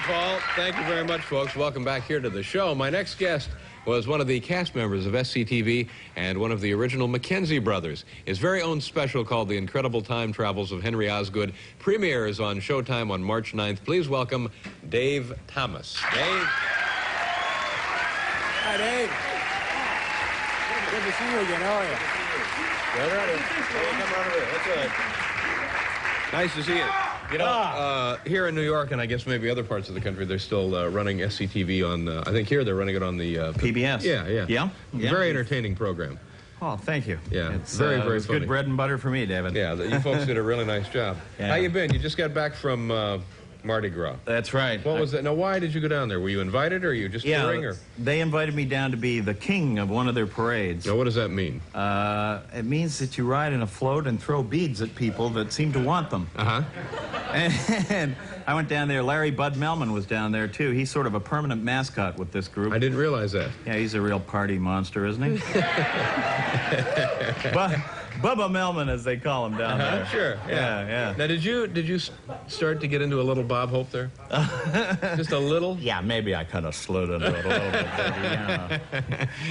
Paul. Thank you very much, folks. Welcome back here to the show. My next guest was one of the cast members of SCTV and one of the original McKenzie brothers. His very own special called The Incredible Time Travels of Henry Osgood premieres on Showtime on March 9th. Please welcome Dave Thomas. Dave. Hi, Dave. Good to see you again. How are you? Come on over. That's good. Nice to see you. You know, here in New York, and I guess maybe other parts of the country, they're still running SCTV on, I think here they're running it on the... PBS. Yeah. Very entertaining program. Oh, thank you. Yeah, it's very funny. Good bread and butter for me, David. Yeah, you folks did a really nice job. Yeah. How you been? You just got back from Mardi Gras. That's right. What was that? Now, why did you go down there? Were you invited, or you just touring? Or? They invited me down to be the king of one of their parades. Now, what does that mean? It means that you ride in a float and throw beads at people that seem to want them. Uh-huh. And I went down there. Larry Bud Melman was down there, too. He's sort of a permanent mascot with this group. I didn't realize that. Yeah, he's a real party monster, isn't he? Bubba Melman, as they call him down there. Sure. Yeah. Now, did you start to get into a little Bob Hope there? Just a little? Yeah, maybe I kind of slid into it a little bit.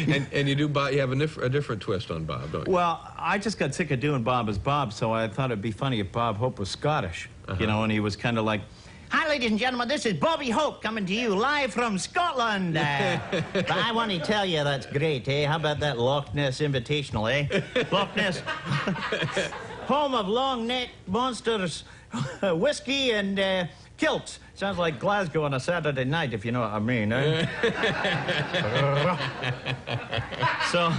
Yeah. And you have a different twist on Bob, don't you? Well, I just got sick of doing Bob as Bob, so I thought it'd be funny if Bob Hope was Scottish. You know, and he was kind of like, "Hi, ladies and gentlemen, this is Bobby Hope coming to you live from Scotland. But I want to tell you that's great, eh? How about that Loch Ness Invitational, eh? Loch Ness, home of long-necked monsters, whiskey and kilts. Sounds like Glasgow on a Saturday night, if you know what I mean, eh?" So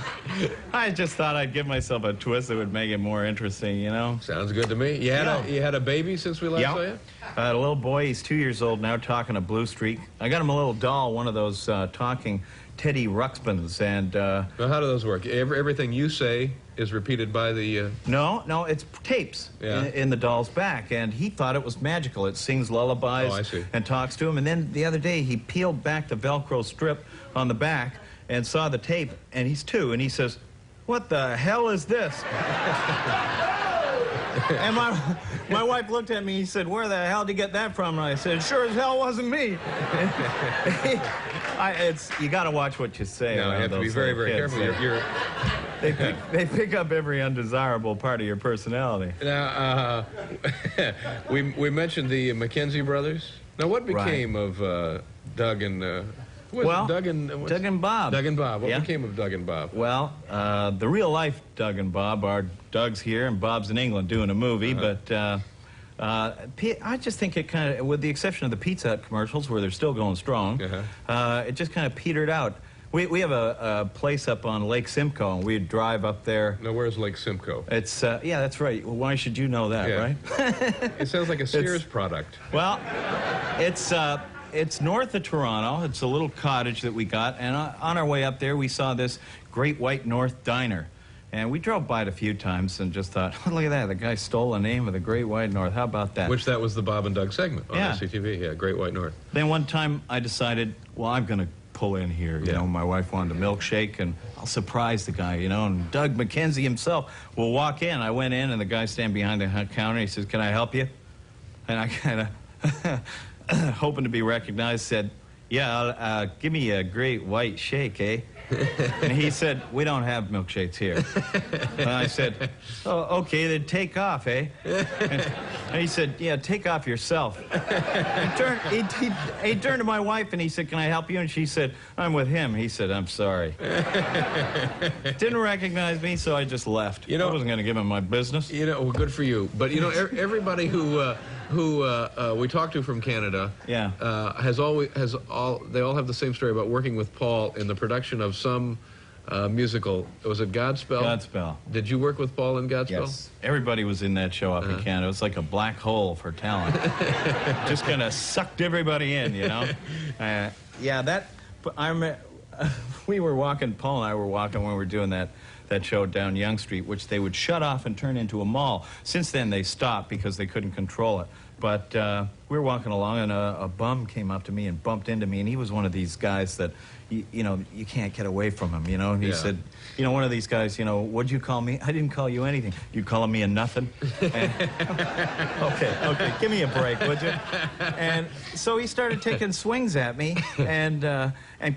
I just thought I'd give myself a twist that would make it more interesting, you know? Sounds good to me. You had a baby since we last saw you? A little boy, he's 2 years old now, talking a blue streak. I got him a little doll, one of those talking Teddy Ruxpins, and... Now, how do those work? Everything you say is repeated by the... No, it's tapes in the doll's back, and he thought it was magical. It sings lullabies and talks to him, and then the other day he peeled back the Velcro strip on the back and saw the tape, and he's 2, and he says, "What the hell is this?" And my wife looked at me and he said, "Where the hell did you get that from?" And I said, "Sure as hell wasn't me." You got to watch what you say. No, you have to be very, very careful. They pick up every undesirable part of your personality. Now, we mentioned the McKenzie brothers. Now, what became of Doug and... Doug and Bob. Doug and Bob. What became of Doug and Bob? Well, the real-life Doug and Bob are Doug's here and Bob's in England doing a movie, but I just think it kind of, with the exception of the Pizza Hut commercials, where they're still going strong, it just kind of petered out. We have a place up on Lake Simcoe, and we'd drive up there. Now, where's Lake Simcoe? It's, yeah, that's right. Well, why should you know that, right? It sounds like a Sears product. Well, it's north of Toronto. It's a little cottage that we got, and on our way up there, we saw this Great White North Diner. And we drove by it a few times and just thought, oh, look at that, the guy stole the name of the Great White North. How about that? That was the Bob and Doug segment on SCTV, Great White North. Then one time I decided, well, I'm going to pull in here. You know, my wife wanted a milkshake, and I'll surprise the guy, you know, and Doug McKenzie himself will walk in. I went in, and the guy standing behind the counter, he says, "Can I help you?" And I kind of... hoping to be recognized, said, "Yeah, give me a Great White Shake, eh?" And he said, "We don't have milkshakes here." And I said, "Oh, okay, then take off, eh?" And he said, "Yeah, take off yourself." He turned to my wife and he said, "Can I help you?" And she said, "I'm with him." He said, "I'm sorry." Didn't recognize me, so I just left. You know, I wasn't going to give him my business. You know, well, good for you. But you know, everybody who we talked to from Canada, they all have the same story about working with Paul in the production of some musical. Was it Godspell? Godspell. Did you work with Paul in Godspell? Yes. Everybody was in that show up in Canada. It was like a black hole for talent. Just kind of sucked everybody in, you know. We were walking. Paul and I were walking when we were doing that show down Yonge Street, which they would shut off and turn into a mall. Since then, they stopped because they couldn't control it. But we were walking along, and a bum came up to me and bumped into me, and he was one of these guys that, you know, you can't get away from him, you know? And he said, you know, one of these guys, you know, what'd you call me? I didn't call you anything. You calling me a nothing? And, okay, give me a break, would you? And so he started taking swings at me and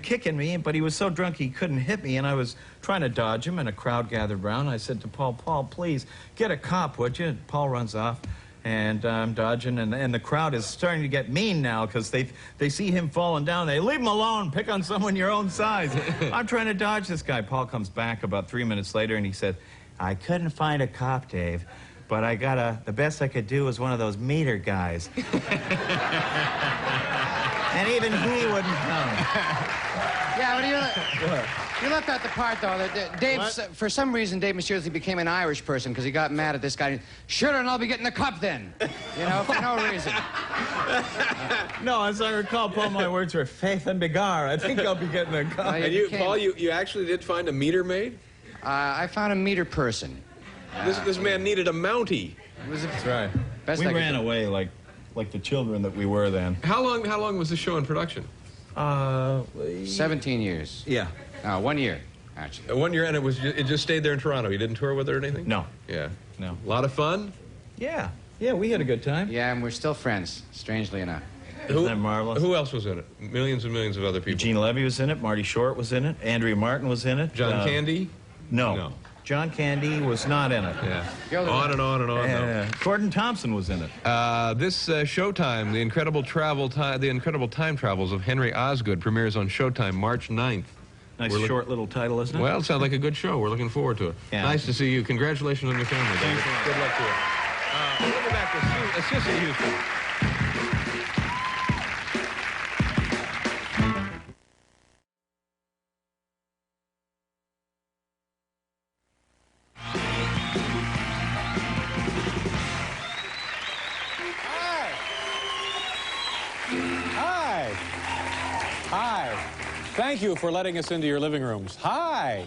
kicking me, but he was so drunk he couldn't hit me, and I was trying to dodge him, and a crowd gathered around. I said to Paul, please, get a cop, would you? And Paul runs off. And I'm dodging, and the crowd is starting to get mean now because they see him falling down. They leave him alone, pick on someone your own size. I'm trying to dodge this guy. Paul comes back about 3 minutes later, and he said, I couldn't find a cop, Dave, but I got the best I could do was one of those meter guys. And even he wouldn't come. Yeah, you left out the part, though, that Dave, for some reason, Dave mysteriously became an Irish person because he got mad at this guy. Sure, and I'll be getting the cup then. You know, for no reason. No, as I recall, Paul, my words were faith and begar. I think I'll be getting a cup. And you, Paul, you actually did find a meter maid? I found a meter person. This man needed a Mountie. That's right. Best we I could ran do. away like the children that we were then. How long was the show in production? 17 years. Yeah. 1 year, actually. 1 year, and it just stayed there in Toronto. You didn't tour with it or anything? No. Yeah. No. A lot of fun? Yeah, we had a good time. Yeah, and we're still friends, strangely enough. Isn't that marvelous? Who else was in it? Millions and millions of other people. Eugene Levy was in it. Marty Short was in it. Andrea Martin was in it. John Candy? No. John Candy was not in it. Yeah. On and on and on. Gordon Thompson was in it. This Showtime, the incredible time travels of Henry Osgood, premieres on Showtime March 9th. Nice short little title, isn't it? Well, it sounds like a good show. We're looking forward to it. Yeah. Nice to see you. Congratulations on your family. Thanks a lot. Good luck to you. We'll get back to Sissy Houston. Hi. Thank you for letting us into your living rooms. Hi.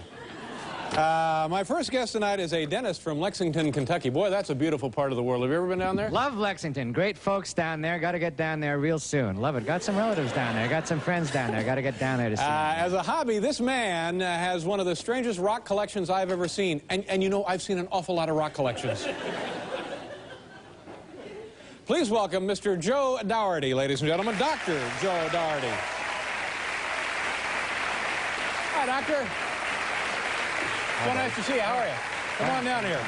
My first guest tonight is a dentist from Lexington, Kentucky. Boy, that's a beautiful part of the world. Have you ever been down there? Love Lexington. Great folks down there. Got to get down there real soon. Love it. Got some relatives down there. Got some friends down there. Got to get down there to see them. As a hobby, this man has one of the strangest rock collections I've ever seen. And you know, I've seen an awful lot of rock collections. Please welcome Mr. Joe Dougherty, ladies and gentlemen. Dr. Joe Dougherty. Hi, Doctor. So nice to see you. How are you? Come on down here.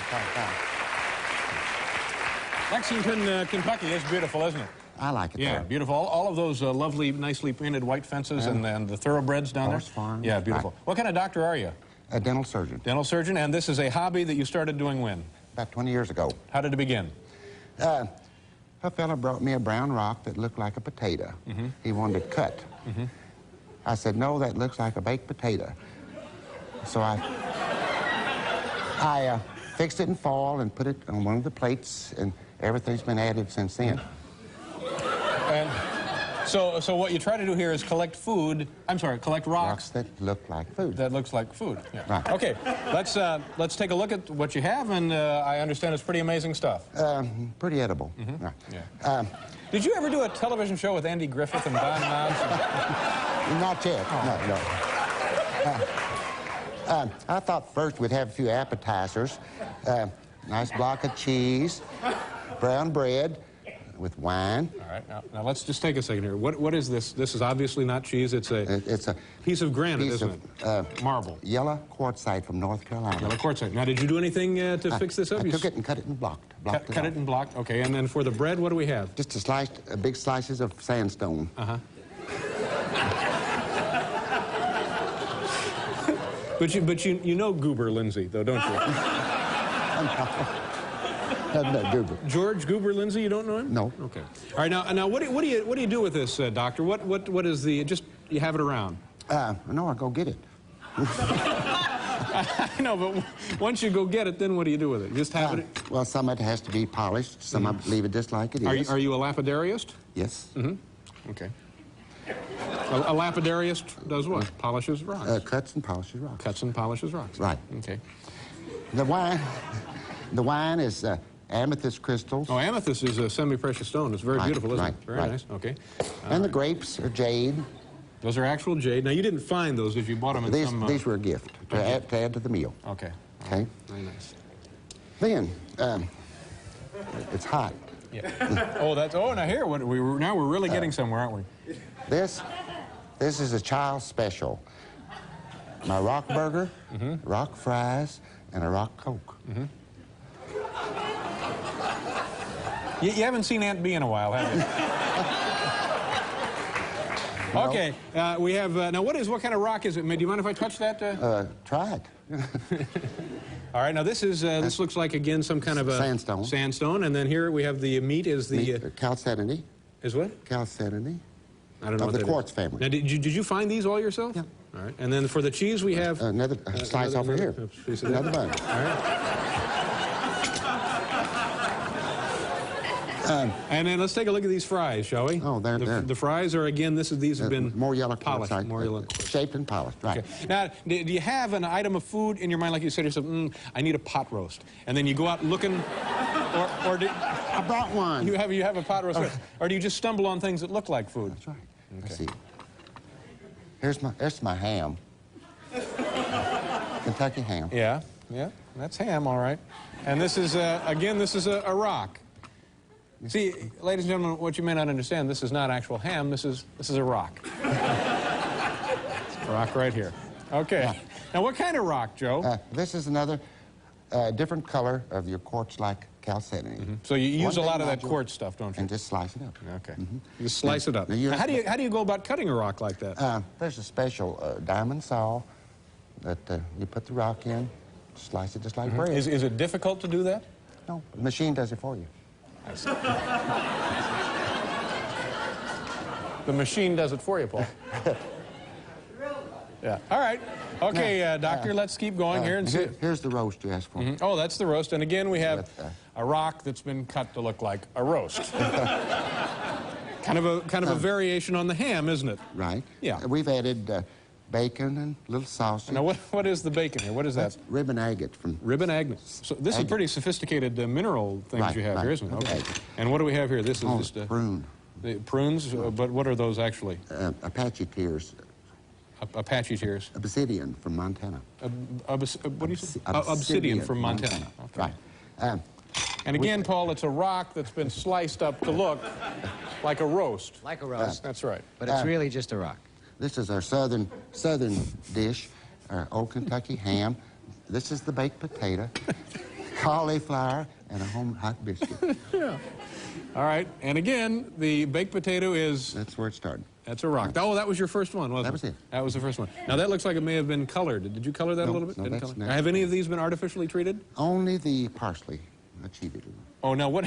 Lexington, Kentucky is beautiful, isn't it? I like it. Yeah, there. beautiful. All of those lovely, nicely painted white fences and the thoroughbreds down Horse there. farm. Yeah, beautiful. Right. What kind of doctor are you? A dental surgeon. Dental surgeon, and this is a hobby that you started doing when? About 20 years ago. How did it begin? A fella brought me a brown rock that looked like a potato. He wanted it cut. I said, no, that looks like a baked potato. So I fixed it in foil and put it on one of the plates, and everything's been added since then. And so what you try to do here is collect food. I'm sorry, collect rocks. Rocks that look like food. That looks like food. Yeah. Right. Okay, let's take a look at what you have, and I understand it's pretty amazing stuff. Pretty edible. Right. Yeah. Did you ever do a television show with Andy Griffith and Don Knotts? Not yet. No. I thought first we'd have a few appetizers. Nice block of cheese, brown bread with wine. All right, now let's just take a second here. What is this? This is obviously not cheese. It's a piece of granite, isn't it? Marble. Yellow quartzite from North Carolina. Yellow quartzite. Now, did you do anything to fix this up? I took it and cut it and blocked. Cut it and blocked. Okay, and then for the bread, what do we have? Just big slices of sandstone. But you know Goober Lindsay, though, don't you? No, Goober. George Goober Lindsay, you don't know him? No. Okay. All right. Now, what do you do with this, doctor? What is the? Just you have it around? No, I'll go get it. I know, but once you go get it, then what do you do with it? You just have it? Well, some of it has to be polished. Some of it leave it just like it is. Are you a lapidariist? Yes. Okay. A lapidariist does what? Polishes rocks. Cuts and polishes rocks. Cuts and polishes rocks. Right. Okay. The wine is amethyst crystals. Oh, amethyst is a semi-precious stone. It's very beautiful, isn't it? Very nice. Okay. And the grapes are jade. Those are actual jade. Now, you didn't find those, did you? Bought them in some... These were a gift to add to the meal. Okay. Okay. Very nice. Then, it's hot. Yeah. Oh, that's... Oh, now here, now we're really getting somewhere, aren't we? This is a child special. My rock burger, rock fries, and a rock Coke. You haven't seen Aunt Bee in a while, have you? Okay, we have, now what kind of rock is it? Do you mind if I touch that? Try it. All right, now this is, this looks like, again, some kind of a... Sandstone. Sandstone, and then here we have the meat is the... Chalcedony. Is what? Chalcedony. I don't know of what the that quartz is. family. Now, did you find these all yourself? Yeah. All right, and then for the cheese we have... Another slice over here. Piece of Another that. bun. All right. And then let's take a look at these fries, shall we? Oh, they're the fries are, again, these have been more yellow polished. like, More yellow. shaped and polished, right. Okay. Now, do you have an item of food in your mind, like you said to yourself, I need a pot roast, and then you go out looking, or do, I brought one. you have a pot roast, or do you just stumble on things that look like food? That's right. Okay. Let's see. Here's my ham. Kentucky ham. Yeah, that's ham, all right. And this is, again, this is a rock. See, ladies and gentlemen, what you may not understand, this is not actual ham, this is a rock. It's a rock right here. Okay. Yeah. Now, what kind of rock, Joe? This is another different color of your quartz-like chalcedony. So you use a lot of that quartz stuff, don't you? And just slice it up. Okay. You slice it up. Now, how do you go about cutting a rock like that? There's a special diamond saw that you put the rock in, slice it just like bread. Is it difficult to do that? No, the machine does it for you. I see. The machine does it for you, Paul. Yeah. All right. Okay, Doctor, let's keep going here and see. Here's the roast you asked for. Oh, that's the roast. And again, we have a rock that's been cut to look like a roast. kind of a variation on the ham, isn't it? Right. Yeah. We've added bacon and little sausage. Now, what is the bacon here? What is that? Ribbon agate from... Ribbon agate. So this is pretty sophisticated mineral things you have here, isn't it? Okay. And what do we have here? This is just a... prune. The prunes? But what are those actually? Apache tears. Apache tears. Obsidian from Montana. What do you say? Obsidian from Montana. Okay. Right. And again, Paul, it's a rock that's been sliced up to look like a roast. Like a roast. That's right. But it's really just a rock. This is our southern dish, our old Kentucky ham. This is the baked potato, cauliflower, and a home hot biscuit. Yeah. All right. And again, the baked potato is... That's where it started. That's a rock. Oh, that was your first one, wasn't it? That was it. That was the first one. Now, that looks like it may have been colored. Did you color that a little bit? No, that's not. Have any of these been artificially treated? Only the parsley. I cheated. Oh, now what?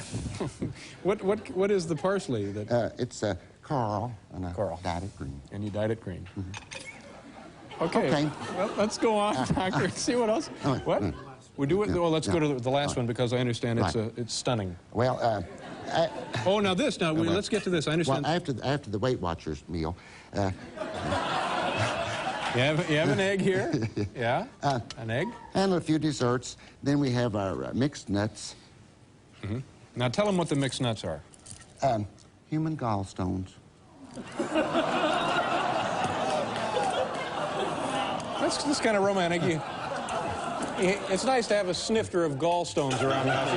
what is the parsley that? It's coral, and I dyed it green. And you dyed it green. Okay. Well, let's go on, Doctor. See what else. What? We do it. Well, let's go to the last one because I understand it's stunning. Well. Oh, now this. Now let's get to this. I understand. Well, after the Weight Watchers meal. You have an egg here. Yeah. An egg. And a few desserts. Then we have our mixed nuts. Now tell them what the mixed nuts are. Human gallstones. That's kind of romantic. It's nice to have a snifter of gallstones around the house.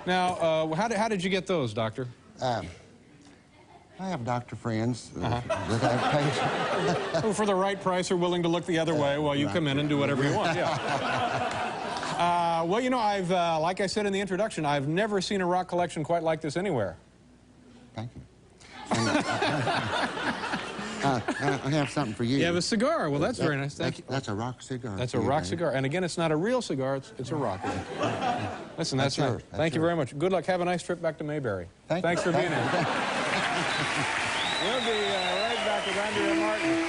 Now, how did you get those, Doctor? I have doctor friends that I've paid. Who, for the right price, are willing to look the other way while you come in and do whatever you want. Yeah. Well, you know, I've, like I said in the introduction, I've never seen a rock collection quite like this anywhere. Thank you. And, I have something for you. You have a cigar. Well, that's very nice. Thank you. That's a rock cigar. That's a rock cigar. And again, it's not a real cigar. It's a rock. Listen, that's nice. Thank you very much. Good luck. Have a nice trip back to Mayberry. Thanks for being here. We'll be right back with Andrea Martin.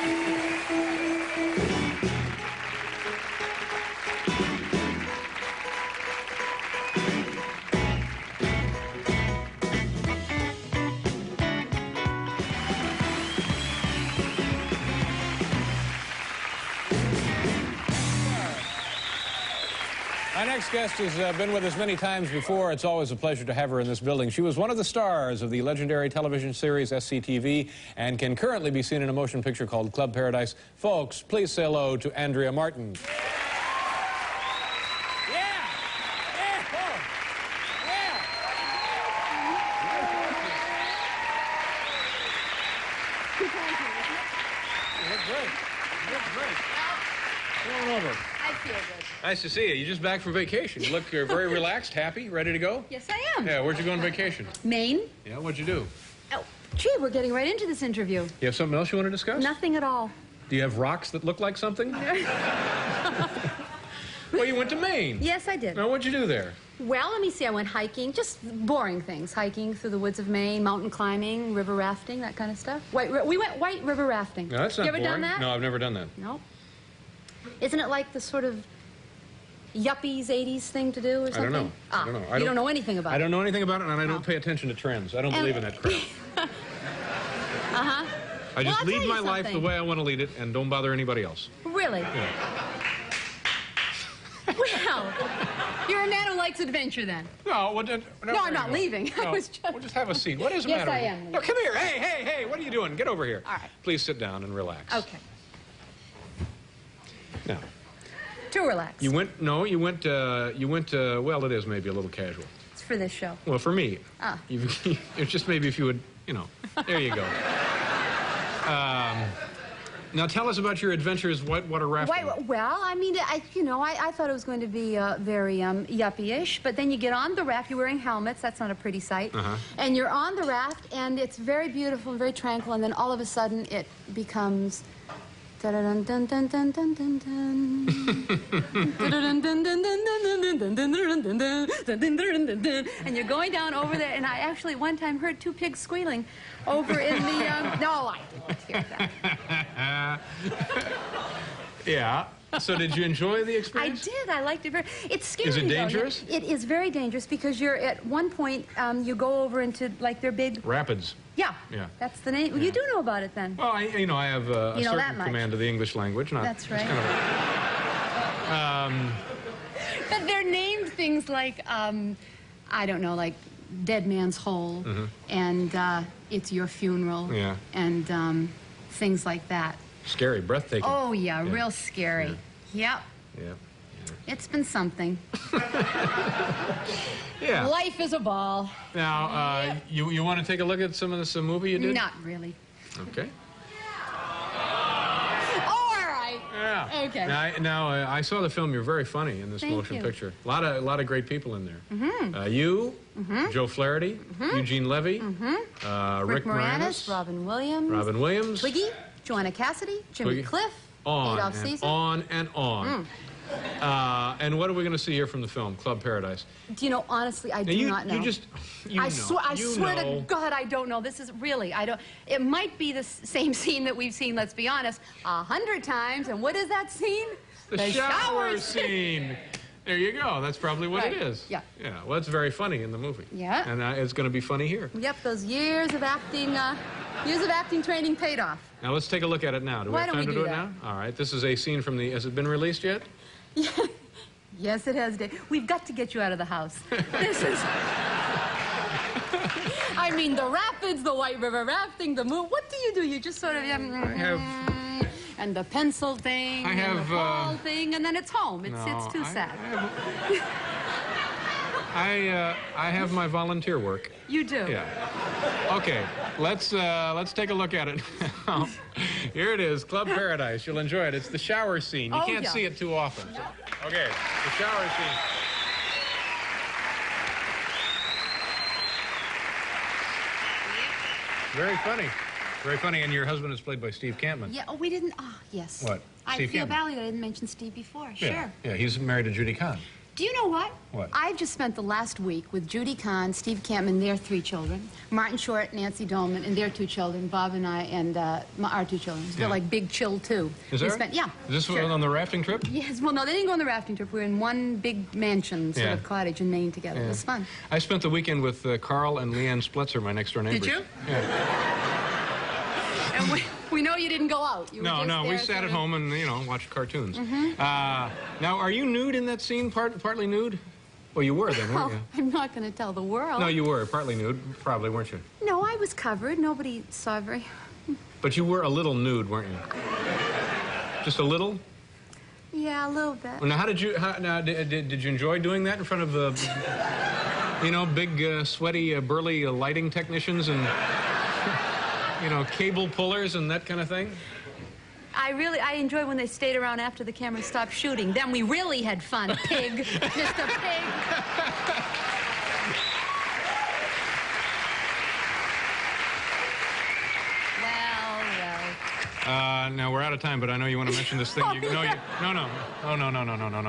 Our next guest has been with us many times before. It's always a pleasure to have her in this building. She was one of the stars of the legendary television series SCTV and can currently be seen in a motion picture called Club Paradise. Folks, please say hello to Andrea Martin. Nice to see you. You're just back from vacation. You look very relaxed, happy, ready to go? Yes, I am. Yeah, where'd you go on vacation? Maine. Yeah, what'd you do? Oh, gee, we're getting right into this interview. You have something else you want to discuss? Nothing at all. Do you have rocks that look like something? Well, you went to Maine. Yes, I did. Now, what'd you do there? Well, let me see. I went hiking, just boring things. Hiking through the woods of Maine, mountain climbing, river rafting, that kind of stuff. We went white river rafting. No, that's not You ever boring. done that? No, I've never done that. No. Isn't it like the sort of yuppies, 80s thing to do or something? I don't know. Ah, I don't know. You don't know anything about it? I don't know anything about it, and I don't pay attention to trends. I don't believe in that crap. Uh-huh. I just I'll lead tell you my life the something. way I want to lead it, and don't bother anybody else. Really? Yeah. Well, you're a man who likes adventure then. No, well, No, I'm not leaving. I was just... We'll just have a seat. What is the Yes, matter? I with you? am. No, come here. Hey, what are you doing? Get over here. All right. Please sit down and relax. Okay. Now, To relax. you went, well, it is maybe a little casual. It's for this show. Well, for me, Ah. it's just maybe if you would, there you go. Now tell us about your adventures, whitewater rafting. Well, I mean, I thought it was going to be very yuppie-ish, but then you get on the raft, you're wearing helmets, that's not a pretty sight, and you're on the raft, and it's very beautiful and very tranquil, and then all of a sudden it becomes... And you're going down over there, and I actually one time heard two pigs squealing over in the... No, I didn't hear that. Yeah. So did you enjoy the I experience? did. I liked it very... It's scary, Is it though. dangerous? It is very dangerous because you're at one point, you go over into, like, their big... Rapids. Yeah. Yeah. That's the name. Well, you do know about it then. Well, I have a You know that certain much. command of the English language. That's right. It's kind of But they're named things like, I don't know, like Dead Man's Hole, and It's Your Funeral, Yeah. and things like that. scary, breathtaking. Oh, yeah, real scary. Yep. Yeah. It's been something. Yeah. Life is a ball. Now, you want to take a look at some of this movie you did? Not really. Okay. Oh, all right. Yeah. Okay. Now, I saw the film. You're very funny in this Thank motion you. picture. A lot of great people in there. You, Joe Flaherty, Eugene Levy, Rick Moranis, Robin Williams, Twiggy, Joanna Cassidy, Jimmy Twiggy. Cliff, on Adolph and Caesar. on and on. And what are we going to see here from the film, Club Paradise? Do you know, honestly, I Now, do not know. You I swear know. to God, I don't know. This is really, I don't. It might be the same scene that we've seen, let's be honest, 100 times. And what is that scene? The shower scene. There you go. That's probably what Right. it is. Yeah. Yeah. Well, it's very funny in the movie. Yeah. And it's going to be funny here. Yep, those years of acting training paid off. Now let's take a look at it now. Do we Why have don't time we to do do it that? now? All right. This is a scene from the. Has it been released yet? Yes, it has, Dave. We've got to get you out of the house. This is... I mean, the rapids, the White River rafting, the move. What do? You just sort of... And the pencil thing, I and have, the ball thing, and then it's home. It's too sad. I have my volunteer work. You do. Yeah. Okay. Let's take a look at it now. Here it is, Club Paradise. You'll enjoy it. It's the shower scene. You Oh, can't yeah. see it too often. Okay. The shower scene. Very funny. Very funny. And your husband is played by Steve Campman. Yeah, oh, we didn't... Oh, yes. What? I Steve feel Campman. valued I didn't mention Steve before. Yeah. Sure. Yeah, he's married to Judy Kahn. Do you know what? What? I've just spent the last week with Judy Kahn, Steve Campman, their 3 children, Martin Short, Nancy Dolman, and their 2 children, Bob and I, and our 2 children. They're Yeah. like big chill, too. Is We there? spent, yeah. Is this sure. on the rafting trip? Yes, well, no, they didn't go on the rafting trip. We were in one big mansion, sort Yeah. of cottage in Maine together. It Yeah. was fun. I spent the weekend with Carl and Leanne Splitzer, my next door neighbors. you? Yeah. And We know you didn't go out. You were just No, there we sat at home and, you know, watched cartoons. Now, are you nude in that scene, partly nude? Well, you were then, weren't you? I'm not going to tell the world. No, you were partly nude, probably, weren't you? No, I was covered. Nobody saw very... But you were a little nude, weren't you? Just a little? Yeah, a little bit. Well, now, did you enjoy doing that in front of the, you know, big, sweaty, burly lighting technicians and, you know, cable pullers and that kind of thing? I enjoyed when they stayed around after the camera stopped shooting. Then we really had fun, pig. Mr. Pig. Now we're out of time, but I know you want to mention this thing. No.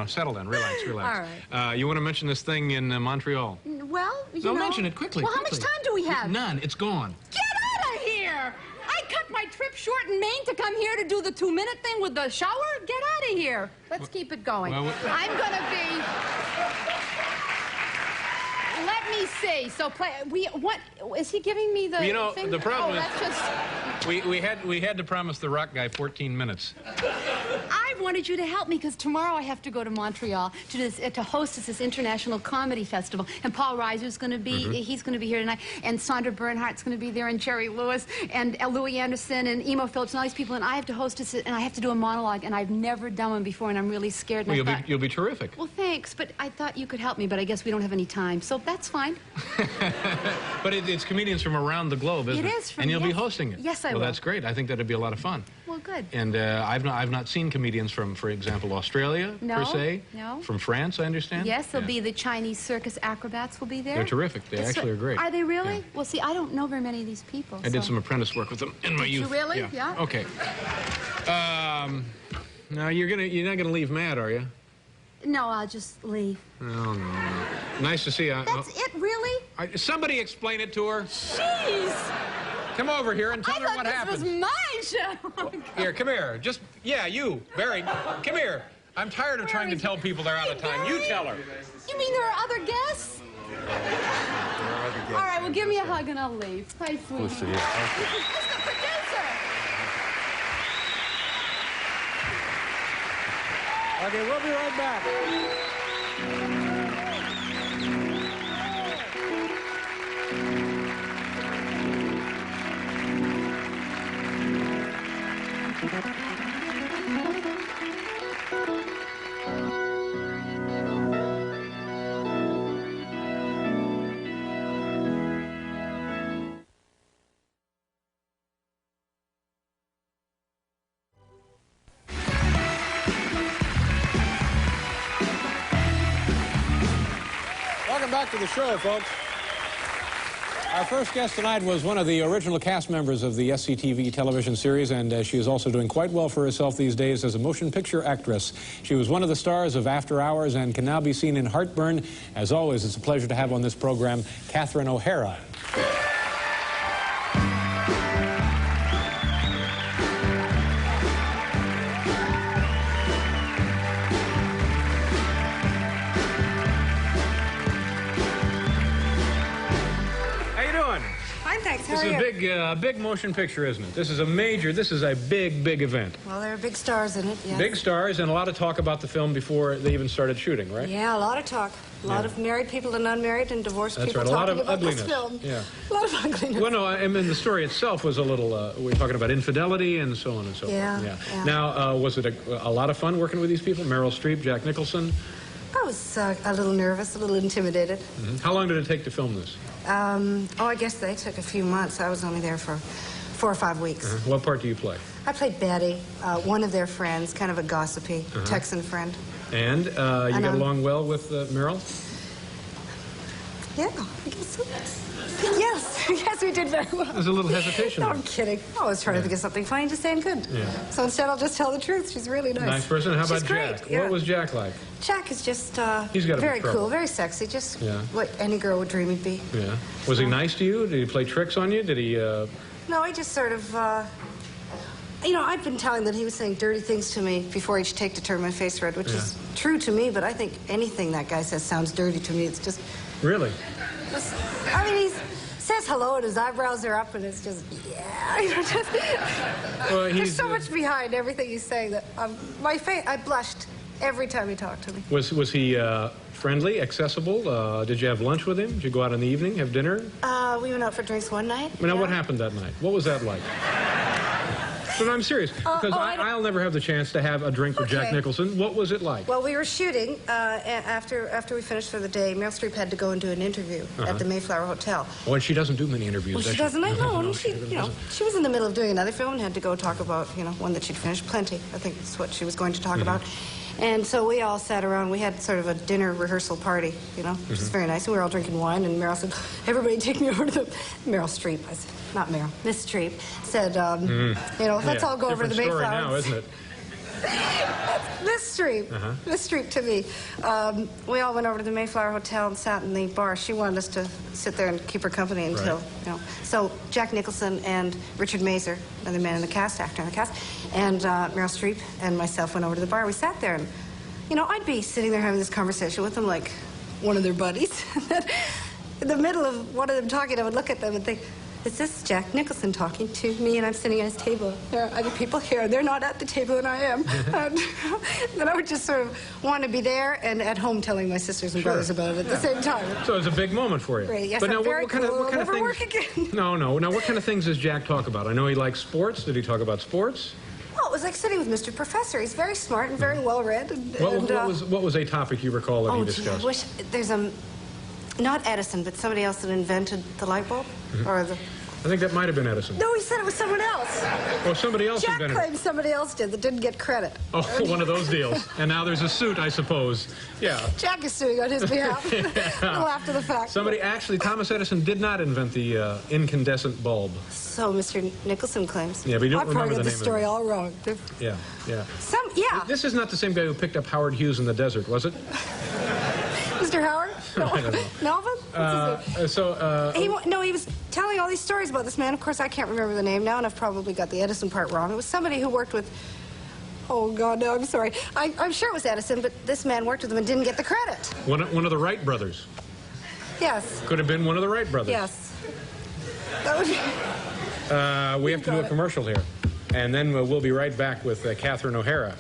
Settle down. Relax. All right. You want to mention this thing in Montreal? Well, you No, know. mention it quickly. Well, how much time do we have? None. It's gone. Get out of here! I cut my trip short in Maine to come here to do the 2-minute thing with the shower. Get out of here. Let's keep it going. Well, I'm gonna be. Let me see. So what is he giving me the? You know, thing? the problem is that's just. we had to promise the rock guy 14 minutes. I wanted you to help me because tomorrow I have to go to Montreal to host this international comedy festival, and Paul Reiser's going to be he's going to be here tonight, and Sandra Bernhardt's going to be there, and Jerry Lewis, and Louis Anderson, and Emo Phillips, and all these people, and I have to host this, and I have to do a monologue, and I've never done one before, and I'm really scared. And Well, you'll be terrific. Well, thanks, but I thought you could help me, but I guess we don't have any time, so that's fine. But it's comedians from around the globe, isn't it? It is from. And you'll be yes. hosting it. Yes, I will. will. That's great. I think that'd be a lot of fun. Well, good. And I've not seen comedians from, for example, Australia, per se. No. From France, I understand. Yes, there'll be the Chinese circus acrobats will be there. They're terrific. They actually are great. Are they really? Yeah. Well, see, I don't know very many of these people. I did some apprentice work with them in my youth. You really? Yeah. Yeah. Okay. Now you're not gonna leave mad, are you? No, I'll just leave. Oh no. Nice to see you. That's it, really? Somebody explain it to her. Jeez! Come over here and tell her what I happened. thought this was my show. Here, come here. You, Barry. Come here. I'm tired of trying to tell people they're out of time. You tell her. You mean there are other guests? All right, well, give me a hug and I'll leave. Hi, sweetie. We'll see you. Mr. Producer! Okay, we'll be right back. Welcome back to the show, folks. Our first guest tonight was one of the original cast members of the SCTV television series, and she is also doing quite well for herself these days as a motion picture actress. She was one of the stars of After Hours and can now be seen in Heartburn. As always, it's a pleasure to have on this program Catherine O'Hara. This is a big motion picture, isn't it? This is a big event. Well, there are big stars in it, yes. Big stars and a lot of talk about the film before they even started shooting, right? Yeah, a lot of talk. A lot of married people and unmarried and divorced That's people right. A lot talking of about ugliness. this film. Yeah. A lot of ugliness. Well, no, I mean, the story itself was a little, we're talking about infidelity and so on and so forth. Yeah. Now, was it a lot of fun working with these people? Meryl Streep, Jack Nicholson? I was a little nervous, a little intimidated. Mm-hmm. How long did it take to film this? I guess they took a few months. I was only there for 4 or 5 weeks. What part do you play? I played Betty, one of their friends, kind of a gossipy Texan friend. And you got along well with Meryl? Yeah, I guess so. Yes, we did very well. There's a little hesitation. No, I'm kidding. I was trying to think of something funny to say and couldn't. Yeah. So instead, I'll just tell the truth. She's really nice. Nice person. How about She's great, Jack? yeah. What was Jack like? Jack is just He's got very trouble. cool, very sexy, just Yeah. what any girl would dream he'd be. Yeah. Was he nice to you? Did he play tricks on you? Did he... No, he just sort of, you know, I've been telling that he was saying dirty things to me before each take to turn my face red, which is true to me, but I think anything that guy says sounds dirty to me. It's just... Really? I mean, he's says hello and his eyebrows are up and it's just, yeah. You know, just, Well, there's so much behind everything he's saying that my face, I blushed every time he talked to me. Was he friendly, accessible? Did you have lunch with him? Did you go out in the evening, have dinner? We went out for drinks one night. Now, what happened that night? What was that like? But I'm serious, because I'll never have the chance to have a drink with Jack Nicholson. What was it like? Well, we were shooting. After we finished for the day, Meryl Streep had to go and do an interview at the Mayflower Hotel. Oh, and she doesn't do many interviews, Well, does she doesn't. I know. No, she was in the middle of doing another film and had to go talk about, one that she'd finished. Plenty, I think is what she was going to talk about. And so we all sat around. We had sort of a dinner rehearsal party, which is very nice. And we were all drinking wine, and Meryl said, everybody take me over to the... Meryl Streep. I said, not Meryl, Miss Streep said, let's all go over to the Mayflower. Different story now, isn't it? Miss Streep. Miss Streep to me. We all went over to the Mayflower Hotel and sat in the bar. She wanted us to sit there and keep her company until, So Jack Nicholson and Richard Mazer, another man in the cast, actor in the cast, and Meryl Streep and myself went over to the bar. We sat there and, I'd be sitting there having this conversation with them like one of their buddies. In the middle of one of them talking, I would look at them and think, is this Jack Nicholson talking to me, and I'm sitting at his table? There are other people here, and they're not at the table, and I am. And then I would just sort of want to be there and at home telling my sisters and brothers about it at the same time. So it's a big moment for you. Great. Yes, but now, I'm very what kind cool. of Never things? Work again. No. Now, what kind of things does Jack talk about? I know he likes sports. Did he talk about sports? Well, it was like sitting with Mr. Professor. He's very smart and very well read. What was a topic you recall that he discussed? I wish there's not Edison, but somebody else that invented the light bulb, or the. I think that might have been Edison. No, he said it was someone else. Oh, somebody else Jack invented it. claims somebody else did that didn't get credit. Oh, one of those deals. And now there's a suit, I suppose. Yeah. Jack is suing on his behalf. A little after the fact. Thomas Edison did not invent the incandescent bulb. So Mr. Nicholson claims. Yeah, but you don't remember the name I probably got the story all wrong. Yeah. This is not the same guy who picked up Howard Hughes in the desert, was it? Mr. Howard? No. I don't know. Melvin? He was telling all these stories about this man. Of course, I can't remember the name now, and I've probably got the Edison part wrong. It was somebody who worked with... Oh, God, no, I'm sorry. I'm sure it was Edison, but this man worked with him and didn't get the credit. One of the Wright brothers. Yes. Could have been one of the Wright brothers. Yes. That would be... We have to do a commercial here. And then we'll be right back with Catherine O'Hara.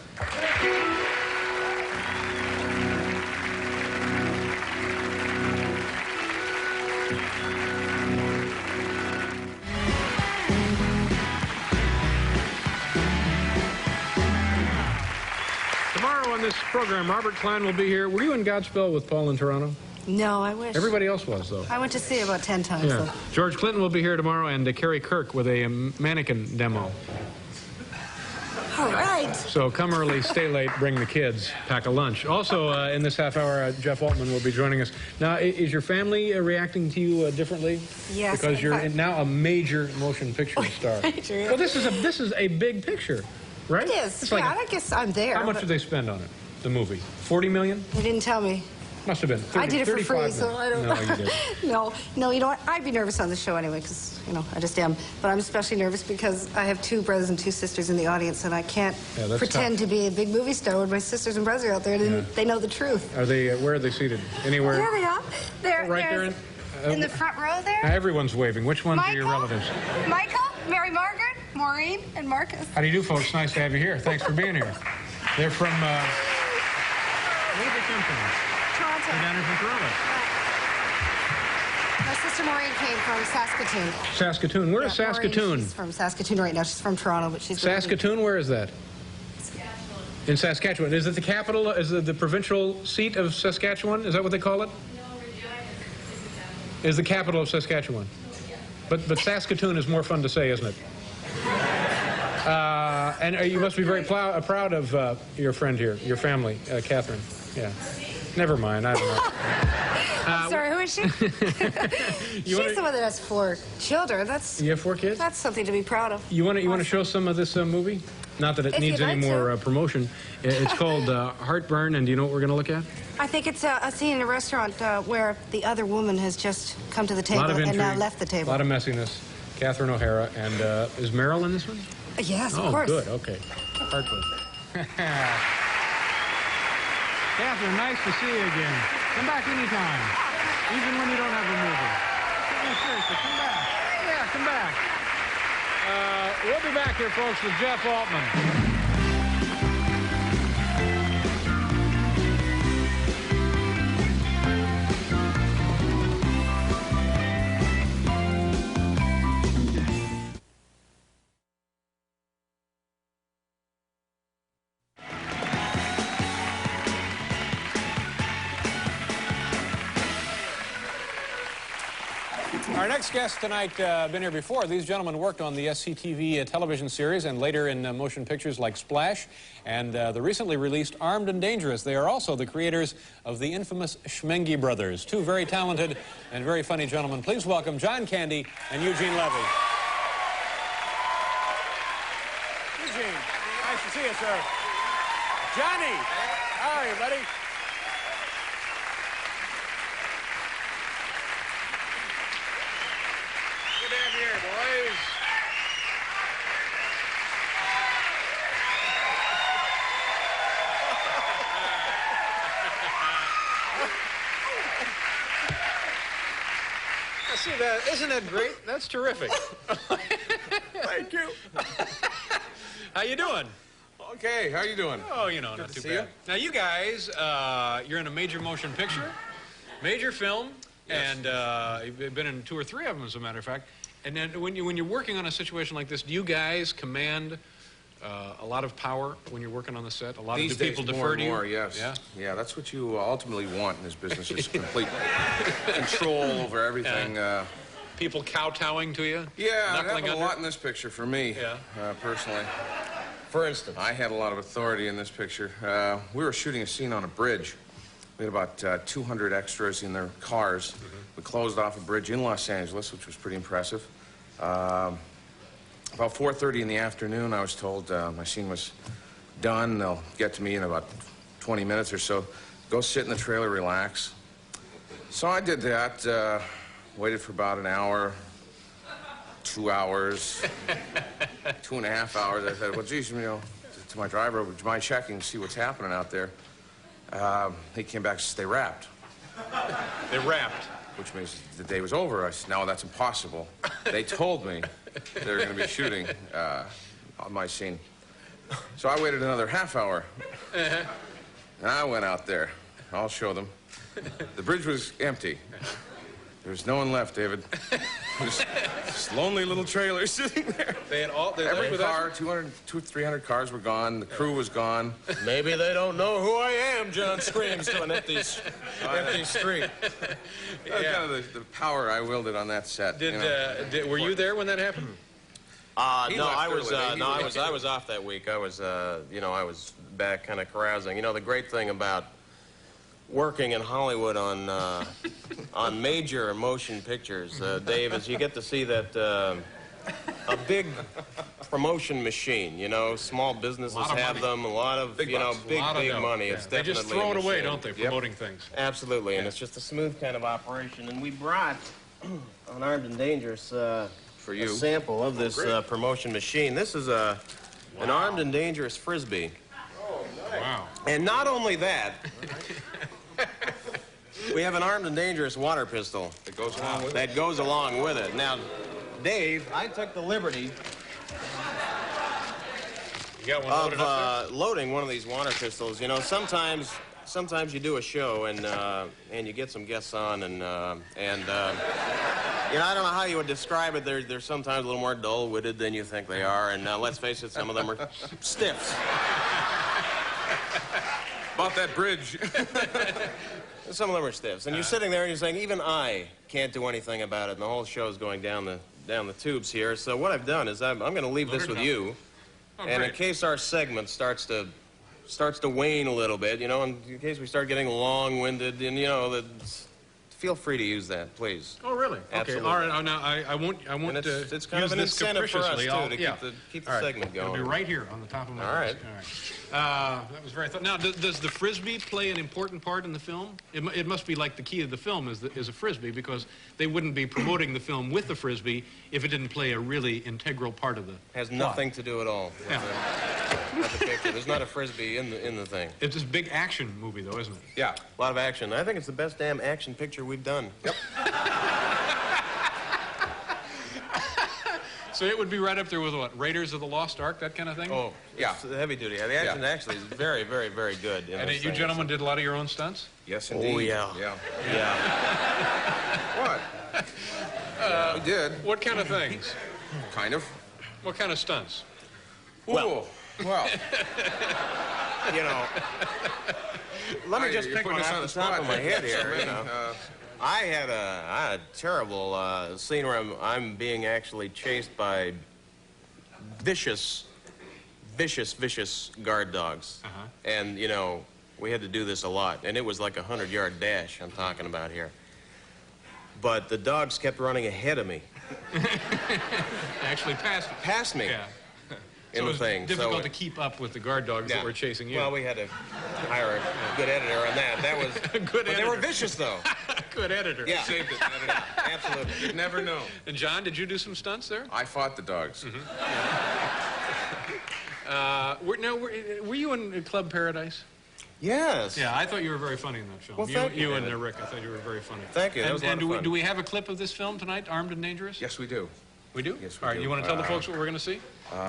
Tomorrow on this program, Robert Klein will be here. Were you in Godspell with Paul in Toronto? No, I wish. Everybody else was, though. I went to see it about 10 times. Yeah. So. George Clinton will be here tomorrow, and Carrie Kirk with a mannequin demo. All right. So come early, stay late, bring the kids, pack a lunch. Also, in this half hour, Jeff Altman will be joining us. Now, is your family reacting to you differently? Yes. Because you're now a major motion picture star. Major. Well, this is a big picture, right? It is. It's like I guess I'm there. How much did they spend on it, the movie? 40 million? They didn't tell me. Must have been 30, I did it for free, 35 so I don't know. No, you didn't. No, you know what? I'd be nervous on the show anyway, because, I just am. But I'm especially nervous because I have 2 brothers and 2 sisters in the audience, and I can't pretend to be a big movie star when my sisters and brothers are out there, and they know the truth. Are they, where are they seated? Anywhere? There they are. They're right there in the front row there. Everyone's waving. Which ones are your relatives? Michael, Mary Margaret, Maureen, and Marcus. How do you do, folks? Nice to have you here. Thanks for being here. They're from, where did they come from? Toronto. They're down here from Toronto. My sister Maureen came from Saskatoon. Saskatoon. Where is Saskatoon? Maureen, she's from Saskatoon right now. She's from Toronto, but she's... Saskatoon, where is that? In Saskatchewan. Is it the capital, is it the provincial seat of Saskatchewan? Is that what they call it? No, Regina is the capital of Saskatchewan. But Saskatoon is more fun to say, isn't it? And you must be very proud of your friend here, your family, Catherine. Yeah. Never mind, I don't know. I'm sorry, who is she? She's the one that has 4 children. You have 4 kids? That's something to be proud of. You want to show some of this movie? Not that it needs any more promotion. It's called Heartburn, and do you know what we're going to look at? I think it's a scene in a restaurant where the other woman has just come to the table and now left the table. A lot of messiness. Catherine O'Hara, and is Meryl in this one? Yes, of course. Oh, good, okay. Heartburn. Catherine, nice to see you again. Come back anytime, even when you don't have a movie. seriously, come back. Yeah, come back. We'll be back here, folks, with Jeff Altman. Our next guest tonight, been here before. These gentlemen worked on the SCTV television series and later in motion pictures like Splash and the recently released Armed and Dangerous. They are also the creators of the infamous Schmengi brothers, two very talented and very funny gentlemen. Please welcome John Candy and Eugene Levy. Eugene, nice to see you, sir. Johnny, how are you, buddy? Get down here, boys. See that? Isn't that great? That's terrific. Thank you. How you doing? Okay, how you doing? Oh, you know, not too bad. Now, you guys, you're in a major motion picture, major film, and you've been in 2 or 3 of them, as a matter of fact. And then when you're working on a situation like this, do you guys command a lot of power when you're working on the set? A lot These of people days, defer to you? more, yes. Yeah? Yeah, that's what you ultimately want in this business, is complete control over everything. People kowtowing to you? Yeah, it Knuckling happened a under? lot in this picture for me, Yeah. personally. For instance? I had a lot of authority in this picture. We were shooting a scene on a bridge. We had about 200 extras in their cars. We closed off a bridge in Los Angeles, which was pretty impressive. About 4:30 in the afternoon, I was told my scene was done. They'll get to me in about 20 minutes or so. Go sit in the trailer, relax. So I did that, waited for about an hour, 2 hours, 2.5 hours. I said, well, geez, you know, to my driver, would you mind checking to see what's happening out there? He came back and said, they wrapped. They wrapped. Which means the day was over. I said, no, that's impossible. They told me they were going to be shooting on my scene. So I waited another half hour. And I went out there. I'll show them. The bridge was empty. There was no one left, David. Just lonely little trailer sitting there. They had all... Every car, 200, 300 cars were gone. The crew was gone. Maybe they don't know who I am, John screams to an empty street. That's kind of the power I wielded on that set. Were you there when that happened? No, I was off that week. I was, I was back kind of carousing. You know, the great thing about working in Hollywood on major motion pictures, Dave, is you get to see that a big promotion machine. You know, small businesses have them. A lot of big money. It's They definitely just throw it a away, machine. don't they, promoting things? Absolutely, and it's just a smooth kind of operation. And we brought on Armed and Dangerous for you a sample of this promotion machine. This is an Armed and Dangerous Frisbee. Wow. And not only that, we have an Armed and Dangerous water pistol That goes along with it. that goes along with it. Now, Dave, I took the liberty You got one loaded up of loading one of these water pistols. You know, sometimes you do a show and you get some guests on and you know, I don't know how you would describe it. They're sometimes a little more dull-witted than you think they are, and let's face it, some of them are stiffs. About that bridge. Some of them are stiffs, and you're sitting there and you're saying, even I can't do anything about it, and the whole show's going down the tubes here. So what I've done is I'm going to leave this with you, and in case our segment starts to wane a little bit, you know, in case we start getting long-winded, and you know, feel free to use that, please. Oh, really? Absolutely. Okay. All right. Oh, now I won't. And it's kind use of an this incentive for us capriciously. too to keep the segment going. It'll be right here on the top of my All right. list. All right. That was very. Now, does the frisbee play an important part in the film? It must be like the key of the film is a frisbee, because they wouldn't be promoting the film with the frisbee if it didn't play a really integral part of the. Has nothing to do at all with the picture. There's not a frisbee in the thing. It's this big action movie, though, isn't it? Yeah, a lot of action. I think it's the best damn action picture we've done. Yep. So it would be right up there with what? Raiders of the Lost Ark, that kind of thing? Oh, Yeah. It's heavy duty. The action actually is very, very, very good. And you gentlemen did a lot of your own stunts? Yes, indeed. Oh, yeah. What? We did. What kind of things? Kind of. What kind of stunts? Well, You know, let me just you're pick one putting us off on the the top spot of my head here. here. You know. I had a terrible scene where I'm being actually chased by vicious guard dogs. And, you know, we had to do this a lot. And it was like a 100-yard dash I'm talking about here. But the dogs kept running ahead of me. Actually Past me. Yeah. In So it the was thing. difficult to keep up with the guard dogs that were chasing you. Well, we had to hire a good editor on that. That was Good but they were editor. vicious, though. Good editor. Yeah. saved it. Absolutely. You'd never know. And John, did you do some stunts there? I fought the dogs. Were you in Club Paradise? Yes. Yeah, I thought you were very funny in that film. Well, thank you, you and David. Rick, I thought you were very funny. Thank you. That was a lot and of fun. do we have a clip of this film tonight, Armed and Dangerous? Yes, we do. We do? Yes, we All right, do. you want to tell the folks what we're going to see?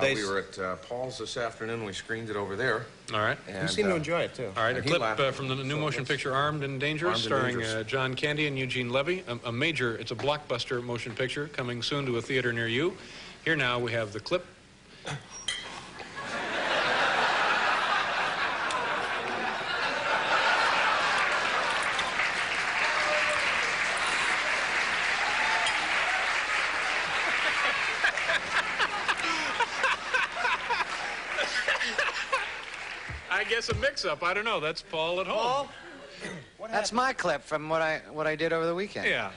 We were at Paul's this afternoon. We screened it over there. All right. And, You seem to enjoy it, too. All right, a and he clip laughed. from the new motion picture Armed and Dangerous, Armed and starring Dangerous. John Candy and Eugene Levy. It's a blockbuster motion picture coming soon to a theater near you. Here now we have the clip. I guess a mix-up. I don't know. That's Paul at home. That's my clip from what I did over the weekend. Yeah.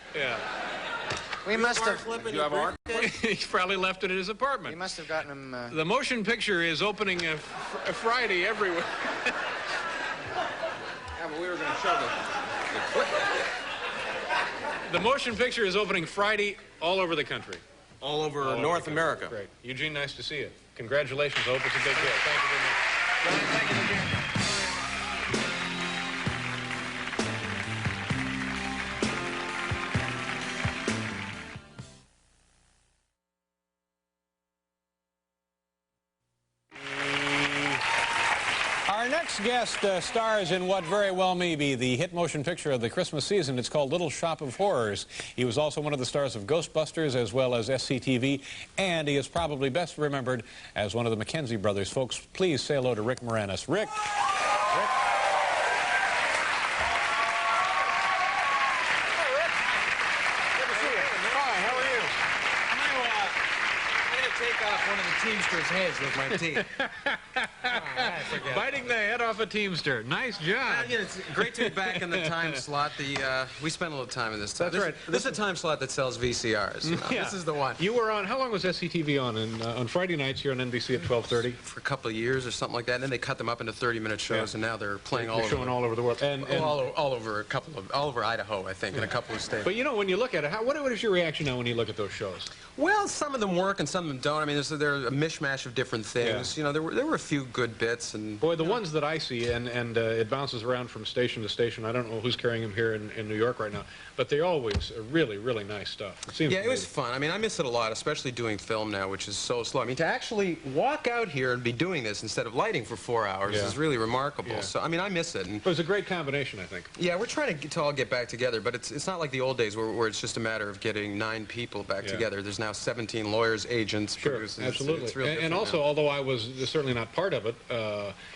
We must have. You have art? He probably left it at his We apartment. must have gotten him. The motion picture is opening a Friday everywhere. Yeah, but we were going to show the clip. The motion picture is opening Friday all over the country. All over North America. Great. Eugene, nice to see you. Congratulations. I hope it's a big hit. Thank you very much. Thank you again. Our next guest stars in what very well may be the hit motion picture of the Christmas season. It's called Little Shop of Horrors. He was also one of the stars of Ghostbusters as well as SCTV, and he is probably best remembered as one of the McKenzie brothers. Folks, please say hello to Rick Moranis. Rick. One of the Teamsters' heads with my teeth. Biting the head off a Teamster. Nice job. Yeah, it's great to be back in the time slot. We spent a little time in this time. That's right. This is a time slot that sells VCRs. You know? Yeah. This is the one. You were on, how long was SCTV on? On Friday nights here on NBC at 12:30? For a couple of years or something like that, and then they cut them up into 30-minute shows, and now they're playing all They're over. showing all over the world. And all over Idaho, I think, in a couple of states. But you know, when you look at it, what is your reaction now when you look at those shows? Well, some of them work and some of them don't. I mean, they're a mishmash of different things. Yeah. You know, there were a few good bits, and Boy, the ones that I see, and it bounces around from station to station. I don't know who's carrying them here in New York right now, but they always are really, really nice stuff. It seems yeah, it was fun. I mean, I miss it a lot, especially doing film now, which is so slow. I mean, to actually walk out here and be doing this instead of lighting for 4 hours is really remarkable. Yeah. So, I mean, I miss it. And It was a great combination, I think. yeah, we're trying to all get back together, but it's not like the old days where it's just a matter of getting 9 people back together. There's now 17 lawyers, agents, producers. Absolutely. It's real and different also, now. although I was certainly not part of it,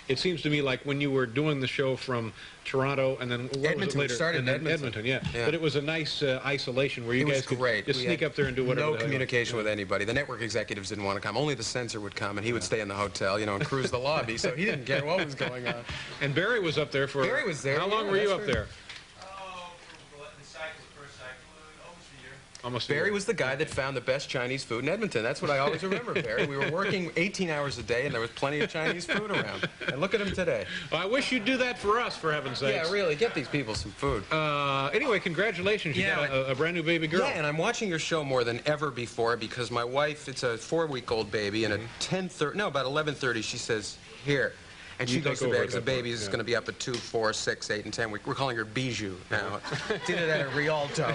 it seems to me like when you were doing the show from Toronto and then what was it Edmonton, later? started and in then Edmonton. yeah. Yeah. But it was a nice isolation where you It guys was could great. just We sneak had up there and do whatever. No the hell. communication with anybody. The network executives didn't want to come. Only the censor would come, and he would stay in the hotel, you know, and cruise the lobby. So he didn't care what was going on. And Barry was up there for... Barry was there. How long yeah, were you that's up right. there? Almost a year. Barry was the guy that found the best Chinese food in Edmonton. That's what I always remember, Barry. We were working 18 hours a day, and there was plenty of Chinese food around. And look at him today. Well, I wish you'd do that for us, for heaven's sakes. Yeah, really, get these people some food. Anyway, congratulations. You got a brand new baby girl. Yeah, and I'm watching your show more than ever before because my wife, it's a 4-week-old baby, and at about 11:30, she says, "Here." And she goes to bed because the baby is going to be up at 2, 4, 6, 8, and 10. We're calling her Bijou now. Did it at a Rialto.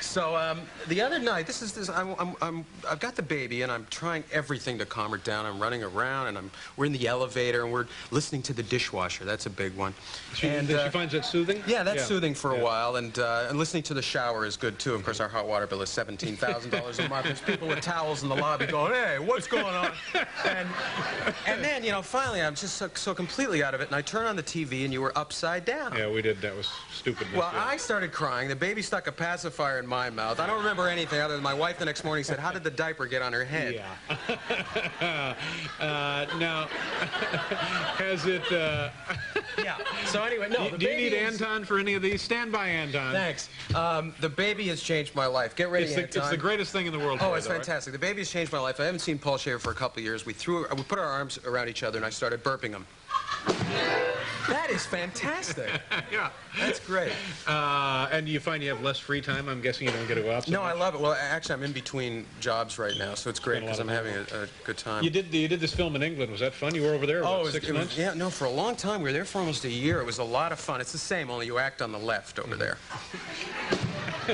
So the other night, I've got the baby, and I'm trying everything to calm her down. I'm running around, and we're in the elevator, and we're listening to the dishwasher. That's a big one. She finds that soothing? Yeah, that's soothing for a while, and listening to the shower is good, too. Of course, our hot water bill is $17,000 a month. There's people with towels in the lobby going, hey, what's going on? And then, you know, finally, I'm just so completely out of it, and I turn on the TV, and you were upside down. Yeah, we did. That was stupid. Well, I started crying. The baby stuck a pacifier in my mouth. I don't remember anything other than my wife the next morning said, how did the diaper get on her head? Yeah. Now, has it... Yeah. So anyway, no, do you need Anton for any of these? Stand by, Anton. Thanks. The baby has changed my life. Get ready, Anton. It's the greatest thing in the world. Oh, it's fantastic. Right? The baby has changed my life. I haven't seen Paul Shaver for a couple of years. We put our arms around each other, and I started burping him. That is fantastic. Yeah. That's great. And you find you have less free time? I'm guessing you don't get to go out so much? I love it. Well, actually, I'm in between jobs right now, so it's great because I'm having a good time. You did this film in England. Was that fun? You were over there, what, 6 months? Yeah, no, for a long time. We were there for almost a year. It was a lot of fun. It's the same, only you act on the left over there.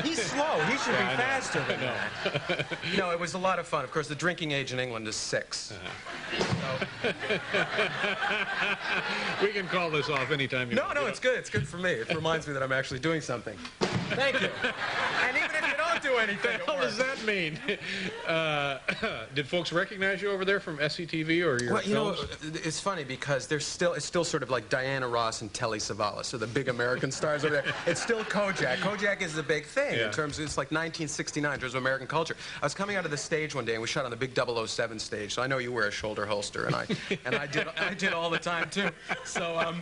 He's slow. He should be faster than that. No, it was a lot of fun. Of course, the drinking age in England is 6. We can call this off anytime you want. No, it's good. It's good for me. It reminds me that I'm actually doing something. Thank you. And even if you don't do anything, what the hell does that mean? Did folks recognize you over there from SCTV or your films? You know, it's funny because it's still sort of like Diana Ross and Telly Savalas, so the big American stars over there. It's still Kojak. Kojak is the big thing in terms of, it's like 1969 in terms of American culture. I was coming out of the stage one day and we shot on the big 007 stage, so I know you wear a shoulder holster, and I did all the time too. So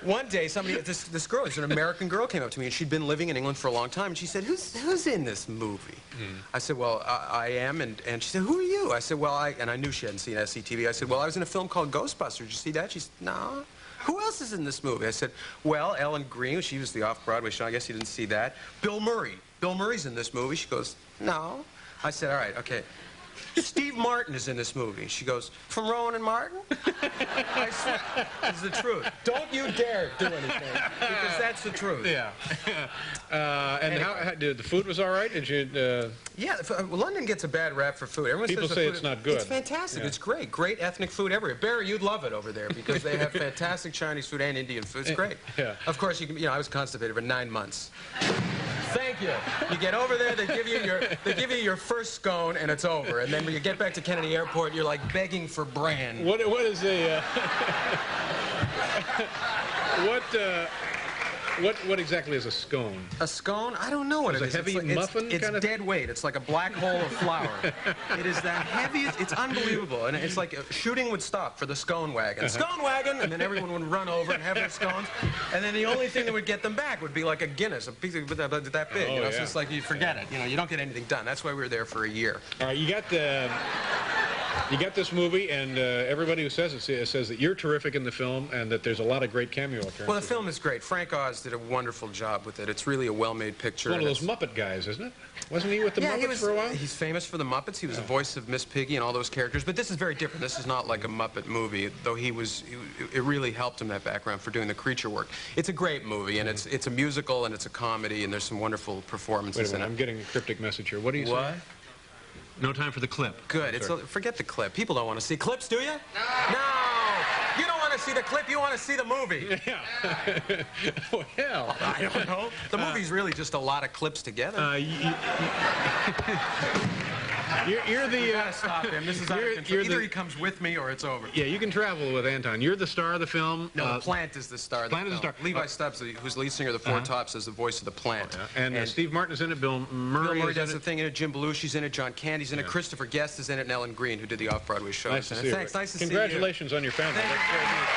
one day this girl, an American girl, came up to me, and she'd been living in England for a long time, and she said, who's in this movie? I said, well, I am, and she said, who are you? I said, well, and I knew she hadn't seen SCTV. I said, well, I was in a film called Ghostbusters. Did you see that? She said, no. Who else is in this movie? I said, well, Ellen Greene, she was the off-Broadway show. I guess you didn't see that. Bill Murray. Bill Murray's in this movie. She goes, no. I said, all right, okay. Steve Martin is in this movie. She goes, from Rowan and Martin? I said, it's the truth. Don't you dare do anything, because that's the truth. Yeah. And anyway. How did the food was all right? Did you? Yeah, London gets a bad rap for food. Everyone People says say it's not good. It's fantastic. Yeah. It's great. Great ethnic food everywhere. Barry, you'd love it over there because they have fantastic Chinese food and Indian food. It's great. Yeah. Of course, I was constipated for 9 months. Thank you. You get over there, they give you your first scone, and it's over. And then when you get back to Kennedy Airport, you're like begging for bran. What is a what exactly is a scone? A scone? I don't know what it is. A heavy muffin? It's dead weight. It's like a black hole of flour. It is the heaviest. It's unbelievable. And it's like shooting would stop for the scone wagon. Scone wagon! And then everyone would run over and have their scones. And then the only thing that would get them back would be like a Guinness, a piece of that big. Oh, It's just like you forget it. You don't get anything done. That's why we were there for a year. All right, you got this movie, and everybody who says it says that you're terrific in the film and that there's a lot of great cameo appearances. Well, the film is great. Frank Oz did a wonderful job with it. It's really a well-made picture. It's one of those Muppet guys, isn't it? Wasn't he with the Muppets for a while? He's famous for the Muppets. He was the voice of Miss Piggy and all those characters. But this is very different. This is not like a Muppet movie, though it really helped him, that background, for doing the creature work. It's a great movie, and it's a musical, and it's a comedy, and there's some wonderful performances in it. I'm getting a cryptic message here. What do you say? No time for the clip. Good. Forget the clip. People don't want to see clips, do you? No! You don't want to see the clip. You want to see the movie. Yeah. Well, I don't know. The movie's really just a lot of clips together. You're the... You gotta stop him. This is out of control. Either he comes with me or it's over. Yeah, you can travel with Anton. You're the star of the film. No, the Plant is the star of the film. Plant is the star. Levi Stubbs, who's lead singer of the Four Tops, is the voice of the Plant. And Steve Martin is in it. Bill Murray does the thing in it. Jim Belushi's in it. John Candy's in it. Christopher Guest is in it. And Ellen Greene, who did the off-Broadway shows. Nice to see you. Thanks. Nice to see you. Congratulations on your family. Thank you very much.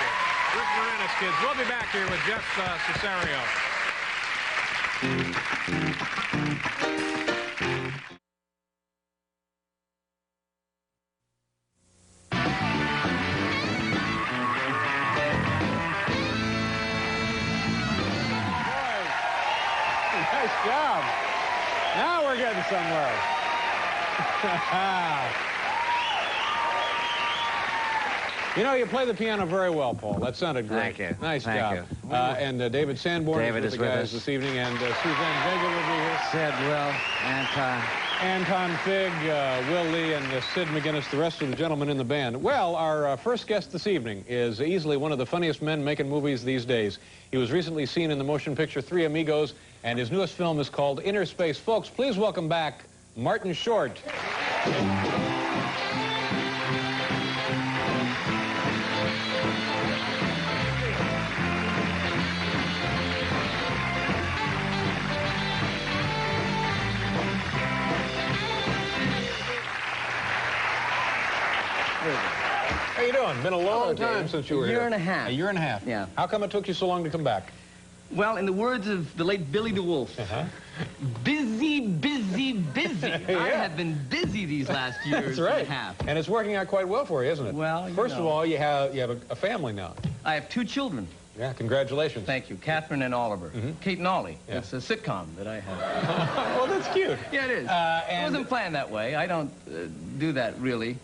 Rick Moranis, kids. We'll be back here with Jeff Cesario. Nice job. Now we're getting somewhere. You know, you play the piano very well, Paul. That sounded great. Thank you. Nice Thank job. you. And David Sanborn David is is with the with guys us. this evening, and Suzanne Vega will be here. Sid, Will, Anton. Anton Fig, Will Lee, and Sid McGinnis, the rest of the gentlemen in the band. Well, our first guest this evening is easily one of the funniest men making movies these days. He was recently seen in the motion picture Three Amigos, and his newest film is called Innerspace. Folks, please welcome back Martin Short. How you doing? Been a long time since you were here. A year and a half. A year and a half. Yeah. How come it took you so long to come back? Well, in the words of the late Billy DeWolf, busy, busy, busy. I have been busy these last years That's right. and a half. And it's working out quite well for you, isn't it? Well, you First of know. all, you have a family now. I have 2 children. Yeah, congratulations. Thank you, Catherine and Oliver. Kate and Ollie. Yeah. It's a sitcom that I have. Well, that's cute. Yeah, it is. It wasn't planned that way. I don't do that really.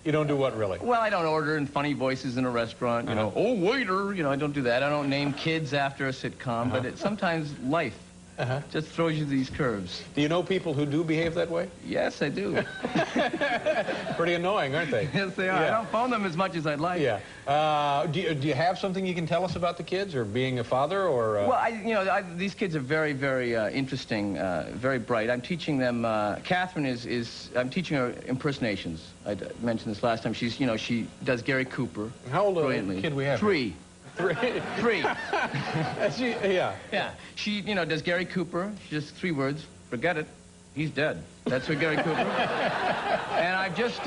You don't do what, really? Well, I don't order in funny voices in a restaurant, you know, oh, waiter, you know, I don't do that. I don't name kids after a sitcom, but sometimes life just throws you these curves. Do you know people who do behave that way? Yes, I do. Pretty annoying, aren't they? Yes, they are. Yeah. I don't phone them as much as I'd like. Yeah. Do you have something you can tell us about the kids, or being a father, or? Well, these kids are very, very interesting, very bright. I'm teaching them. Catherine I'm teaching her impersonations. I mentioned this last time. She does Gary Cooper. How old brilliantly. a kid we have? 3. 3. Yeah. Yeah. She, does Gary Cooper. She just 3 words. Forget it. He's dead. That's her Gary Cooper. And I've just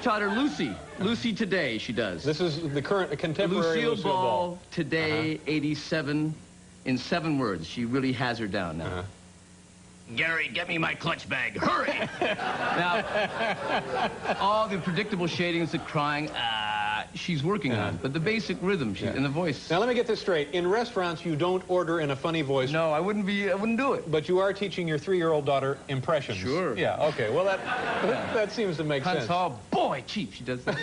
taught her Lucy. Lucy Today, she does. This is the current contemporary Lucille Ball Today, 87, in 7 words. She really has her down now. Gary, get me my clutch bag. Hurry! Now, all the predictable shadings, the crying, she's working on. But the basic rhythm and the voice. Now, let me get this straight. In restaurants, you don't order in a funny voice. No, I wouldn't do it. But you are teaching your 3-year-old daughter impressions. Sure. Yeah, okay. Well, that seems to make sense. Oh, boy, cheap, she does that.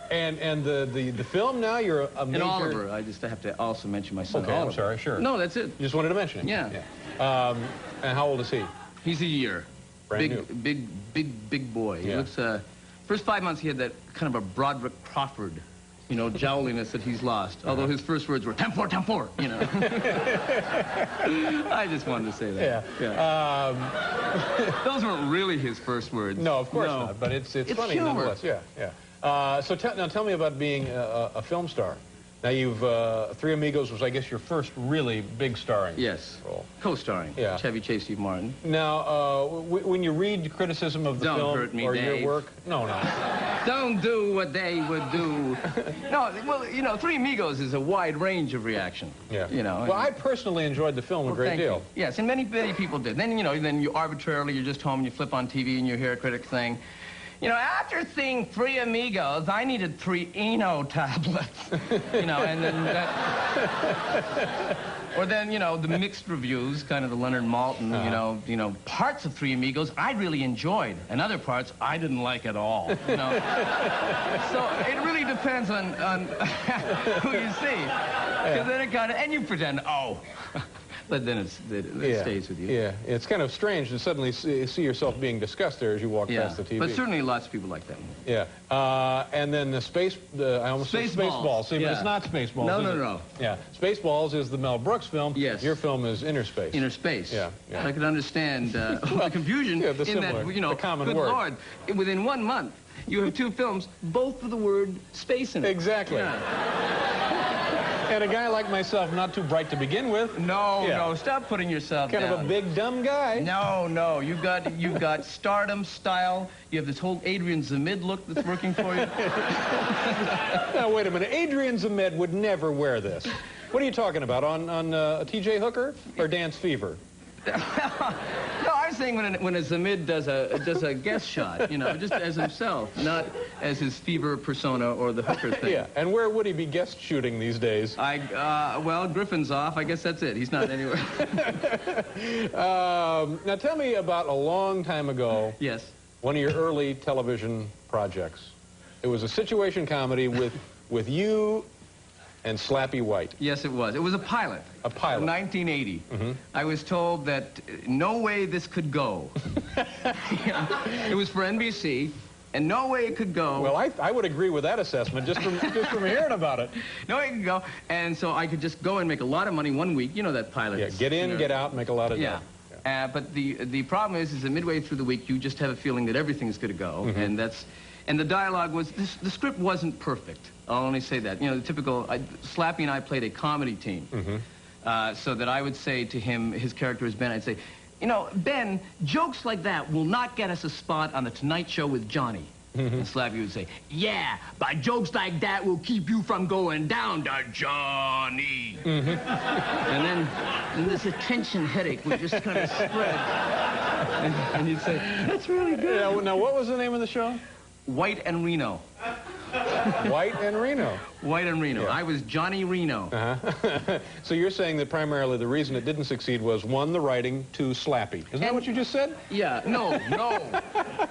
And the film now, you're a major... And Oliver, I have to also mention my son, Okay, Oliver. I'm sorry, sure. No, that's it. You just wanted to mention it. Yeah. And how old is he? He's a year. Brand new. Big boy. Yeah. He looks, first 5 months he had that kind of a Broderick Crawford, jowliness that he's lost. Although his first words were, "Tempor, tempor," I just wanted to say that. Yeah. Those weren't really his first words. No, of course not. But it's funny humor. nonetheless. Yeah. So now tell me about being a film star. Now you've Three Amigos was, I guess, your first really big starring role. Co-starring. Yeah. Chevy Chase, Steve Martin. Now, when you read criticism of the Don't film hurt me, or Dave. your work, no. Don't do what they would do. No, well, Three Amigos is a wide range of reaction. Yeah. Well, I personally enjoyed the film a great deal. You. Yes, and many people did. Then, then you arbitrarily, you're just home and you flip on TV and you hear a critic saying, after seeing Three Amigos, I needed 3 Eno tablets. And then that... Or then, the mixed reviews, kind of the Leonard Maltin, parts of Three Amigos I really enjoyed, and other parts I didn't like at all, So it really depends on who you see. Because then it kind of, and you pretend, but then it stays with you. Yeah, it's kind of strange to suddenly see yourself being discussed there as you walk past the TV. But certainly lots of people like that. Yeah, and then I almost said Spaceballs. See, but it's not Spaceballs. No. Yeah, Spaceballs is the Mel Brooks film. Yes. Your film is Innerspace. Innerspace. Yeah. I can understand the confusion the in that, the common good word. Lord, within 1 month, you have 2 films, both with the word space in it. Exactly. Yeah. And a guy like myself, not too bright to begin with. No, stop putting yourself kind down. of a big, dumb guy. No, you've got stardom, style. You have this whole Adrian Zamid look that's working for you. Now, wait a minute. Adrian Zamid would never wear this. What are you talking about, on T.J. Hooker or Dance Fever? No, I was saying when a Zamid does a guest shot, just as himself, not as his fever persona or the Hooker thing. Yeah, and where would he be guest shooting these days? Well, Griffin's off. I guess that's it. He's not anywhere. Now tell me about a long time ago. Yes. one of your early television projects. It was a situation comedy with you and Slappy White. Yes, it was. It was a pilot. A pilot. 1980. I was told that no way this could go. It was for NBC, and no way it could go. Well, I would agree with that assessment just from hearing about it. No way it could go, and so I could just go and make a lot of money one week. You know that pilot. Yeah, get in, get out, make a lot of dough. Yeah. But the problem is that midway through the week, you just have a feeling that everything's going to go, and the dialogue was, the script wasn't perfect. I'll only say that. You know, the typical, Slappy and I played a comedy team. So that I would say to him, his character is Ben, I'd say, you know, Ben, jokes like that will not get us a spot on the Tonight Show with Johnny. And Slappy would say, yeah, but jokes like that will keep you from going down to Johnny. And then this attention headache would just kind of spread. And he'd say, that's really good. Yeah, now, what was the name of the show? White and Reno. White and Reno. White and Reno. Yeah. I was Johnny Reno. So you're saying that primarily the reason it didn't succeed was, one, the writing, two, Slappy. Isn't that what you just said? Yeah. No.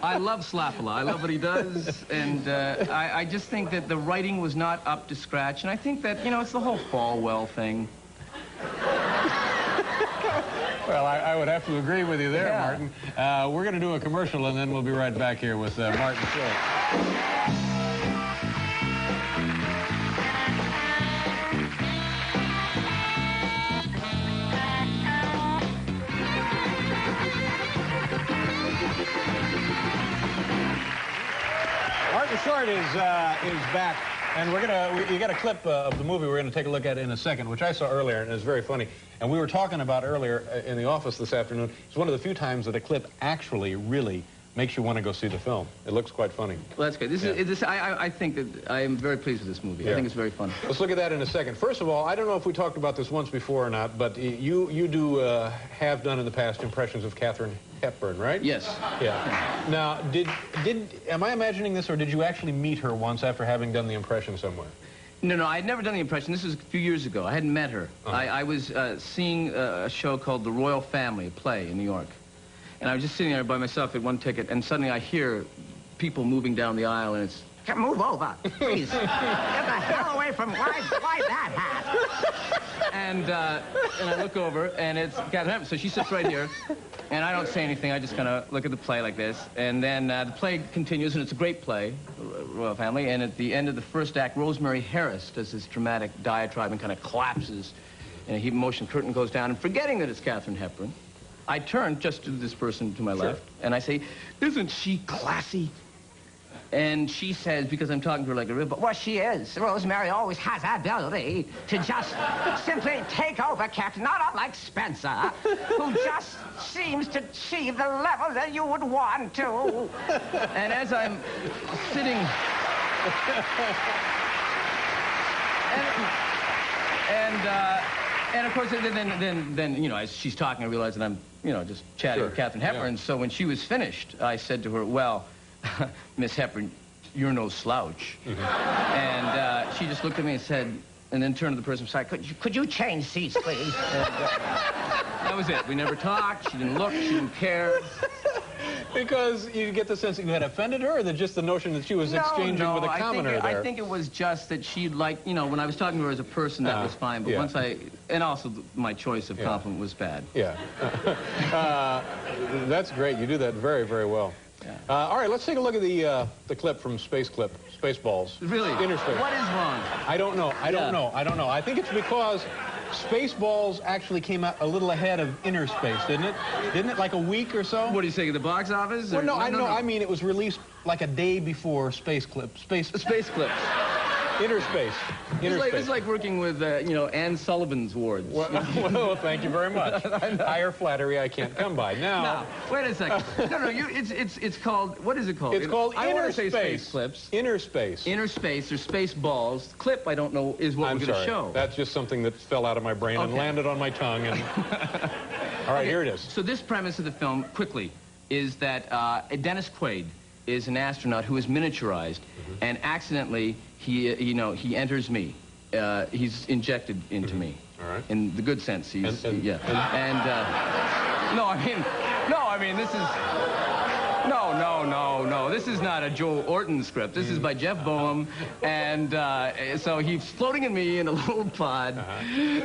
I love Slappala. I love what he does, and I just think that the writing was not up to scratch, and I think that, you know, it's the whole Falwell thing. Well, I would have to agree with you there, Martin. We're going to do a commercial, and then we'll be right back here with Martin Short. Martin Short is back. And you got a clip of the movie we're going to take a look at in a second, which I saw earlier, and it's very funny. And we were talking about earlier in the office this afternoon. It's one of the few times that a clip actually really makes you want to go see the film. It looks quite funny. Well, that's good. I think that I am very pleased with this movie. I think it's very fun. Let's look at that in a second. First of all, I don't know if we talked about this once before or not, but you do have done in the past impressions of Katharine Hepburn, right? Yes. Yeah. Now, am I imagining this, or did you actually meet her once after having done the impression somewhere? No, I had never done the impression. This was a few years ago. I hadn't met her. I was seeing a show called The Royal Family, a play in New York. And I was just sitting there by myself at one ticket, and suddenly I hear people moving down the aisle, and it's, move over, please. Get the hell away from, why that hat? And I look over, and it's Katharine Hepburn. So she sits right here, and I don't say anything. I just kind of look at the play like this. And then the play continues, and it's a great play, Royal Family. And at the end of the first act, Rosemary Harris does this dramatic diatribe and kind of collapses. And a heat motion curtain goes down. And forgetting that it's Katharine Hepburn, I turn just to this person to my left, and I say, isn't she classy? And she says, because I'm talking to her like a river, well, she is. Rosemary always has that ability to just simply take over, Captain, not unlike Spencer, who just seems to achieve the level that you would want to. And as I'm sitting... And of course, then you know, as she's talking, I realize that I'm, you know, just chatting with Katharine Hepburn. So when she was finished, I said to her, well, Miss Hepburn, you're no slouch. And she just looked at me and said, and then turned to the person beside, could you change seats, please? And, that was it. We never talked. She didn't look. She didn't care. Because you get the sense that you had offended her, or that just the notion that she was exchanging with a commoner there? I think it was just that she'd like, you know, when I was talking to her as a person, that was fine. But once and also my choice of compliment was bad. Yeah. That's great. You do that very, very well. Yeah. All right, let's take a look at the clip from Spaceballs. Really? Innerspace. What is wrong? I don't know. I don't know. I think it's because Spaceballs actually came out a little ahead of Innerspace, didn't it? Didn't it, like a week or so? What do you say, the box office? Well, no, I mean, it was released like a day before Space Clips. Space Clips. Innerspace. It's like working with, you know, Anne Sullivan's wards. Well, thank you very much. Higher flattery I can't come by. Now, wait a second. No, it's called, what is it called? It's called I want to say Innerspace. Space Clips. Innerspace. Innerspace or Spaceballs. Clip, I don't know, is what we're going to show. That's just something that fell out of my brain and landed on my tongue. And... All right, here it is. So this premise of the film, quickly, is that Dennis Quaid is an astronaut who is miniaturized, and accidentally he enters me. He's injected into me. All right. In the good sense. He's no, I mean this is. No. This is not a Joe Orton script. This is by Jeff Boehm, and so he's floating in me in a little pod,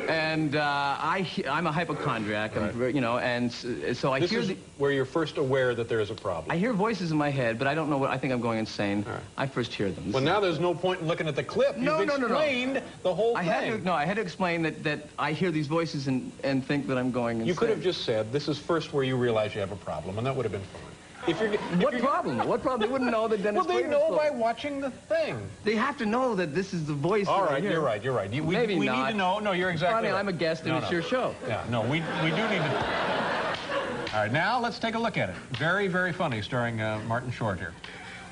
and I'm a hypochondriac, you know, and so I hear... This is where you're first aware that there is a problem. I hear voices in my head, but I don't know what... I think I'm going insane. Right. I first hear them. Well, now there's no point in looking at the clip. You've explained the whole thing. I had to explain that I hear these voices and think that I'm going insane. You could have just said, this is first where you realize you have a problem, and that would have been fine. What problem? What problem? They wouldn't know that Dennis... Well, they know by watching the thing. They have to know that this is the voice. All right, you're right. Maybe we not. need to know. No, you're exactly right. I'm a guest, and it's your show. Yeah, no, we do need to... All right, now let's take a look at it. Very, very funny, starring Martin Short here.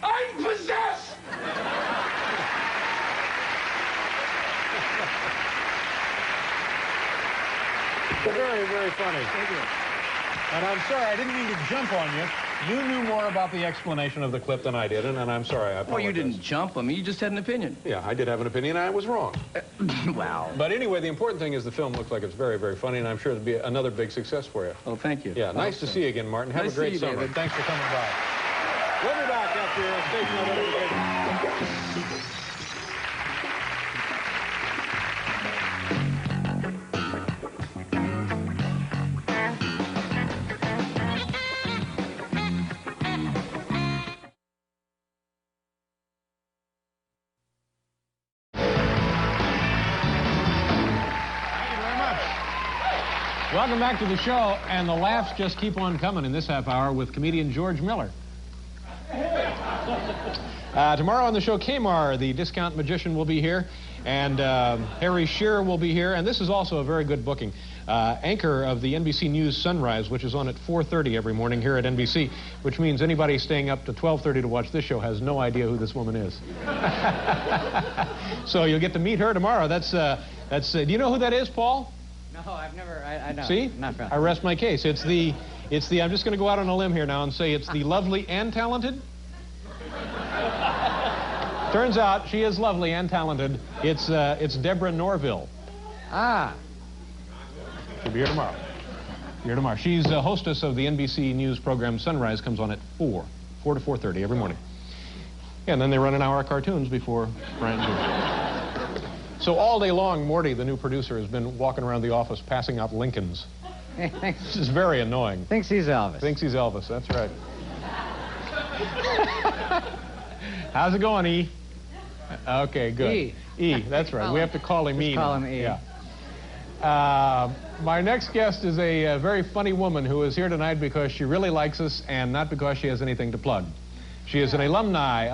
I'm possessed! Very, very funny. Thank you. And I'm sorry, I didn't mean to jump on you. You knew more about the explanation of the clip than I did, and I'm sorry, I apologize. Well, you didn't jump on me. You just had an opinion. Yeah, I did have an opinion, and I was wrong. Wow. But anyway, the important thing is the film looks like it's very, very funny, and I'm sure it'll be another big success for you. Oh, thank you. Yeah, nice to see you again, Martin. Have a great summer. David. Thanks for coming by. We'll be back after your station identification. Welcome back to the show, and the laughs just keep on coming in this half hour with comedian George Miller. Tomorrow on the show, Kmar, the discount magician, will be here, and Harry Shearer will be here, and this is also a very good booking. Anchor of the NBC News Sunrise, which is on at 4:30 every morning here at NBC, which means anybody staying up to 12:30 to watch this show has no idea who this woman is. So you'll get to meet her tomorrow. Do you know who that is, Paul? No, I've never, I know. See? Not I rest my case. It's the, I'm just going to go out on a limb here now and say it's the lovely and talented. Turns out she is lovely and talented. It's Deborah Norville. Ah. She'll be here tomorrow. She's a hostess of the NBC News program Sunrise, comes on at 4 to 4:30 every morning. Yeah, and then they run an hour of cartoons before Brian. So all day long, Morty, the new producer, has been walking around the office passing out Lincolns. This is very annoying. Thinks he's Elvis. That's right. How's it going, E? Okay, good. E, that's right. We have to call him E. Call him E. Yeah. My next guest is a very funny woman who is here tonight because she really likes us and not because she has anything to plug. She is an alumna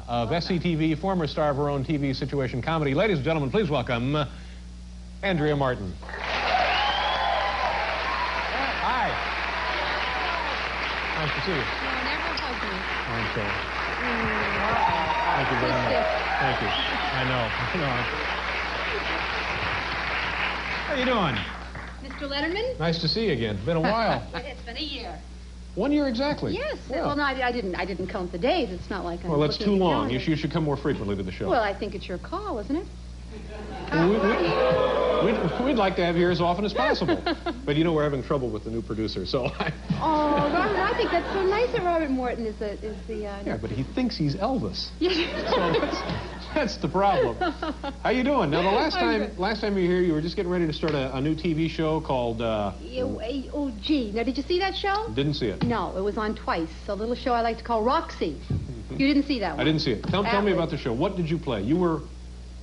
of SCTV, former star of her own TV situation comedy. Ladies and gentlemen, please welcome Andrea Martin. Hi. Nice to see you. Okay. Thank you very much. Thank you. I know. How you doing? Mr. Letterman? Nice to see you again. It's been a while. It's been a year. 1 year exactly. Yes. Yeah. Well, no, I didn't count the days. It's not like I'm Well, that's too looking at the long. calendar. You should come more frequently to the show. Well, I think it's your call, isn't it? We'd like to have you here as often as possible. But you know we're having trouble with the new producer, so Oh, Robert, I think that's so nice that Robert Morton is the Yeah, but he thinks he's Elvis. Yeah. So that's the problem. How you doing? Now, the last time you were here, you were just getting ready to start a new TV show called... Oh, gee. Now, did you see that show? Didn't see it. No, it was on twice. A little show I like to call Roxie. You didn't see that one? I didn't see it. Tell me about the show. What did you play? You were...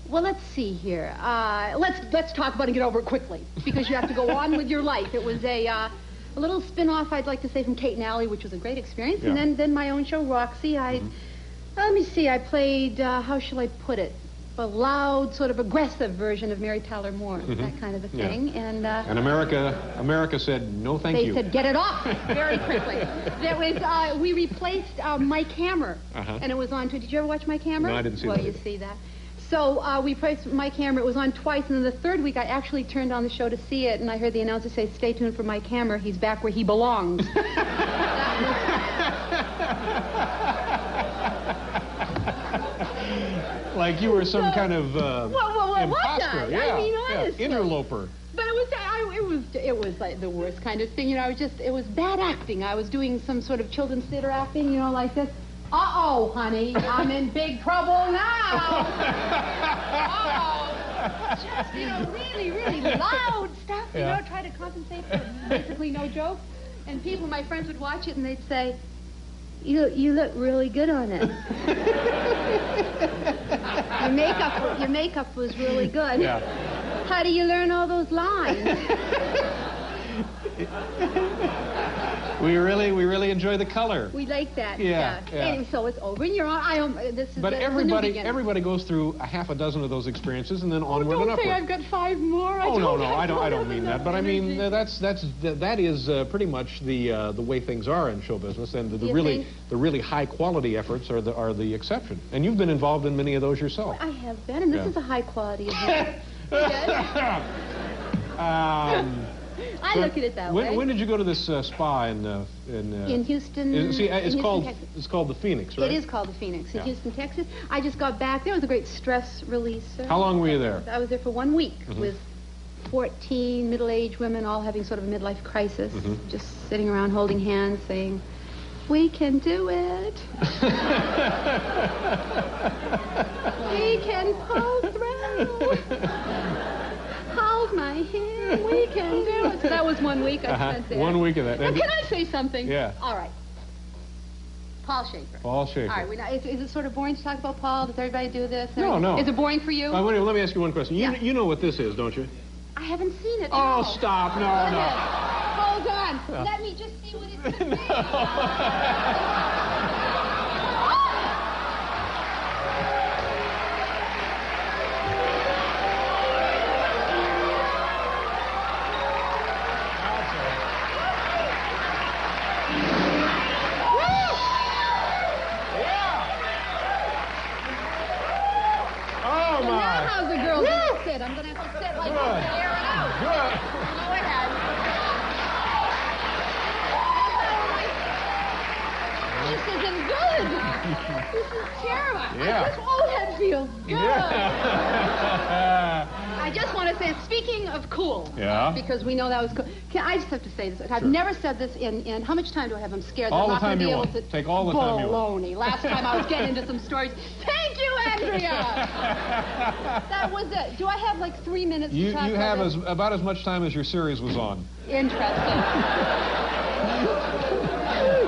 Well, let's see here. Let's talk about it and get over it quickly, because you have to go on with your life. It was a little spin-off, I'd like to say, from Kate and Allie, which was a great experience. Yeah. And then my own show, Roxie. Let me see, I played, how shall I put it? A loud, sort of aggressive version of Mary Tyler Moore, that kind of a thing. Yeah. And America said, no thank you. They said, get it off very quickly. We replaced Mike Hammer, and it was on, did you ever watch Mike Hammer? No, I didn't see that. Well, you see that. So we replaced Mike Hammer. It was on twice, and then the third week I actually turned on the show to see it, and I heard the announcer say, stay tuned for Mike Hammer. He's back where he belongs. Like you were some kind of imposter. I mean, honestly. Interloper. But it it was like the worst kind of thing. You know, it was bad acting. I was doing some sort of children's theater acting, you know, like this. Uh-oh, honey, I'm in big trouble now. Uh-oh. Just, you know, really, really loud stuff, you know, try to compensate for basically no joke. And people, my friends would watch it and they'd say, you look really good on it. Your makeup was really good. Yeah. How do you learn all those lines? We really enjoy the color. We like that. Yeah. Anyway, so it's over, and you're on. But everybody goes through a half a dozen of those experiences, and then onward and upward. Don't say I've got 5 more. No, I don't mean that. But I mean that is pretty much the way things are in show business, and the really high quality efforts are the exception. And you've been involved in many of those yourself. I have been, and this is a high quality event. I look at it that way. When did you go to this spa in Houston? It's called the Phoenix, right? It is called the Phoenix in Houston, Texas. I just got back there. It was a great stress release. How long were you there? I was there for 1 week with 14 middle-aged women, all having sort of a midlife crisis, just sitting around holding hands, saying, "We can do it. We can pull through. Hold my hand. We can do it." So that was 1 week I spent there. 1 week of that. Now, can I say something? Yeah. All right. Paul Schaefer. Paul Schaefer. All right. Is it sort of boring to talk about Paul? Does everybody do this? No. Is it boring for you? Wait, let me ask you one question. You know what this is, don't you? I haven't seen it. Oh, stop. No. Hold on. Let me just see what it's going to be. How's the girl going to sit? I'm going to have to sit like this and air it out. Good. Go ahead. This isn't good. This is terrible. That feels good. I just want to say, speaking of cool, because we know that was cool. I just have to say this. I've never said this in how much time do I have? I'm scared that I'm not going to be able to. Take all the time you want. Baloney. Last time I was getting into some stories. Thank you, Andrea. That was it. Do I have like 3 minutes to talk about You have about as much time as your series was on. Interesting.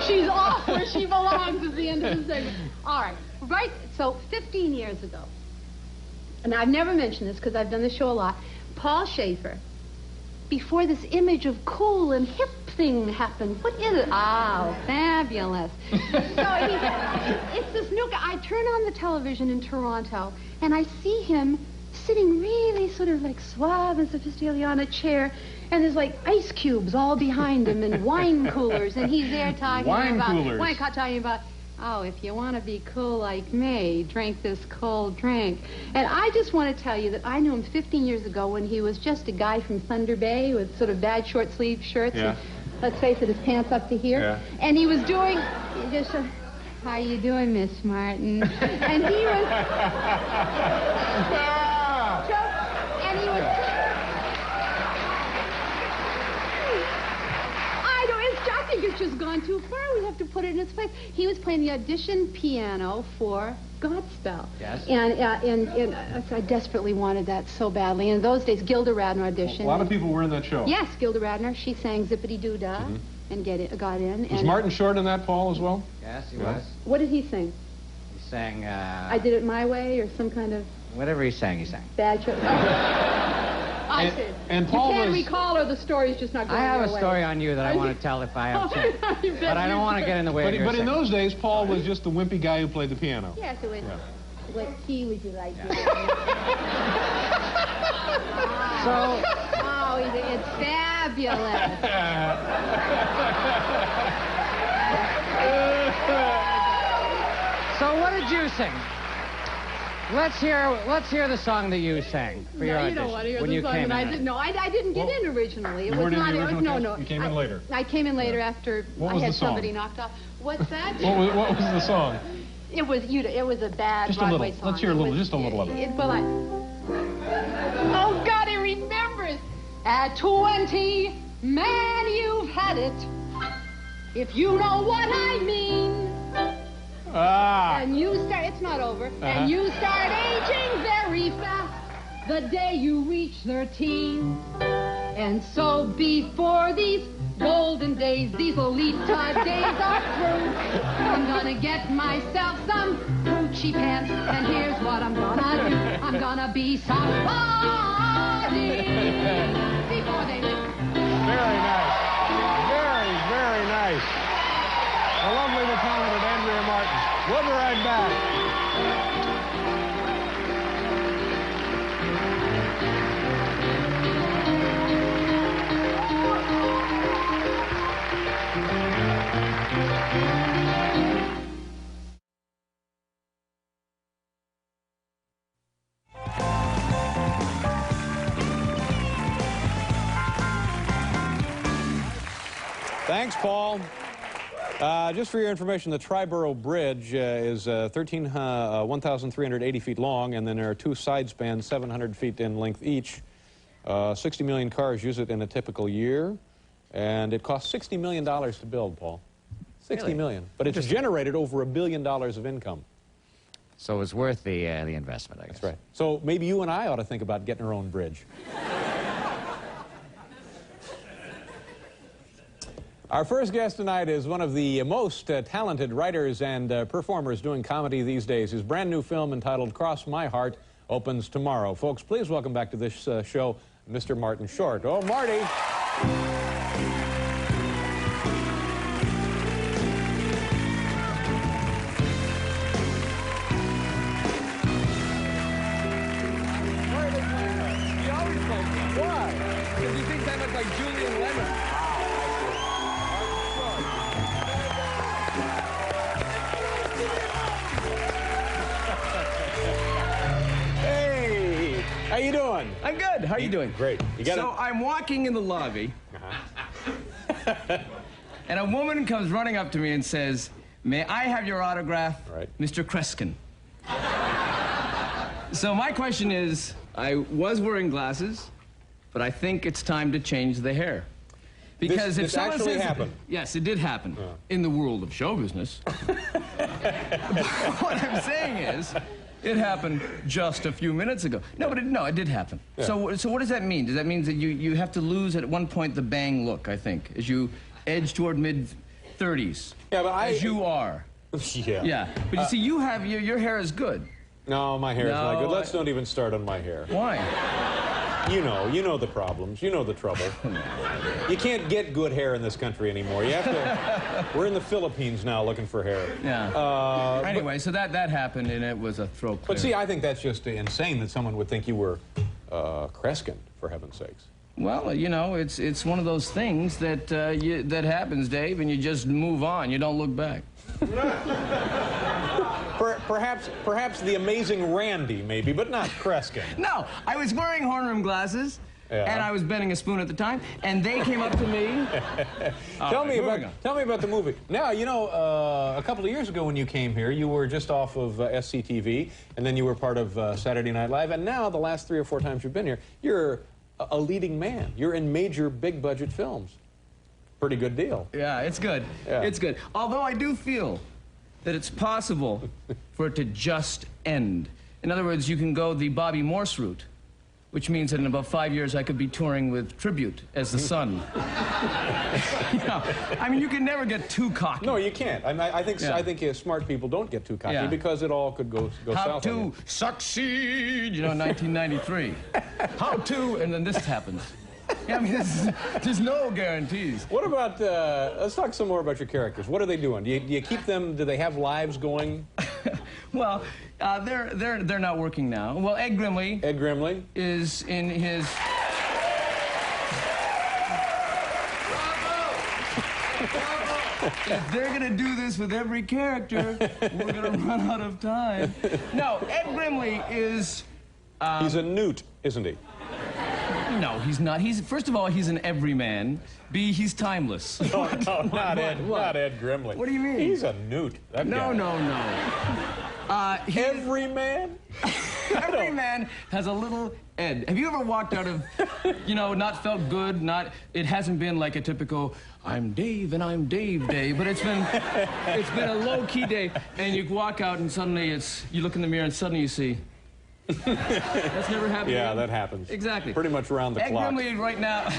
She's off where she belongs at the end of the segment. All right. So 15 years ago, and I've never mentioned this because I've done this show a lot, Paul Schaefer, before this image of cool and hip thing happened. What is it? Oh, fabulous. So it's this new guy. I turn on the television in Toronto, and I see him sitting really sort of like suave and sophisticated on a chair, and there's like ice cubes all behind him and wine coolers, and he's there talking about, oh, if you want to be cool like me, drink this cold drink. And I just want to tell you that I knew him 15 years ago when he was just a guy from Thunder Bay with sort of bad short-sleeve shirts. And, let's face it, his pants up to here. Yeah. And he was doing just a, how you doing, Miss Martin? And he was... and he was... I think it's just gone too far. We have to put it in its place. He was playing the audition piano for Godspell. Yes. And I desperately wanted that so badly. In those days, Gilda Radner auditioned. A lot of people were in that show. Yes, Gilda Radner. She sang Zippity-Doo-Dah and got in. Was Martin Short in that, Paul, as well? Yes, he was. What did he sing? He sang... I Did It My Way or some kind of... Whatever he sang, he sang. Bad show. I see. And Paul you can't recall, or the story's just not going I have your a way. story on you that I want to tell if I have chance. But I don't want to get in the way of your But in those days, Paul was just the wimpy guy who played the piano. Yes, it was. What key would you like? So... Oh, it's fabulous. So what did you sing? Let's hear the song that you sang for your audition. You don't want to hear when the you song came that I in. didn't know. I didn't get in originally. It You was weren't in not. the original No. You came in later. I came in later after I had somebody knocked off. What's that? What was the song? It was a bad just Broadway a little. song. Let's hear just a little of it. Oh God, I remember it. At 20, man, you've had it. If you know what I mean. And you start, it's not over, and you start aging very fast the day you reach 13. And so before these golden days, these Lolita days are through, I'm gonna get myself some Gucci pants, and here's what I'm gonna do. I'm gonna be somebody before they do. Very nice. Very, very nice. The lovely, the talented Andrea Martin. We'll be right back. Thanks, Paul. Just for your information, the Triborough Bridge is 1,380 feet long, and then there are two side spans, 700 feet in length each. 60 million cars use it in a typical year, and it costs $60 million to build, Paul. $60 million. But it's generated over $1 billion of income. So it's worth the investment, I guess. That's right. So maybe you and I ought to think about getting our own bridge. Our first guest tonight is one of the most talented writers and performers doing comedy these days. His brand new film entitled Cross My Heart opens tomorrow. Folks, please welcome back to this show, Mr. Martin Short. Oh, Marty. Why? Because he thinks I look like Julian Lemon. How you doing? I'm good. How are you doing? Great. So I'm walking in the lobby, and a woman comes running up to me and says, "May I have your autograph, Mr. Kreskin?" So my question is, I was wearing glasses, but I think it's time to change the hair. Because if this someone actually says, happened? Yes, it did happen in the world of show business. What I'm saying is, it happened just a few minutes ago. No, but it did happen. Yeah. So what does that mean? Does that mean that you have to lose at one point the bang look, I think, as you edge toward mid-30s? Yeah, but as you are. Yeah. Yeah. But you see, you have, your hair is good. No, my hair is not good. Let's don't even start on my hair. Why? You know the problems. You know the trouble. You can't get good hair in this country anymore. You have to. We're in the Philippines now looking for hair. Yeah. Anyway, so that happened, and it was a throw clear. But see, I think that's just insane that someone would think you were Kreskin, for heaven's sakes. Well, you know, it's one of those things that that happens, Dave, and you just move on. You don't look back. Perhaps the amazing Randy, maybe, but not Kreskin. No, I was wearing horn rim glasses, and I was bending a spoon at the time, and they came up to me. Tell me about the movie. Now, you know, a couple of years ago when you came here, you were just off of SCTV, and then you were part of Saturday Night Live, and now the last 3 or 4 times you've been here, you're a leading man. You're in major big-budget films. Pretty good deal. Yeah, it's good. Yeah. It's good. Although I do feel that it's possible for it to just end. In other words, you can go the Bobby Morse route, which means that in about 5 years I could be touring with Tribute as the son. You know, I mean, you can never get too cocky. No, you can't. I think smart people don't get too cocky because it all could go south. How to succeed, you know, 1993. How to, and then this happens. Yeah, I mean, there's no guarantees. What about, let's talk some more about your characters. What are they doing? Do you keep them, do they have lives going? Well, they're not working now. Well, Ed Grimley. Ed Grimley? Is in his... If they're going to do this with every character, we're going to run out of time. No, Ed Grimley is... he's a newt, isn't he? No, he's not. First of all, he's an everyman. B, he's timeless. No, not Ed. What? Not Ed Grimley. What do you mean? He's a newt. That guy. No. Everyman? Every man has a little Ed. Have you ever walked out of, you know, not felt good, it hasn't been like a typical, I'm Dave and I'm Dave day, but it's been a low-key day, and you walk out and suddenly you look in the mirror and suddenly you see, that's never happened. Yeah, that happens. Exactly. Pretty much around the clock. Ed Grimley right now,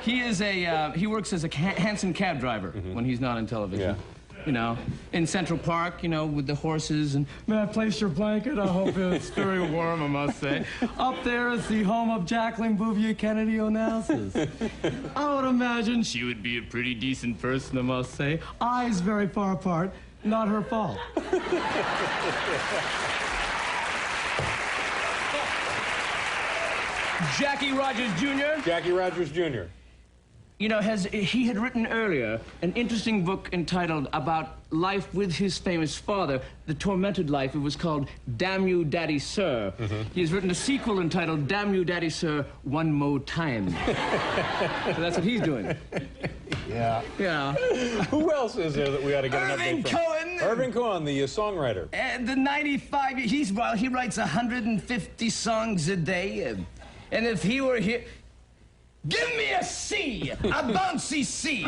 he works as a Hanson cab driver when he's not on television. Yeah. You know, in Central Park, you know, with the horses and, may I place your blanket? I hope it's very warm, I must say. Up there is the home of Jacqueline Bouvier Kennedy Onassis. I would imagine she would be a pretty decent person, I must say. Eyes very far apart, not her fault. Jackie Rogers Jr. Jackie Rogers Jr. You know, he had written earlier an interesting book entitled about life with his famous father, the tormented life. It was called Damn You, Daddy, Sir. He has written a sequel entitled Damn You, Daddy, Sir, One More Time. So that's what he's doing. Yeah. Yeah. Who else is there that we ought to get an update from? Cohen. Irving Cohen, the songwriter. The 95, he writes 150 songs a day. And if he were here... Give me a C, a bouncy C.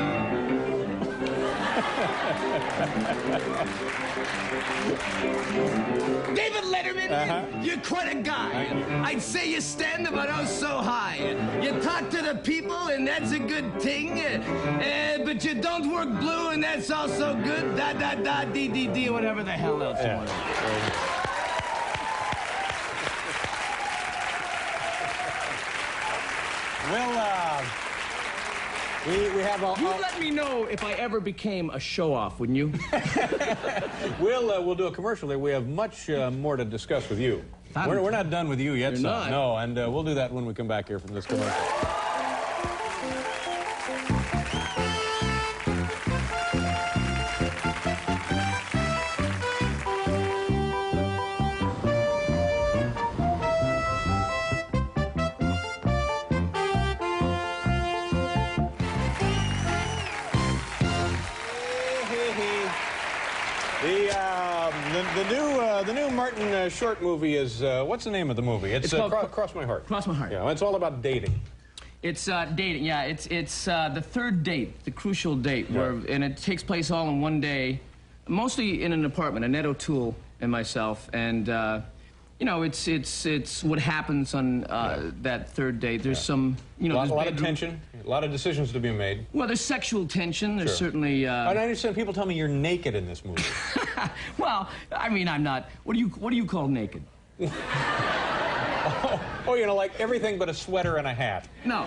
David Letterman, you're quite a guy. I'd say you stand about oh so high. You talk to the people, and that's a good thing. But you don't work blue, and that's also good. Da da da dee dee dee, whatever the hell else you want. Well, we have a... You'd let me know if I ever became a show-off, wouldn't you? We'll do a commercial there. We have much more to discuss with you. We're not done with you yet, You're not. No, and we'll do that when we come back here from this commercial. The new Martin short movie is, what's the name of the movie? It's called Cross My Heart. Cross My Heart. Yeah, it's all about dating. It's dating, yeah. It's the third date, the crucial date, and it takes place all in one day, mostly in an apartment, Annette O'Toole and myself, and you know, it's what happens on that third date. There's some, you know, a lot of tension, a lot of decisions to be made. Well, there's sexual tension. There's certainly. I understand. People tell me you're naked in this movie. Well, I mean, I'm not. What do you call naked? Oh, you know, like everything but a sweater and a hat. No.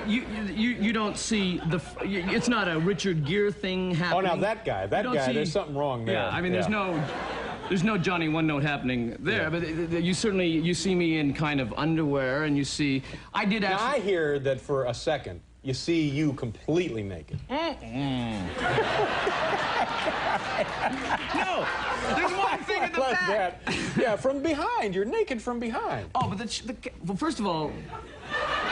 You don't see the. It's not a Richard Gere thing happening. Oh, now that guy, there's something wrong there. Yeah, I mean, there's no Johnny One Note happening there, but you see me in kind of underwear, and you see. I did actually. Now I hear that for a second you see you completely naked. No, there's one thing at the back. Yeah, from behind. You're naked from behind. Oh, but well, first of all,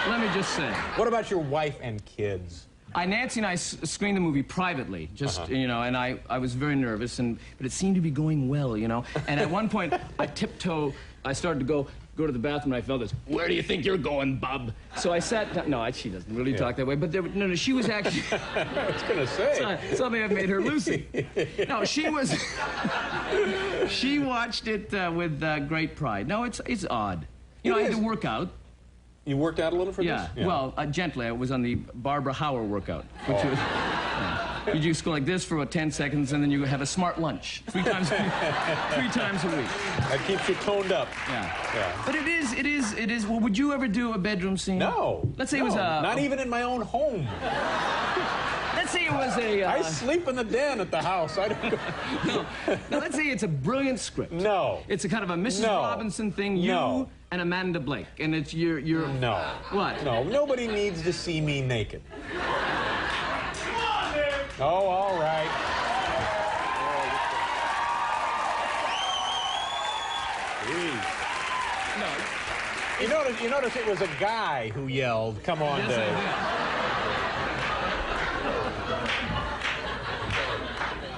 let me just say. What about your wife and kids? Nancy and I screened the movie privately, just, you know, and I was very nervous, but it seemed to be going well, you know. And at one point, I started to go to the bathroom, and I felt this, where do you think you're going, bub? So I sat down. No, she doesn't really talk that way, but no, she was actually... I was going to say. Something I've made her Lucy. No, she was... She watched it with great pride. No, it's odd. You know, I had to work out. You worked out a little for this? Yeah, well, gently. I was on the Barbara Hauer workout, which was... You just go like this for about 10 seconds, and then you have a smart lunch 3 times a week. That keeps you toned up. Yeah. But it is. Well, would you ever do a bedroom scene? No. Let's say it was a... Not even in my own home. Let's say it was a... I sleep in the den at the house. I don't go... No, let's say it's a brilliant script. No. It's a kind of a Mrs. Robinson thing. You and Amanda Blake, and it's your... No. What? No, nobody needs to see me naked. Oh, all right. No. You notice it was a guy who yelled, "Come on, Dave."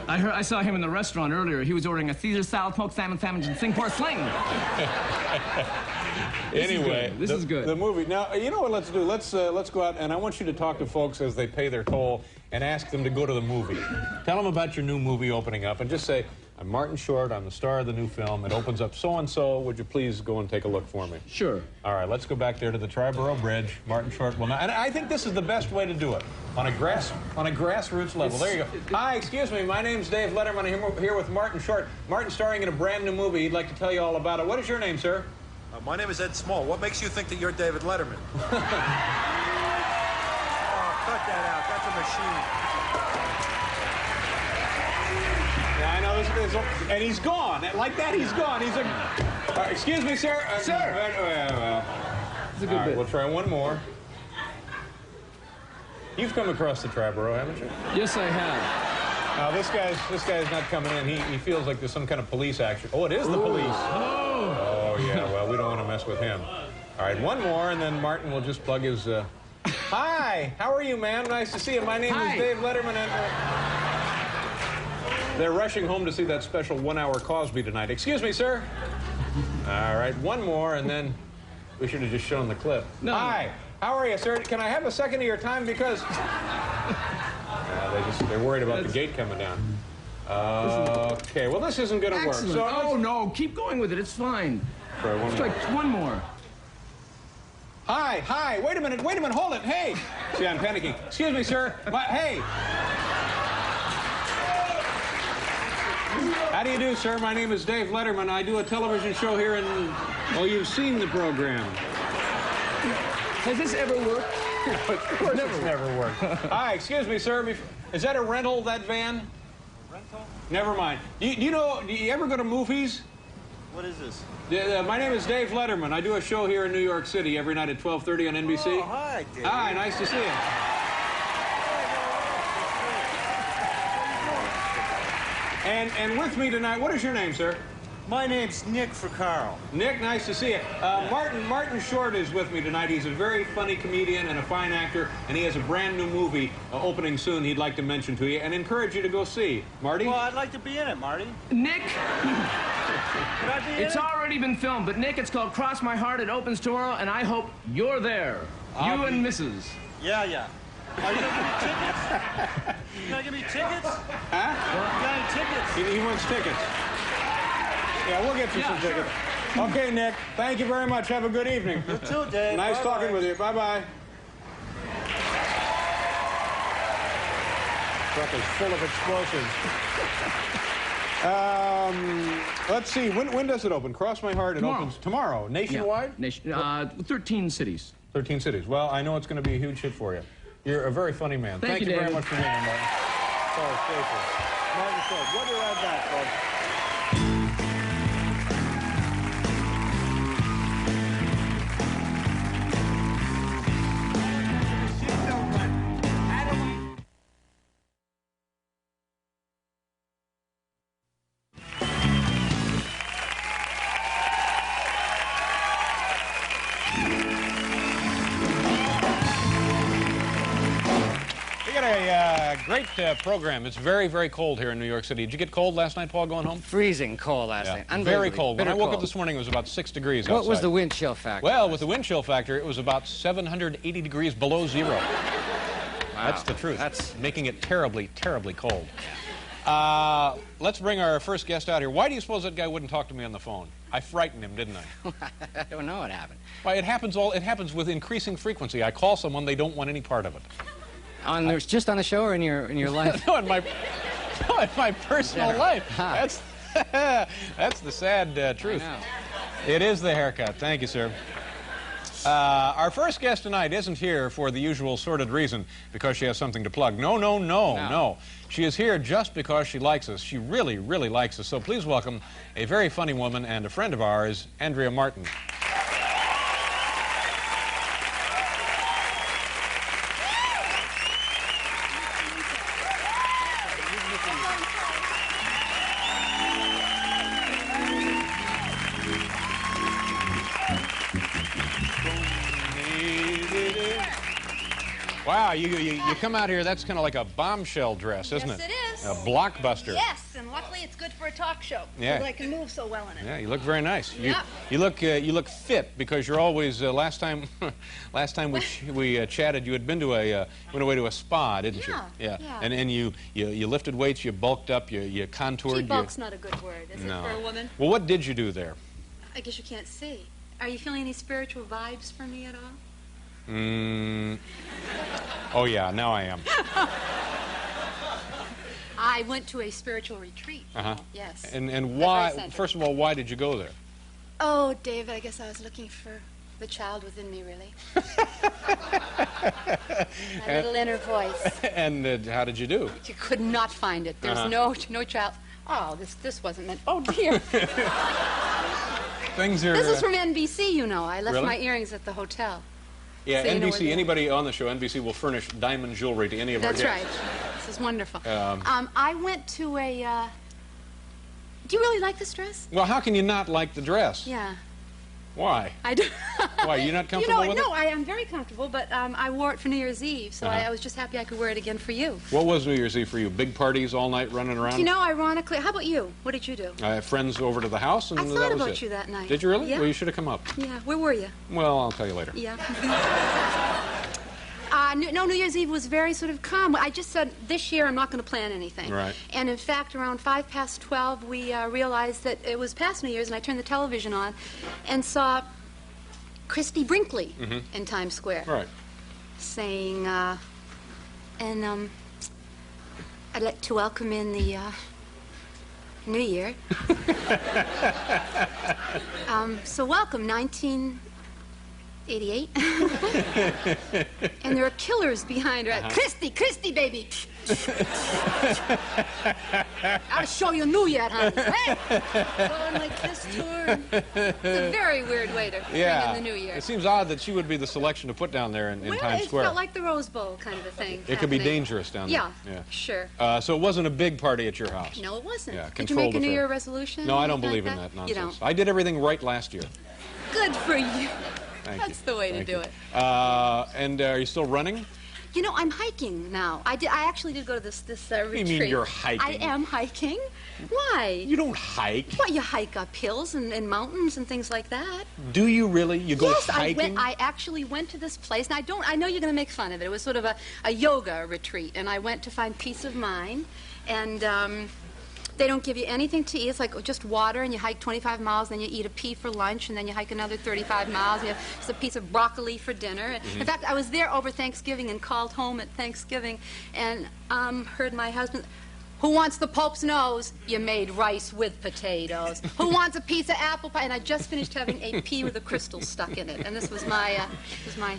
I saw him in the restaurant earlier. He was ordering a Caesar salad, smoked salmon sandwich, and Singapore sling. Anyway, this is good. The movie. Now, you know what? Let's do. Let's go out, and I want you to talk to folks as they pay their toll, and ask them to go to the movie. Tell them about your new movie opening up, and just say, "I'm Martin Short. I'm the star of the new film. It opens up so and so. Would you please go and take a look for me?" Sure. All right. Let's go back there to the Triborough Bridge. Martin Short will now, and I think this is the best way to do it on a grassroots level. There you go. Hi, excuse me. My name's Dave Letterman. I'm here with Martin Short. Martin's starring in a brand new movie. He'd like to tell you all about it. What is your name, sir? My name is Ed Small. What makes you think that you're David Letterman? Oh, cut that out. That's a machine. Yeah, I know. And he's gone. Like that, he's gone. He's a... excuse me, sir. Sir. It's a good bit. We'll try one more. You've come across the Triborough, haven't you? Yes, I have. Now, this guy's not coming in. He feels like there's some kind of police action. Oh, it is the police. Oh, yeah, well, we don't want to mess with him. All right, one more, and then Martin will just plug his... Hi, how are you, ma'am? Nice to see you. My name is Dave Letterman, and... They're rushing home to see that special one-hour Cosby tonight. Excuse me, sir. All right, one more, and then we should have just shown the clip. No. Hi, how are you, sir? Can I have a second of your time? Because... they're worried about the gate coming down. Okay, well, this isn't going to work. So oh, no, keep going with it. It's fine. Try one more. One more. Hi, wait a minute, hold it, hey! See, I'm panicking. Excuse me, sir. Hey! How do you do, sir? My name is Dave Letterman. I do a television show here in... Oh, you've seen the program. Has this ever worked? Of course it's never worked. Hi, excuse me, sir. Is that a rental, that van? A rental? Never mind. Do you ever go to movies? What is this? My name is Dave Letterman. I do a show here in New York City every night at 12:30 on NBC. Oh, hi, Dave. Hi, nice to see you. And with me tonight, what is your name, sir? My name's Nick for Carl. Nick, nice to see you. Martin Short is with me tonight. He's a very funny comedian and a fine actor, and he has a brand new movie opening soon he'd like to mention to you and encourage you to go see. Marty? Well, I'd like to be in it, Marty. Nick? Could I be in It's it? already been filmed, but Nick, it's called Cross My Heart. It opens tomorrow, and I hope you're there. You and Mrs. Yeah. Are you gonna give me tickets? You gonna give me tickets? Huh? You got any tickets? He wants tickets. Yeah, we'll get you some tickets. Sure. Okay, Nick. Thank you very much. Have a good evening. You too, Dave. Nice talking with you. Bye-bye. Truck is full of explosives. Let's see. When does it open? Cross my heart. It opens tomorrow. Nationwide? Yeah. 13 cities. 13 cities. Well, I know it's going to be a huge hit for you. You're a very funny man. Thank you, very David. much for being here, Martin. Sorry, seriously. Martin Short. We'll be right back, folks. Great program. It's very, very cold here in New York City. Did you get cold last night, Paul, going home? Freezing cold last night. Very cold. When I woke up cold. this morning, it was about 6 degrees outside. What was the wind chill factor? Well, with the wind chill factor, it was about 780 degrees below zero. Wow. That's the truth. That's making it terribly, terribly cold. Let's bring our first guest out here. Why do you suppose that guy wouldn't talk to me on the phone? I frightened him, didn't I? I don't know what happened. Well, it happens with increasing frequency. I call someone, they don't want any part of it. Just on the show or in your life? No, in my personal life. That's the sad truth. It is the haircut. Thank you, sir. Our first guest tonight isn't here for the usual sordid reason because she has something to plug. No. She is here just because she likes us. She really, really likes us. So please welcome a very funny woman and a friend of ours, Andrea Martin. Wow, you come out here, that's kind of like a bombshell dress, isn't it? Yes, it is. A blockbuster. Yes, and luckily it's good for a talk show. Yeah. Because I can move so well in it. Yeah, you look very nice. Yeah. You look fit because you're always last time we chatted, you had been to went away to a spa, didn't you? Yeah. And you lifted weights, you bulked up, you contoured. Gee, bulk's not a good word, is No. it, for a woman? Well, what did you do there? I guess you can't see. Are you feeling any spiritual vibes from me at all? Oh yeah, now I am. I went to a spiritual retreat. Yes. And why? First of all, why did you go there? Oh, David, I guess I was looking for the child within me, really. My little inner voice. And how did you do? You could not find it. There's no child. Oh, this wasn't meant. Oh dear. Things are. This is from NBC, you know. I left Really? my earrings at the hotel. Yeah, So you know NBC. Anybody on the show, NBC will furnish diamond jewelry to any of our That's guests. right. This is wonderful. I went to a. Do you really like this dress? Well, how can you not like the dress? Yeah. Why? I do. Why? You're not comfortable with it? No, I am very comfortable, but I wore it for New Year's Eve, so I was just happy I could wear it again for you. What was New Year's Eve for you? Big parties all night running around? You know, ironically, how about you? What did you do? I have friends over to the house, and I that thought was about it. you that night. Did you really? Yeah. Well, you should have come up. Yeah, where were you? Well, I'll tell you later. Yeah. No, New Year's Eve was very sort of calm. I just said, this year I'm not going to plan anything. Right. And in fact, around 12:05, we realized that it was past New Year's, and I turned the television on and saw Christy Brinkley in Times Square. Right. Saying, I'd like to welcome in the New Year. So welcome, 1988. And there are killers behind her. Christy, baby. I'll show you New Year, honey. Hey! Going like this tour. It's a very weird way to bring in the New Year. It seems odd that she would be the selection to put down there in Times Square. It felt like the Rose Bowl kind of a thing. It could be happening. dangerous down there. Yeah, sure. So it wasn't a big party at your house? No, it wasn't. Yeah, Did you make a controlled New affair. Year resolution? No, I don't anything believe like in that nonsense. You don't? I did everything right last year. Good for you. Thank That's the way to do it. And are you still running? You know, I'm hiking now. I actually did go to this retreat. You mean you're hiking? I am hiking. Why? You don't hike. Well, you hike up hills and mountains and things like that. Do you really? You go hiking? Yes, I actually went to this place, and I know you're going to make fun of it. It was sort of a yoga retreat, and I went to find peace of mind, and they don't give you anything to eat. It's like just water, and you hike 25 miles, then you eat a pea for lunch, and then you hike another 35 miles. You have just a piece of broccoli for dinner. In fact, I was there over Thanksgiving and called home at Thanksgiving and heard my husband, who wants the Pope's nose? You made rice with potatoes. Who wants a piece of apple pie? And I just finished having a pea with a crystal stuck in it. And this was my,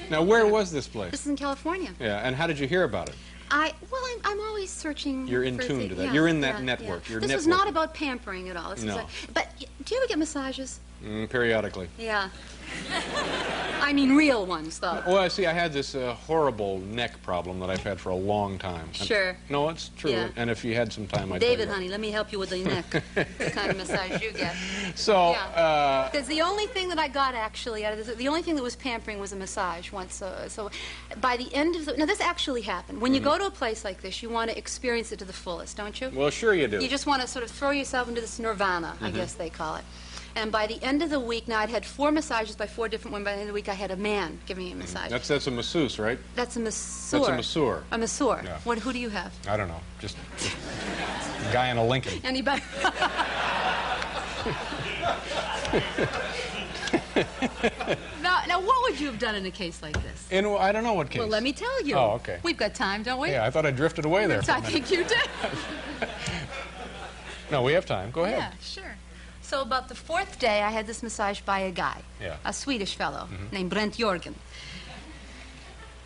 Now, where was this place? This is in California. Yeah, and how did you hear about it? I'm always searching. You're in for tune things. to that. Yeah, You're in that yeah, network. yeah. You're This is networking. not about pampering at all. This No. is but do you ever get massages? Periodically. Yeah. I mean real ones, though. Well, see, I had this horrible neck problem that I've had for a long time. And- Sure. No, it's true. Yeah. And if you had some time, I'd David, tell you. honey, let me help you with the neck. The kind of massage you get. So, Because the only thing that I got actually out of this, the only thing that was pampering was a massage once. So by the end of the, now this actually happened. When you go to a place like this, you want to experience it to the fullest, don't you? well, sure you do. You just want to sort of throw yourself into this nirvana, I guess they call it. And by the end of the week, now I'd had 4 massages by 4 different women. By the end of the week, I had a man giving me a massage. That's a masseuse, right? That's a masseur. That's a masseur. A masseur. Yeah. Who do you have? I don't know. Just a guy in a Lincoln. Anybody? Now, what would you have done in a case like this? I don't know what case. Well, let me tell you. Oh, okay. We've got time, don't we? Yeah, I thought I drifted away there. Yes, I think you did. No, we have time. Go ahead. Yeah, sure. So about the 4th day, I had this massage by a guy, a Swedish fellow named Brent Jorgen.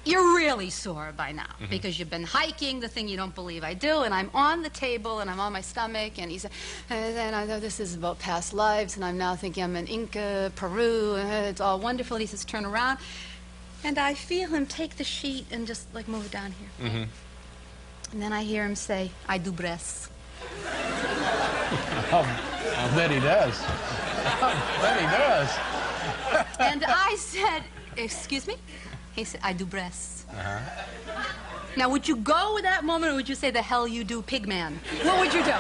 You're really sore by now because you've been hiking, the thing you don't believe I do, and I'm on the table and I'm on my stomach, and he said, and I know this is about past lives, and I'm now thinking I'm in Inca, Peru, and it's all wonderful. And he says, turn around, and I feel him take the sheet and just like move it down here. And then I hear him say, I do breasts. I'll bet he does. I'll bet he does. And I said, excuse me? He said, I do breasts. Now, would you go with that moment, or would you say, the hell you do, pig man? What would you do?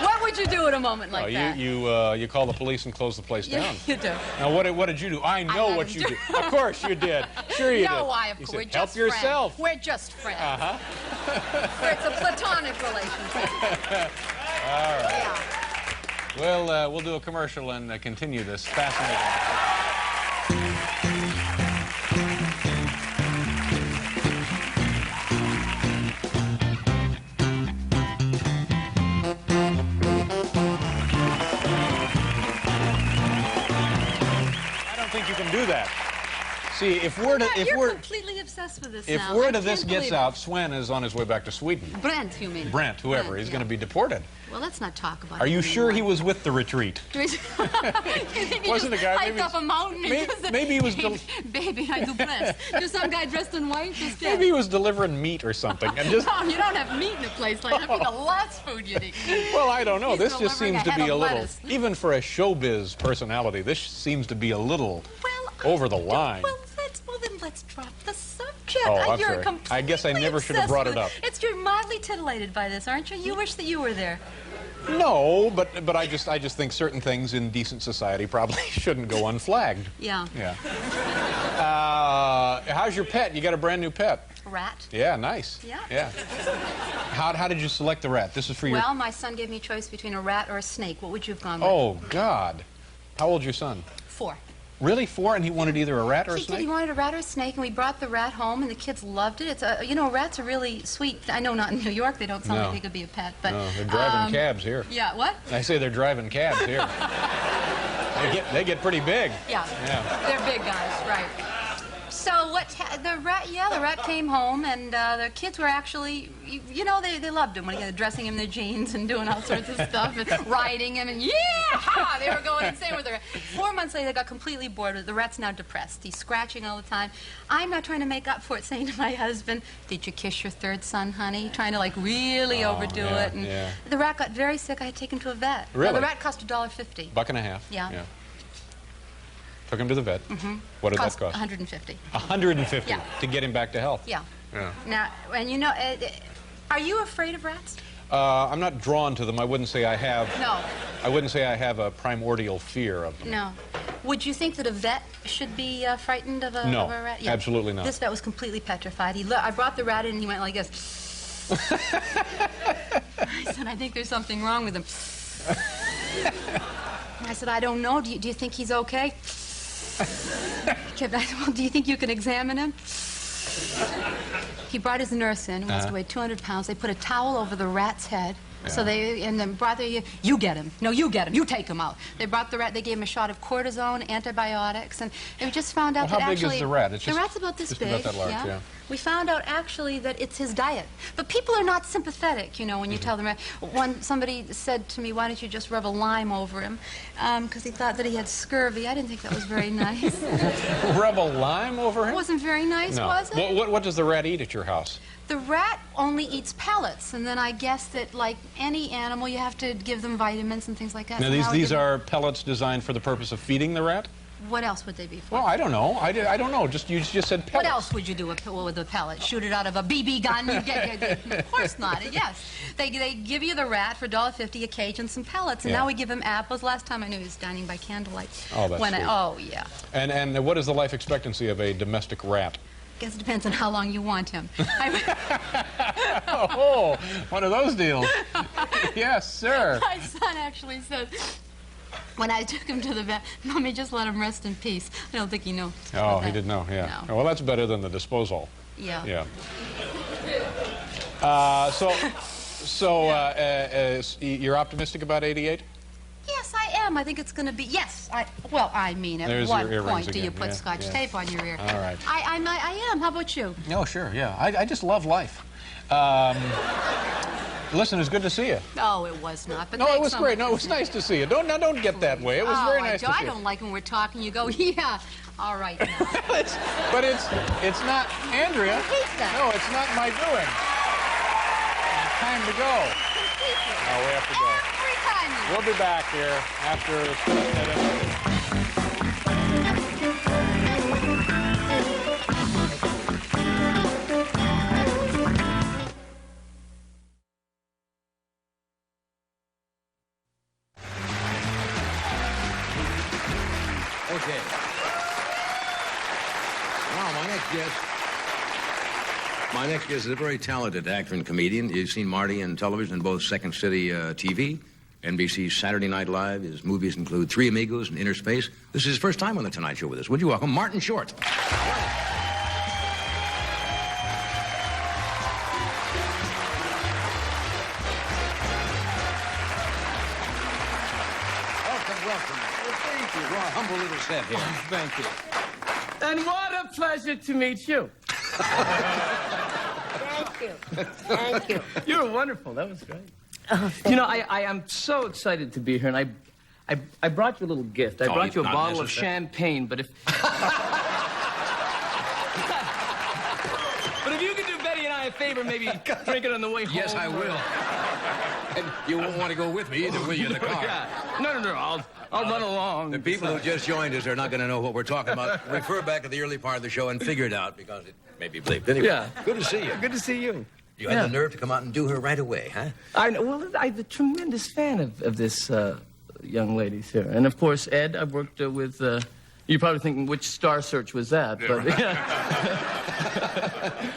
What would you do at a moment like that? You call the police and close the place down. Yeah, you do. Now, what did you do? I know what you did. Of course you did. Sure you did. No, why, of You course. said, We're just help yourself. Friends. We're just friends. Uh-huh. It's a platonic relationship. All right. Yeah. We'll do a commercial and continue this fascinating. You can do that. See, if word You're completely obsessed with this now. If word of this gets out, Sven is on his way back to Sweden. Brent, you mean? Brent, whoever. Brent, He's yeah. going to be deported. Well, let's not talk about it. Are you sure he was with the retreat? Wasn't a guy? Hiked up a mountain. Maybe he was. Baby, I do bless. Just some guy dressed in white. Just maybe he was delivering meat or something. And just. No, you don't have meat in a place like that. That'd be the last food you'd eat. Well, I don't know. He's This just seems to be a little, lettuce. even for a showbiz personality, this seems to be a little over the line. Well, then let's drop the subject. Oh, I'm You're sorry. I guess I never should have brought it up. You're mildly titillated by this, aren't you? You wish that you were there. No, but I just think certain things in decent society probably shouldn't go unflagged. Yeah. Yeah. How's your pet? You got a brand new pet. Rat. Yeah, nice. Yeah. Yeah. How did you select the rat? This is for your. Well, my son gave me a choice between a rat or a snake. What would you have gone with? Oh God. How old's your son? 4. Really, 4, and he wanted either a rat or a snake? He wanted a rat or a snake, and we brought the rat home, and the kids loved it. It's rats are really sweet. I know not in New York they don't sound like they could be a pet, but no, they're driving cabs here. Yeah, what? I say they're driving cabs here. they get pretty big. Yeah. They're big guys, right? So the rat came home, and the kids were actually, they loved him when he got dressing him in their jeans and doing all sorts of stuff and riding him, and they were going insane with the rat. 4 months later, they got completely bored with it. The rat's now depressed. He's scratching all the time. I'm not trying to make up for it, saying to my husband, "Did you kiss your 3rd son, honey?" Trying to really overdo it. And the rat got very sick. I had to take him to a vet. Really? Well, the rat cost $1.50. $1.50. Yeah. Took him to the vet. Mm-hmm. What did that cost? $150. $150 Yeah. to get him back to health. Yeah. Yeah. Now, and are you afraid of rats? I'm not drawn to them. I wouldn't say I have. No. I wouldn't say I have a primordial fear of them. No. Would you think that a vet should be frightened of a rat? No, absolutely not. This vet was completely petrified. I brought the rat in, and he went like this. I said, "I think there's something wrong with him." I said, "I don't know. Do you think he's okay?" I said, "Well, do you think you can examine him?" He brought his nurse in, who must weigh 200 pounds. They put a towel over the rat's head. Yeah. So then brought you get him. No, you get him. You take him out. They brought the rat. They gave him a shot of cortisone, antibiotics, and we just found out that how actually big is the rat? The rat's about this big. About that large, yeah. We found out actually that it's his diet. But people are not sympathetic, when you tell them. Somebody said to me, "Why don't you just rub a lime over him?" Because he thought that he had scurvy. I didn't think that was very nice. Rub a lime over him? It wasn't very nice, was it? What does the rat eat at your house? The rat only eats pellets, and then I guess that, like any animal, you have to give them vitamins and things like that. Now, these are pellets designed for the purpose of feeding the rat? What else would they be for? Well, I don't know. I don't know. You just said pellets. What else would you do with a pellet? Shoot it out of a BB gun? Of course not. Yes. They give you the rat for $1.50 a cage and some pellets, and now we give him apples. Last time I knew he was dining by candlelight. Oh, that's sweet. Oh, yeah. And what is the life expectancy of a domestic rat? I guess it depends on how long you want him. Oh, one of those deals. Yes, sir. My son actually said, when I took him to the vet, "Mommy, just let him rest in peace." I don't think he knew. Oh, he didn't know, yeah. No. Well, that's better than the disposal. Yeah. Yeah. You're optimistic about '88? Yes, I am. I think it's going to be, yes. At what point do you put Scotch tape on your ear? All right. I am. How about you? Oh, sure, yeah. I just love life. Listen, it's good to see you. Oh, it was not. But no, it was great. No, it was nice to see you. Don't get that way. It was very nice to see you. I don't like when we're talking. You go, yeah. All right. But it's not, Andrea. I hate that. No, it's not my doing. It's time to go. Oh, we have to go. Every time. We'll be back here after the minute. Okay. Now, my next guest is a very talented actor and comedian. You've seen Marty in television in both Second City TV, NBC's Saturday Night Live. His movies include Three Amigos and Innerspace. This is his first time on The Tonight Show with us. Would you welcome Martin Short? Welcome. Well, thank you. Well, humble little set here. Thank you. And what a pleasure to meet you. Thank you. Thank you. You were wonderful. That was great. You know, I am so excited to be here, and I brought you a little gift. I brought you a bottle of champagne, but if... But if you could do Betty and I a favor, maybe drink it on the way home. Yes, I will. And you won't want to go with me either, will you, in the car? Yeah. No, I'll run along. The people who just joined us are not going to know what we're talking about. Refer back to the early part of the show and figure it out, because it may be bleeped. Anyway, yeah. Good to see you. Good to see you. You had the nerve to come out and do her right away, huh? Well, I'm a tremendous fan of this young lady's here. And, of course, Ed, I've worked with... You're probably thinking, which Star Search was that? Yeah, but,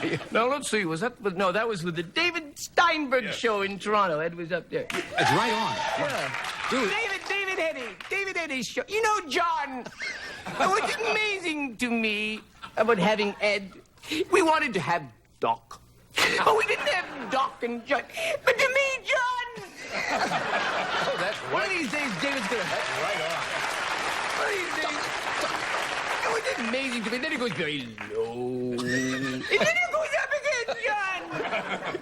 right. No, let's see. Was that... No, that was with the David Steinberg show in Toronto. Ed was up there. It's right on. Yeah. Dude. David Eddy's show. You know, John, what's amazing to me about having Ed, we wanted to have Doc. But we didn't have Doc and John. But to me, John! Oh, that's right. One of these days, David's gonna... That's right on. One of these days... Oh, it's amazing to me. Then it goes very low. And then it goes up again, John!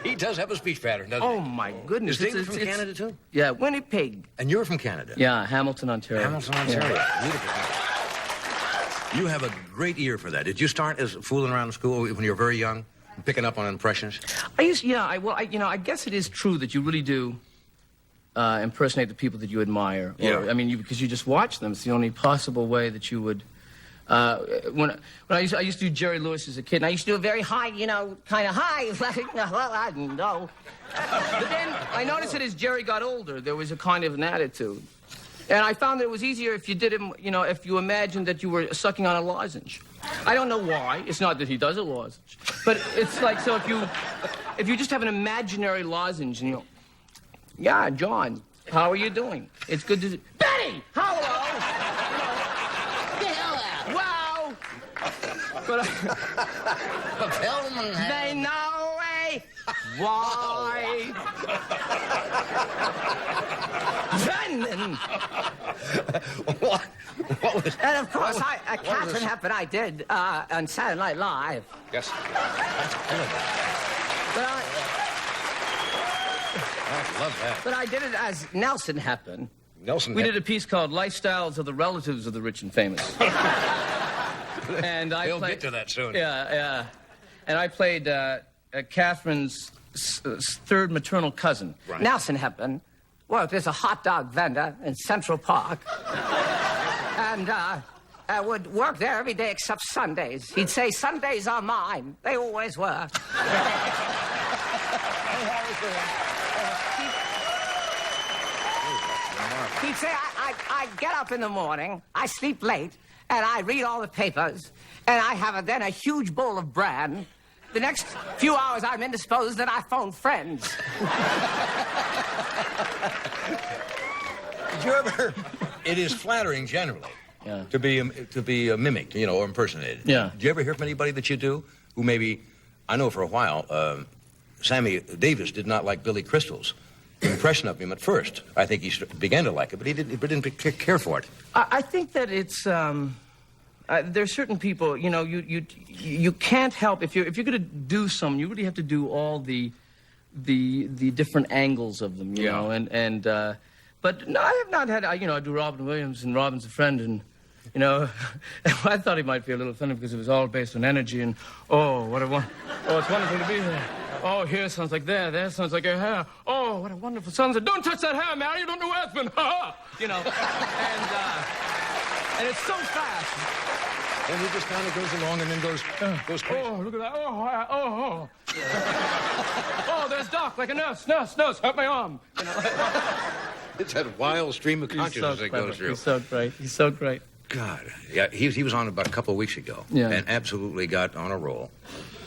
He does have a speech pattern, doesn't he? Oh, my goodness. Is David from Canada, too? Yeah, Winnipeg. And you're from Canada? Yeah, Hamilton, Ontario. Hamilton, Ontario. Yeah. Beautiful. You have a great ear for that. Did you start as fooling around in school when you were very young, picking up on impressions? I guess it is true that you really do impersonate the people that you admire. Yeah. I mean, because you just watch them. It's the only possible way that you would... when I used to do Jerry Lewis as a kid, and I used to do a very high, kind of high. Well, I don't know. But then I noticed that as Jerry got older, there was a kind of an attitude. And I found that it was easier if you did him, if you imagined that you were sucking on a lozenge. I don't know why. It's not that he does a lozenge. But it's like, so if you just have an imaginary lozenge and yeah, John, how are you doing? It's good to see. Betty! Hello! Wow! But they know why. Brendan! What was... And, of course, Catherine Hepburn I did on Saturday Night Live. Yes. But I love that. But I did it as Nelson Hepburn. We did a piece called Lifestyles of the Relatives of the Rich and Famous. And They'll get to that soon. Yeah. And I played Catherine's third maternal cousin. Right. Nelson Hepburn worked as a hot dog vendor in Central Park. And I would work there every day except Sundays. He'd say, Sundays are mine. They always were. He'd say, I get up in the morning, I sleep late, and I read all the papers, and I have then a huge bowl of bran. The next few hours I'm indisposed, and I phone friends. Did you ever... It is flattering generally to be mimicked, or impersonated. Yeah. Did you ever hear from anybody that you do who maybe... I know for a while, Sammy Davis did not like Billy Crystal's impression of him at first. I think he began to like it, but he didn't care for it. I think that it's there's certain people, you can't help if you're going to do something, you really have to do all the different angles of them, you know, and but no, I have not had, I do Robin Williams and Robin's a friend, and I thought he might be a little funny because it was all based on energy and it's wonderful to be here. Oh, here sounds like there sounds like a hair. Oh, what a wonderful sunset. Don't touch that hair, Mary, you don't know where it's been. And it's so fast. And he just kind of goes along and then goes crazy. Oh, look at that. Oh, there's Doc, like a nurse, hurt my arm. It's that wild stream of consciousness that goes through. He's so great. God, yeah, he was on about a couple of weeks ago, and absolutely got on a roll.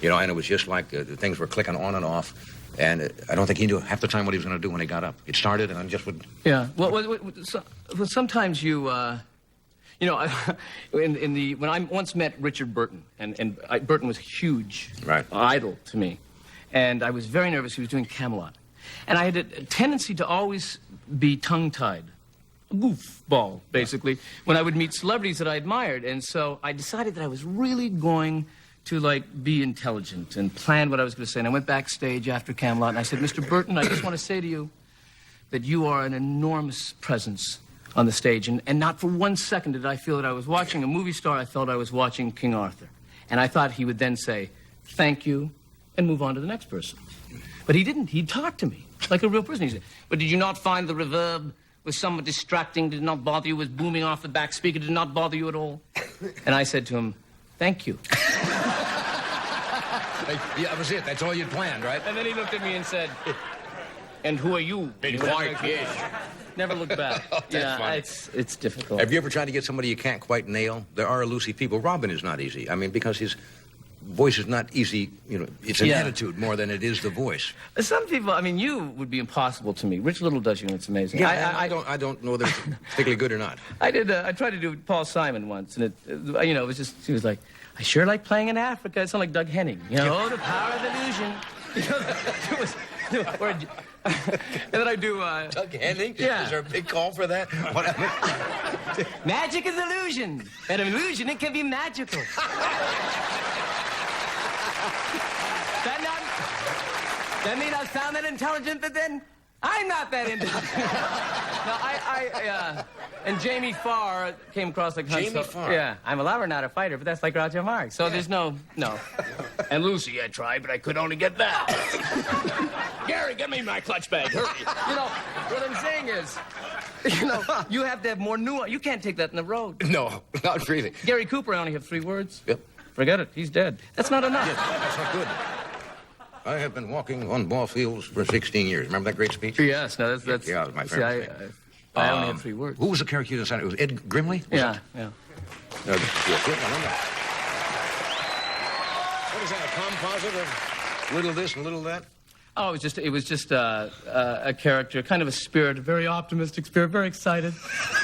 You know, and it was just like the things were clicking on and off, and I don't think he knew half the time what he was going to do when he got up. It started, and then just would... Yeah, well sometimes you, you know, when I once met Richard Burton, and Burton was a huge idol to me, and I was very nervous. He was doing Camelot, and I had a tendency to always be tongue-tied. Goofball, basically, when I would meet celebrities that I admired. And so I decided that I was really going to, like, be intelligent and plan what I was going to say. And I went backstage after Camelot, and I said, Mr. Burton, I just want to say to you that you are an enormous presence on the stage. And not for 1 second did I feel that I was watching a movie star. I felt I was watching King Arthur. And I thought he would then say, thank you, and move on to the next person. But he didn't. He talked to me like a real person. He said, but did you not find the reverb was somewhat distracting, did not bother you, was booming off the back speaker, did not bother you at all? And I said to him, thank you. Yeah, that was it. That's all you'd planned, right? And then he looked at me and said, and who are you? Big white fish. Never looked back. It's difficult. Have you ever tried to get somebody you can't quite nail? There are elusive people. Robin is not easy. I mean, because his voice is not easy, you know, it's an attitude more than it is the voice. Some people, I mean, you would be impossible to me. Rich Little does you, and it's amazing. Yeah, I don't know whether it's particularly good or not. I tried to do Paul Simon once, and you know, it was just, he was like, I sure like playing in Africa. It sounded like Doug Henning. You know, oh, the power of illusion. You know, and then I do... Doug Henning? Yeah. Is there a big call for that? Magic is illusion. And an illusion, it can be magical. That mean I sound that intelligent, but then I'm not that intelligent. No, and Jamie Farr came across like... Jamie Farr? Yeah, I'm a lover, not a fighter, but that's like Roger Marx. So there's no. And Lucy, I tried, but I could only get that. Gary, get me my clutch bag, hurry. You know, what I'm saying is, you know, you have to have more nuance. You can't take that in the road. No, not really. Gary Cooper, I only have 3 words. Yep. Forget it, he's dead. That's not enough. Yes, that's not good. I have been walking on ball fields for 16 years. Remember that great speech? Yes, no, that's... Yeah, that was my favorite thing. I only have 3 words. Who was the character you decided? It was Ed Grimley? Yeah. What is that, a composite of little this and little that? Oh, it was just a character, kind of a spirit, a very optimistic spirit, very excited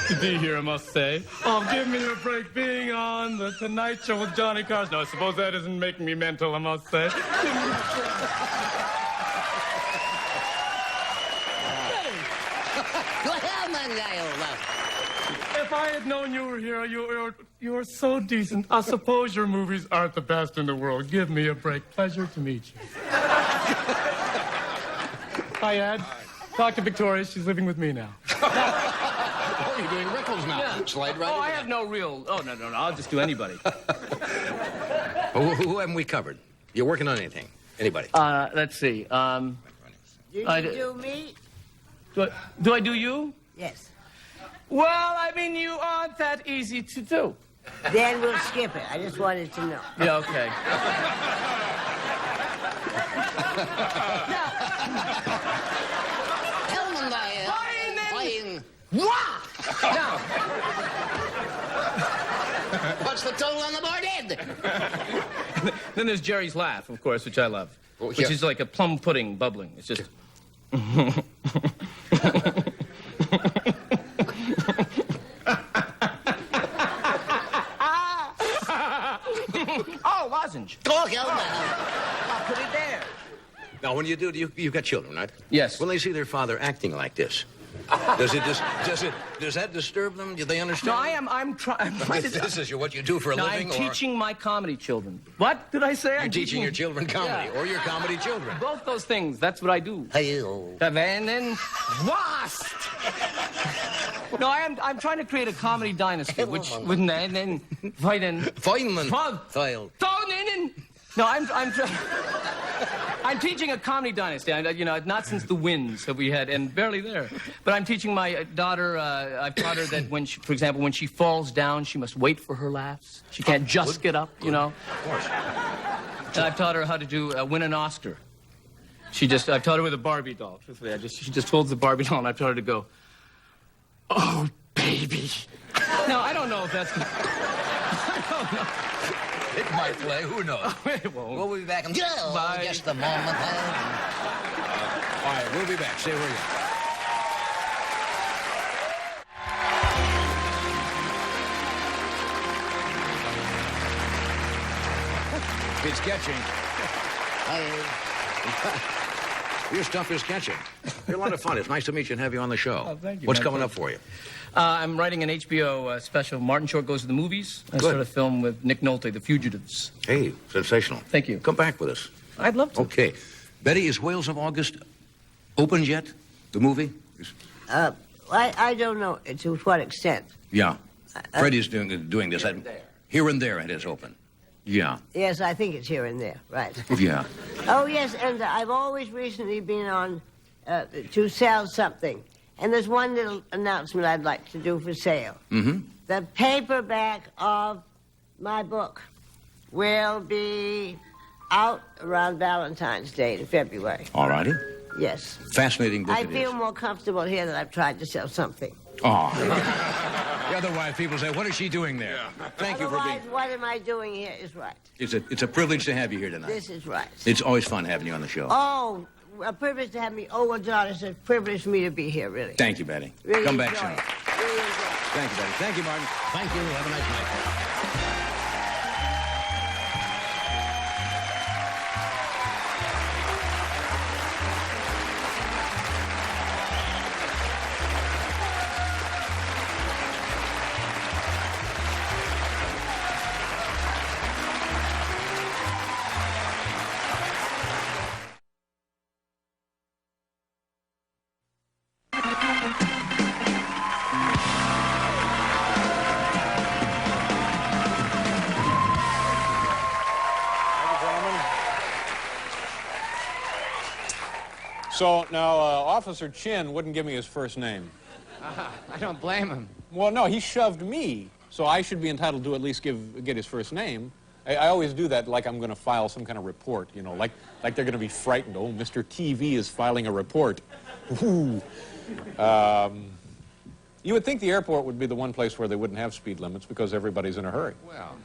to be here, I must say. Oh, give me a break being on the Tonight Show with Johnny Carson. No, I suppose that isn't making me mental, I must say. If I had known you were here, you're so decent. I suppose your movies aren't the best in the world. Give me a break. Pleasure to meet you. Hi, Ed. Talk to Victoria. She's living with me now. Oh, you're doing Rickles now. Yeah. Slide right in. I have no real... Oh, no. I'll just do anybody. Who haven't we covered? You're working on anything? Anybody? Let's see. Do you do me? Do I do you? Yes. Well, I mean, you aren't that easy to do. Then we'll skip it. I just wanted to know. Yeah, okay. Tell them that. Fine. Now. What's the total on the board, Ed? Then there's Jerry's laugh, of course, which I love. Oh, which is like a plum pudding bubbling. It's just... Oh, lozenge. Oh, hell no. I'll put it there. Now, when you do, you've got children, right? Yes. When they see their father acting like this, does that disturb them? Do they understand? No, I'm trying. This is what you do for a living? I'm teaching my comedy children. What did I say? You're teaching your children comedy, or your comedy children. Both those things. That's what I do. Hey-o. And then, wasp. No, I'm trying to create a comedy dynasty, which wouldn't and then No, I'm teaching a comedy dynasty. You know, not since the Winds have we had, and barely there. But I'm teaching my daughter. I've taught her that when she, for example, when she falls down, she must wait for her laughs. She can't just get up. You know. Of course. And I've taught her how to do win an Oscar. I've taught her with a Barbie doll. Truthfully, she just holds the Barbie doll, and I've taught her to go, "Oh, baby." No, I don't know if that's... I don't know. It might play, who knows? It won't. We'll be back in just a moment. All right, we'll be back. Stay where you are. It's catching. Your stuff is catching. You're a lot of fun. It's nice to meet you and have you on the show. Oh, thank you. What's coming up for you? I'm writing an HBO special. Martin Short Goes to the Movies. I started a film with Nick Nolte, The Fugitives. Hey, sensational. Thank you. Come back with us. I'd love to. Okay. Betty, is Whales of August opened yet? The movie? I don't know to what extent. Yeah. Freddie's doing this. Here and there it is open. Yeah. Yes, I think it's here and there, right. Yeah. Oh, yes, and I've always recently been on to sell something. And there's one little announcement I'd like to do for sale. Mm-hmm. The paperback of my book will be out around Valentine's Day in February. All righty. Yes. Fascinating book I it feel is. more comfortable here that I've tried to sell something. Oh. Otherwise, people say, what is she doing there? Thank you for being... Otherwise, what am I doing here is right. It's a privilege to have you here tonight. This is right. It's always fun having you on the show. Oh, a privilege to have me. Oh, well, John, it's a privilege for me to be here, really. Thank you, Betty. Really Come back enjoy soon. it. Really enjoy it. Thank you, Betty. Thank you, Martin. Thank you. Have a nice night. So now, Officer Chin wouldn't give me his first name. I don't blame him. Well, no, he shoved me, so I should be entitled to at least get his first name. I always do that like I'm going to file some kind of report, you know, like they're going to be frightened. Oh, Mr. TV is filing a report. Ooh. You would think the airport would be the one place where they wouldn't have speed limits because everybody's in a hurry. Well.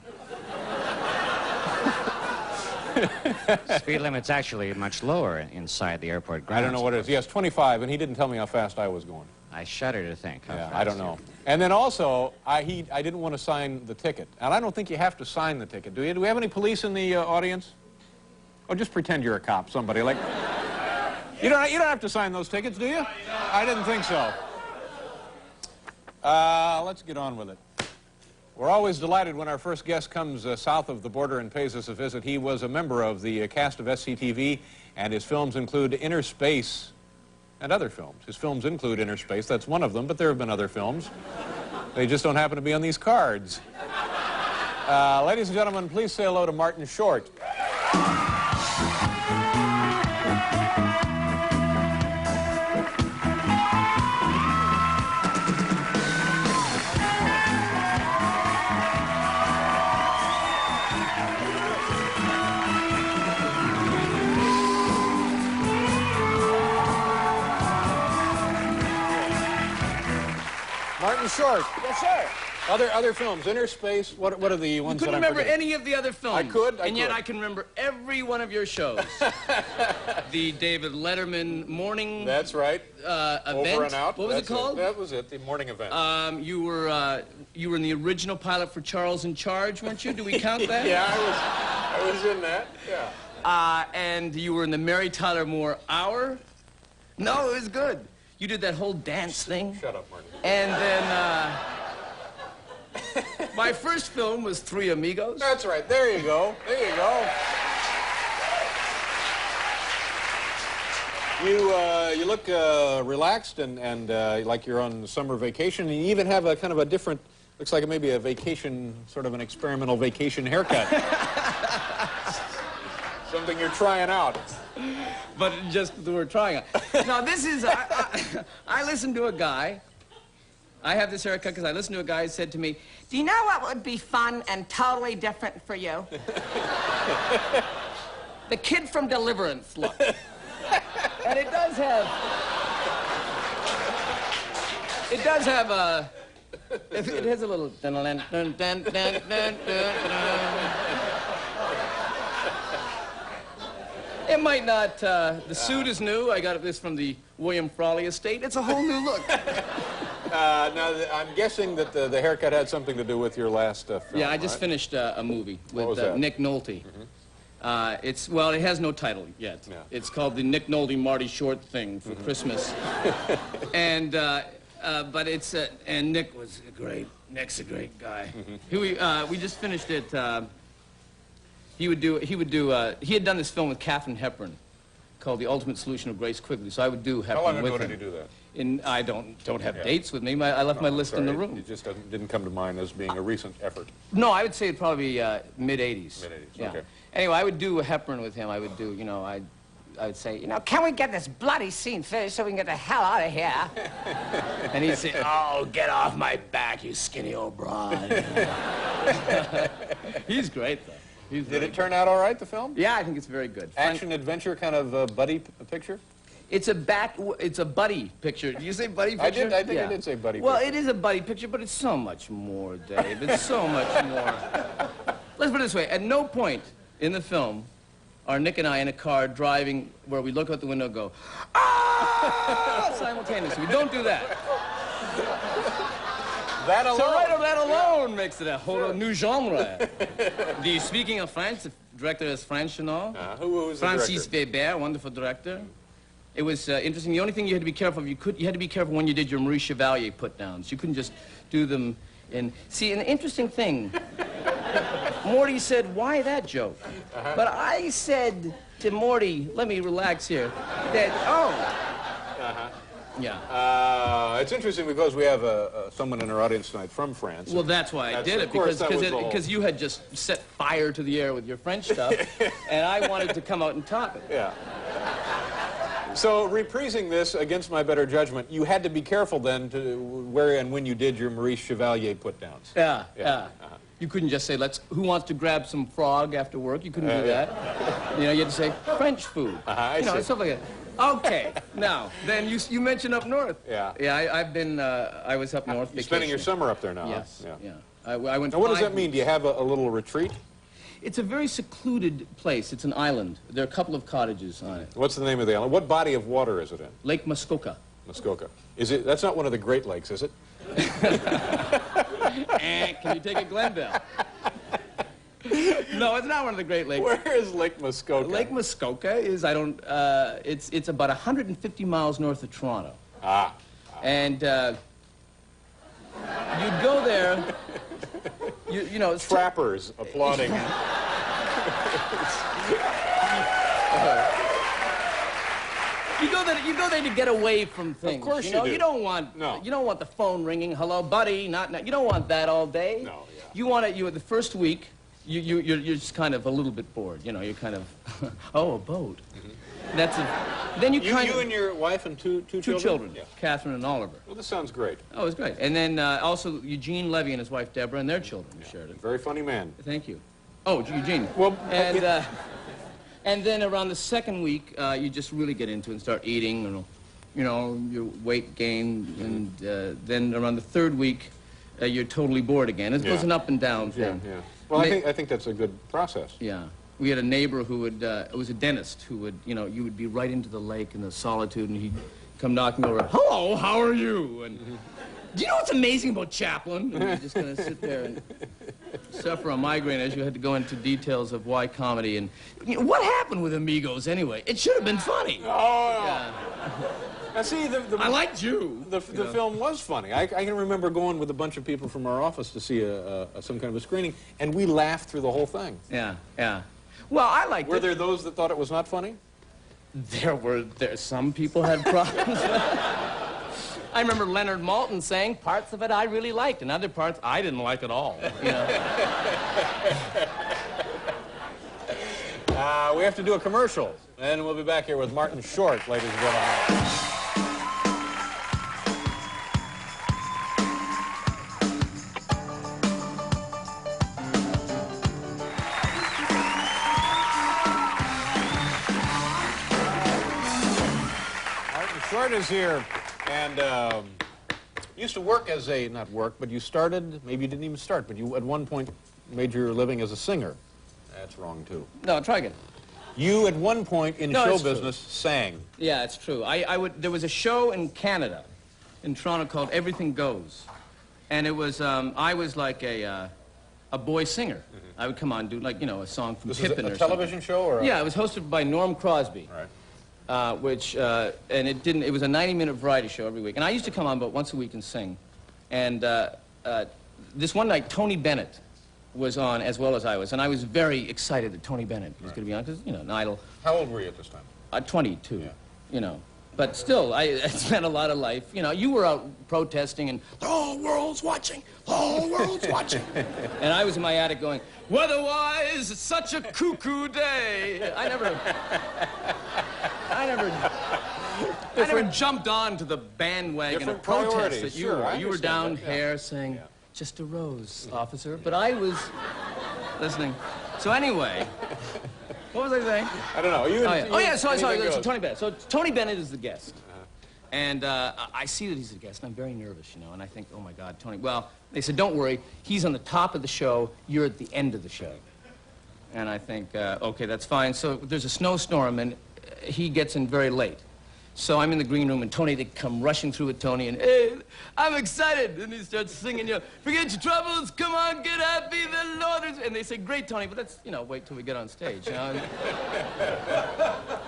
Speed limit's actually much lower inside the airport grounds. I don't know what it is. Yes, 25, and he didn't tell me how fast I was going. I shudder to think. Yeah, I don't know. And then also, I didn't want to sign the ticket. And I don't think you have to sign the ticket, do you? Do we have any police in the audience? Oh, just pretend you're a cop, somebody. Like, you don't have to sign those tickets, do you? I didn't think so. Let's get on with it. We're always delighted when our first guest comes south of the border and pays us a visit. He was a member of the cast of SCTV, and his films include Innerspace and other films. His films include Innerspace. That's one of them, but there have been other films. They just don't happen to be on these cards. Ladies and gentlemen, please say hello to Martin Short. Martin Short. Yes, sir. Other films, Innerspace, what are the ones that I'm You couldn't remember forgetting? any of the other films. I could. And yet I can remember every one of your shows. The David Letterman morning... That's right. Event. Over and Out. What was it called? That was it, the morning event. You were in the original pilot for Charles in Charge, weren't you? Do we count that? Yeah, I was in that, yeah. And you were in the Mary Tyler Moore Hour. No, it was good. You did that whole dance thing. Shut up, Martin. And then, my first film was Three Amigos. That's right. There you go. There you go. You look relaxed and like you're on summer vacation. And you even have a kind of a different, looks like maybe a vacation, sort of an experimental vacation haircut. Something you're trying out. But just we're trying it. Now, this is, I listened to a guy. I have this haircut because I listened to a guy who said to me, Do you know what would be fun and totally different for you? the kid from Deliverance look. And it does have It has a little... Dun, dun, dun, dun, dun, dun, dun. It might not... the suit is new. I got this from the William Frawley estate. It's a whole new look. Now, I'm guessing that the haircut had something to do with your last film, Yeah, I just finished a movie with Nick Nolte. Well, it has no title yet. Yeah. It's called the Nick Nolte Marty Short Thing for Christmas. And, but it's, and Nick was great. Nick's a great guy. We just finished it. He had done this film with Katharine Hepburn called The Ultimate Solution of Grace Quigley, so I would do Hepburn with him. How long ago did he do that? I don't have dates with me. I left my list in the room. It just didn't come to mind as being a recent effort. No, I would say it'd probably be mid-'80s. Mid-'80s, yeah. okay. Anyway, I would do a Hepburn with him. I would do, I would say, Can we get this bloody scene finished so we can get the hell out of here? And he'd say, oh, get off my back, you skinny old broad. He's great, though. Did it turn out all right, the film? Yeah, I think it's very good. Action-adventure kind of buddy picture? It's a buddy picture. Did you say buddy picture? I think I did say buddy well, picture. Well, it is a buddy picture, but it's so much more, Dave. It's so much more. Let's put it this way. At no point in the film are Nick and I in a car driving where we look out the window and go, ah! Simultaneously. We don't do that. That alone. So that alone makes it a whole new genre. Speaking of French, the director is French, you know? Who was the Francis director? Weber, wonderful director. It was interesting. The only thing you had to be careful of, you had to be careful when you did your Maurice Chevalier put-downs. You couldn't just do them in... See, an interesting thing, Morty said, why that joke? But I said to Morty, let me relax here, that, yeah. It's interesting because we have someone in our audience tonight from France. Well, that's why I did it, because you had just set fire to the air with your French stuff, and I wanted to come out and top it. Yeah. So, reprising this against my better judgment, you had to be careful then to where and when you did your Maurice Chevalier put-downs. Yeah. You couldn't just say, who wants to grab some frog after work? You couldn't do that. You had to say, French food. I see. Stuff like that. Okay, now, then you mentioned up north. Yeah. Yeah, I was up north You're spending your summer up there now. Yes, huh? yeah. I went now, what does that mean? Do you have a little retreat? It's a very secluded place. It's an island. There are a couple of cottages on it. What's the name of the island? What body of water is it in? Lake Muskoka. Muskoka. That's not one of the Great Lakes, is it? Can you take a Glenville? No, it's not one of the Great Lakes. Where is Lake Muskoka? Lake Muskoka is, it's about 150 miles north of Toronto. And you'd go there, Trappers applauding. You go there to get away from things. Of course you do. You don't want the phone ringing. Hello, buddy. Not. You don't want that all day. No. Yeah. You want it. The first week, you're just kind of a little bit bored. You're kind of, oh, a boat. That's a. Then you and your wife and two children. Yeah. Catherine and Oliver. Well, this sounds great. Oh, it was great. And then also Eugene Levy and his wife Deborah and their children shared it. Very funny man. Thank you. Oh, Eugene. Well, and then around the second week, you just really get into it and start eating, your weight gain, and then around the third week, you're totally bored again. It was an up and down thing. Yeah. Well, I think that's a good process. Yeah. We had a neighbor who would, it was a dentist who would, you would be right into the lake in the solitude, and he'd come knocking over, hello, how are you? And do you know what's amazing about Chaplin? And you're just going to sit there and suffer a migraine as you had to go into details of why comedy. And what happened with Amigos anyway? It should have been funny. Oh, yeah. Now, see, I liked you. The film was funny. I can remember going with a bunch of people from our office to see some kind of a screening, and we laughed through the whole thing. Yeah. Well, I liked it. Were there those that thought it was not funny? Some people had problems. I remember Leonard Maltin saying parts of it I really liked, and other parts I didn't like at all. We have to do a commercial, and we'll be back here with Martin Short, ladies and gentlemen. Short is here, and You used to work as a, not work, but you started, maybe you didn't even start, but you at one point made your living as a singer. That's wrong, too. No, try again. You, at one point in show business, sang. Yeah, it's true. There was a show in Canada, in Toronto, called Everything Goes. And it was, I was like a boy singer. I would come on and do, like, you know, a song from Pippin or something. A television show? Or Yeah, it was hosted by Norm Crosby. Right. And it was a 90-minute variety show every week. And I used to come on about once a week and sing. And this one night, Tony Bennett was on as well as I was. And I was very excited that Tony Bennett was going to be on, because, you know, an idol. How old were you at this time? 22, yeah. You know. But still, I spent a lot of life. You know, you were out protesting and the whole world's watching, the whole world's watching. And I was in my attic going, weather-wise, it's such a cuckoo day. I never jumped on to the bandwagon of protest that you were. You were down here saying, just a rose, officer. But I was listening. So anyway, what was I saying? I don't know. So Tony Bennett. So Tony Bennett is the guest. And I see that he's the guest, and I'm very nervous, you know, and I think, oh, my God, Tony. Well, they said, don't worry, he's on the top of the show, you're at the end of the show. And I think, okay, that's fine. So there's a snowstorm, and he gets in very late. So I'm in the green room, and Tony, they come rushing through with Tony, and, hey, I'm excited. And he starts singing, you know, forget your troubles, come on, get happy, the Lord is... And they say, great, Tony, but let's, you know, wait till we get on stage, you know.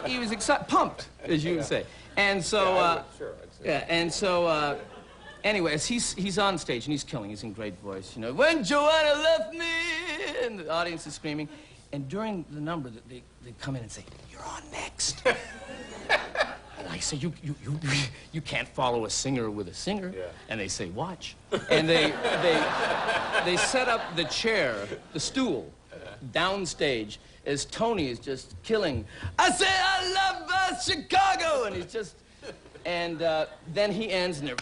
And he was pumped, as you would say. And so, anyways, he's on stage, and he's killing. He's in great voice, you know. When Joanna left me, and the audience is screaming. And during the number, they come in and say, you're on next. And I say, you can't follow a singer with a singer. Yeah. And they say, watch. And they set up the chair, the stool, downstage, as Tony is just killing. I say, I love Chicago! And he's just, and then he ends, and they're,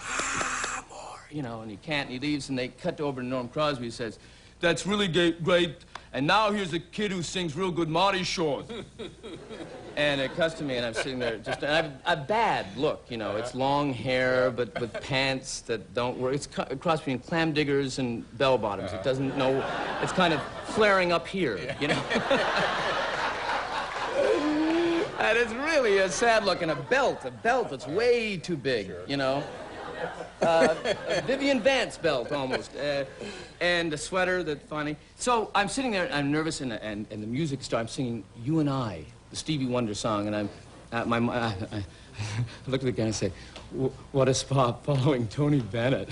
more, you know, and he can't, and he leaves, and they cut over to Norm Crosby, who says, that's really great, and now here's a kid who sings real good Mardi Gras. And it cuts to me, and I'm sitting there just, and I have a bad look, you know. It's long hair, but with pants that don't work. It's a cross between clam diggers and bell bottoms. It doesn't know, it's kind of flaring up here, you know. And it's really a sad look, and a belt that's way too big, you know. A Vivian Vance belt, almost. And a sweater that finally... So I'm sitting there, and I'm nervous, and the music starts. I'm singing You and I, the Stevie Wonder song, and I look at the guy and say, what a spot following Tony Bennett.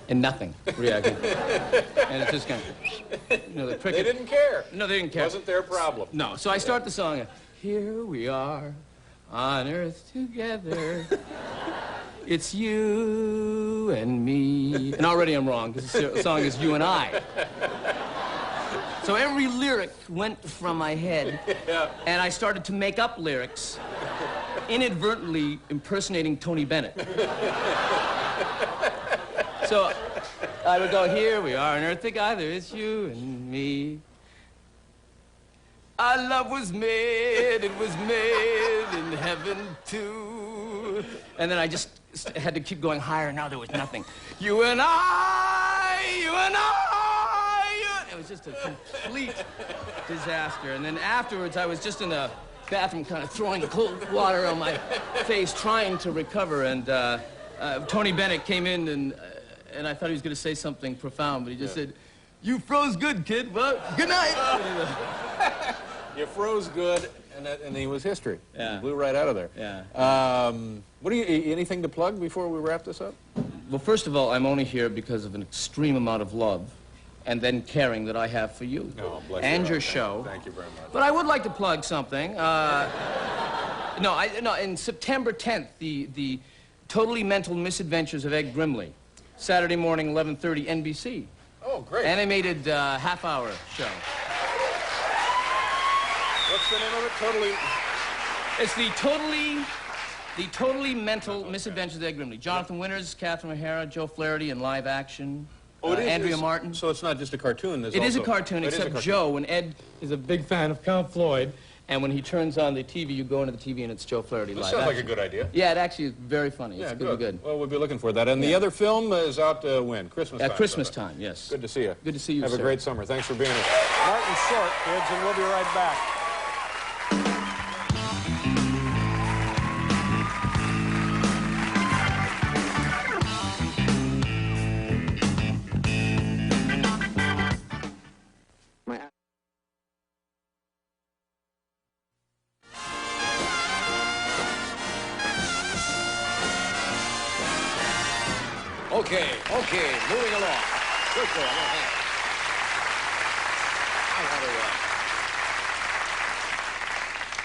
And nothing reacted. And it's just kind of, you know, the cricket. They didn't care. No, they didn't care. It wasn't their problem. No, so I start the song, here we are on earth together. It's you and me. And already I'm wrong, because the song is You and I. So every lyric went from my head, and I started to make up lyrics, inadvertently impersonating Tony Bennett. So I would go, here we are on earth together, it's you and me. Our love was made, it was made in heaven too. And then I just had to keep going higher, now there was nothing. You and I, you and I, you and... It was just a complete disaster. And then afterwards, I was just in the bathroom kind of throwing cold water on my face, trying to recover. And Tony Bennett came in, and I thought he was going to say something profound, but he just said, you froze good, kid. Well, good night. You froze good, and he was history. Yeah. He blew right out of there. Yeah. What do you, anything to plug before we wrap this up? Well, first of all, I'm only here because of an extreme amount of love and then caring that I have for you and your show. Thank you very much. But I would like to plug something. No, in September 10th, the Totally Mental Misadventures of Ed Grimley, Saturday morning, 11:30, NBC. Oh, great. Animated half-hour show. What's the name of it? Totally... It's the Totally Mental Misadventures of Ed Grimley. Jonathan Winters, Catherine O'Hara, Joe Flaherty in live action. Oh, it is, Andrea Martin. So it's not just a cartoon. It is a cartoon, except Joe, and Ed is a big fan of Count Floyd, And when he turns on the TV, you go into the TV and it's Joe Flaherty live. That sounds like a good idea. Yeah, it actually is very funny. Yeah, it's good. Well, we'll be looking for that. And the other film is out when? Christmas time? At Christmas time, yes. Good to see you. Good to see you, Have sir. a great summer. Thanks for being here. Martin Short, kids, and we'll be right back. Okay, moving along. First of all,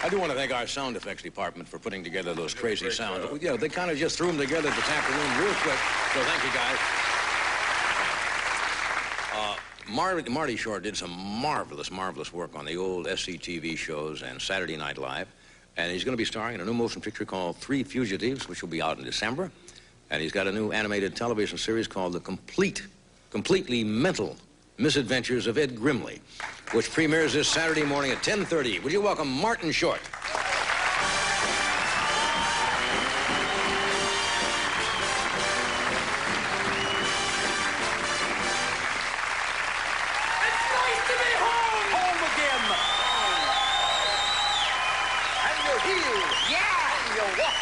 I do want to thank our sound effects department for putting together those crazy sounds. You know, they kind of just threw them together to tap the room real quick, so thank you, guys. Marty Short did some marvelous work on the old SCTV shows and Saturday Night Live, and he's going to be starring in a new motion picture called Three Fugitives, which will be out in December. And he's got a new animated television series called The Completely Mental Misadventures of Ed Grimley, which premieres this Saturday morning at 10:30. Would you welcome Martin Short? It's nice to be home! Home again! And you're healed! Yeah! And you'll walk!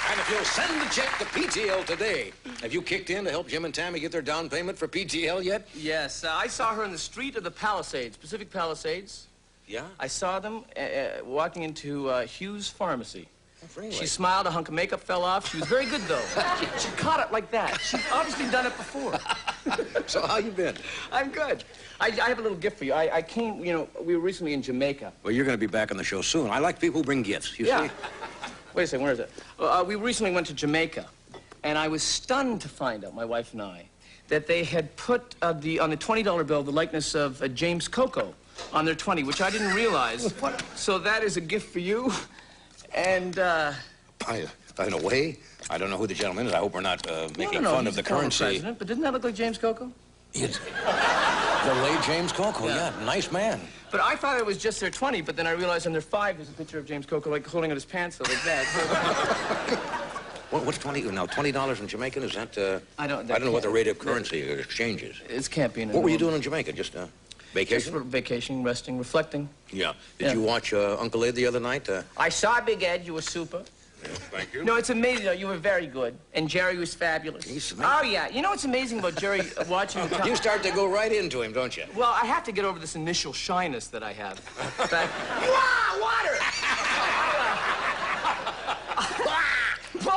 And if you'll send the check to PTL today, have you kicked in to help Jim and Tammy get their down payment for PTL yet? Yes, I saw her in the street of the Palisades, Pacific Palisades. Yeah? I saw them walking into Hughes Pharmacy. Really? She smiled, a hunk of makeup fell off. She was very good, though. She caught it like that. She's obviously done it before. So how you been? I'm good. I have a little gift for you. I came, you know, we were recently in Jamaica. Well, you're going to be back on the show soon. I like people who bring gifts, you see? Wait a second, where is it? We recently went to Jamaica, and I was stunned to find out, my wife and I, that they had put on the $20 bill the likeness of James Coco on their 20, which I didn't realize. So that is a gift for you, and, In a way, I don't know who the gentleman is. I hope we're not making fun of the currency. President, but didn't that look like James Coco? The late James Coco, yeah, nice man. But I thought it was just their 20, but then I realized on their 5 there's a picture of James Coco, like, holding out his pants like that. What's 20? Now, $20 in Jamaican, is that, I don't know what the rate of currency exchange is. It can't be. What were you doing in Jamaica? Just, vacation? Just vacation, resting, reflecting. Yeah. Did you watch Uncle Ed the other night? I saw Big Ed. You were super. Thank you. No, it's amazing. No, you were very good. And Jerry was fabulous. Oh, yeah. You know what's amazing about Jerry watching him? You start to go right into him, don't you? Well, I have to get over this initial shyness that I have. Wow, water! Boy,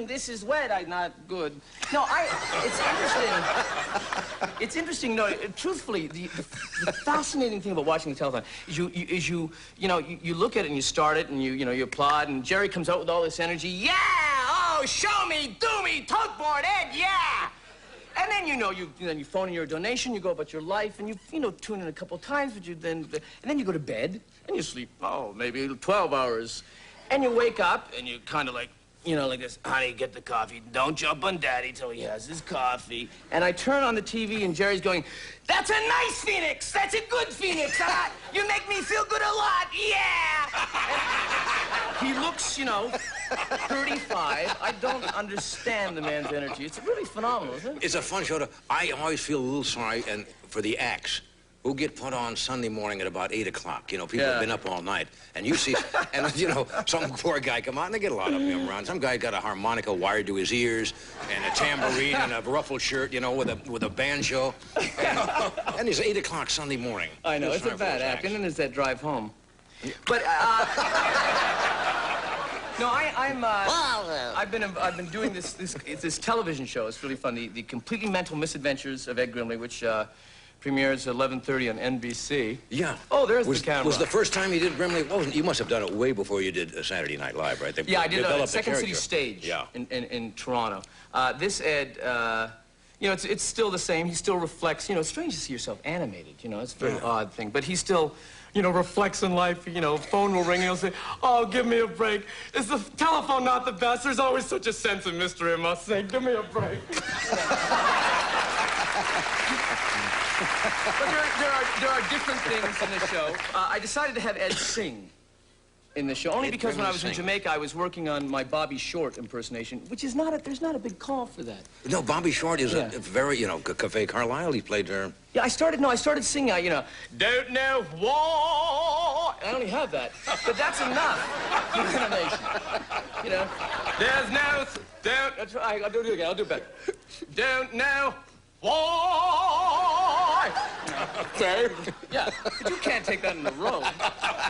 this is wet. I'm not good. No, it's interesting. No, truthfully, the fascinating thing about watching the telethon is you look at it and you start it and you applaud and Jerry comes out with all this energy. Yeah! Oh, show me, do me, tugboard, Ed, yeah! And then you phone in your donation, you go about your life, and you tune in a couple times, but and then you go to bed and you sleep maybe 12 hours, and you wake up and you kind of like this, honey, get the coffee. Don't jump on Daddy till he has his coffee. And I turn on the TV, and Jerry's going, that's a nice Phoenix. That's a good Phoenix. You make me feel good a lot. Yeah. He looks, 35. I don't understand the man's energy. It's really phenomenal, isn't it? It's a fun show. I always feel a little sorry for the acts who get put on Sunday morning at about 8 o'clock. People have been up all night. And you see, some poor guy come out, and they get a lot of them around. Some guy got a harmonica wired to his ears, and a tambourine, and a ruffled shirt, with a banjo. And it's 8 o'clock Sunday morning. I know, it's a bad act. And then there's that drive home. But, no, I've been doing this television show. It's really fun. The Completely Mental Misadventures of Ed Grimley, which premieres at 11:30 on NBC. Yeah. Oh, there's the camera. Was the first time you did Grimley? You must have done it way before you did Saturday Night Live, right? I did a Second City Stage in Toronto. This Ed, it's still the same. He still reflects. It's strange to see yourself animated. It's a very odd thing. But he still, reflects in life. Phone will ring and he'll say, oh, give me a break. Is the telephone not the best? There's always such a sense of mystery, I must say. Give me a break. there are different things in the show. I decided to have Ed sing in the show, only because when I was in Jamaica, I was working on my Bobby Short impersonation, which is there's not a big call for that. No, Bobby Short is a very, Cafe Carlisle, he played there. Yeah, I started singing, don't know why. I only have that, but that's enough for animation. There's no, I'll do it again, I'll do it better. Don't know why. Okay. Yeah, but you can't take that in a row.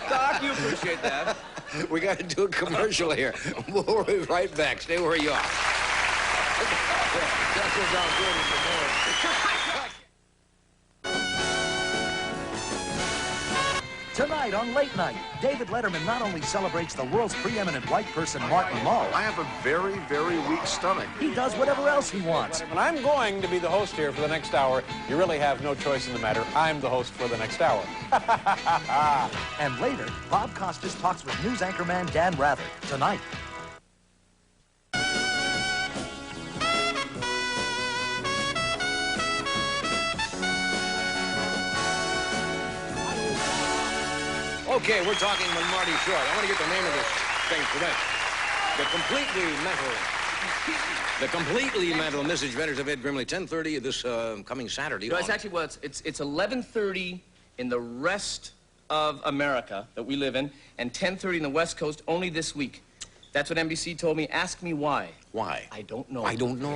Doc, you appreciate that. We got to do a commercial here. We'll be right back. Stay where you are. Tonight on Late Night, David Letterman not only celebrates the world's preeminent white person, Martin Mull. I have a very, very weak stomach. He does whatever else he wants. When I'm going to be the host here for the next hour, you really have no choice in the matter. I'm the host for the next hour. And later, Bob Costas talks with news anchorman Dan Rather. Tonight. Okay, we're talking with Marty Short. I want to get the name of this thing correct. The completely mental misadventures of Ed Grimley. 10:30 this coming Saturday. No, it's actually, well, it's 11:30 in the rest of America that we live in, and 10:30 in the West Coast only this week. That's what NBC told me. Ask me why. Why? I don't know. I don't know.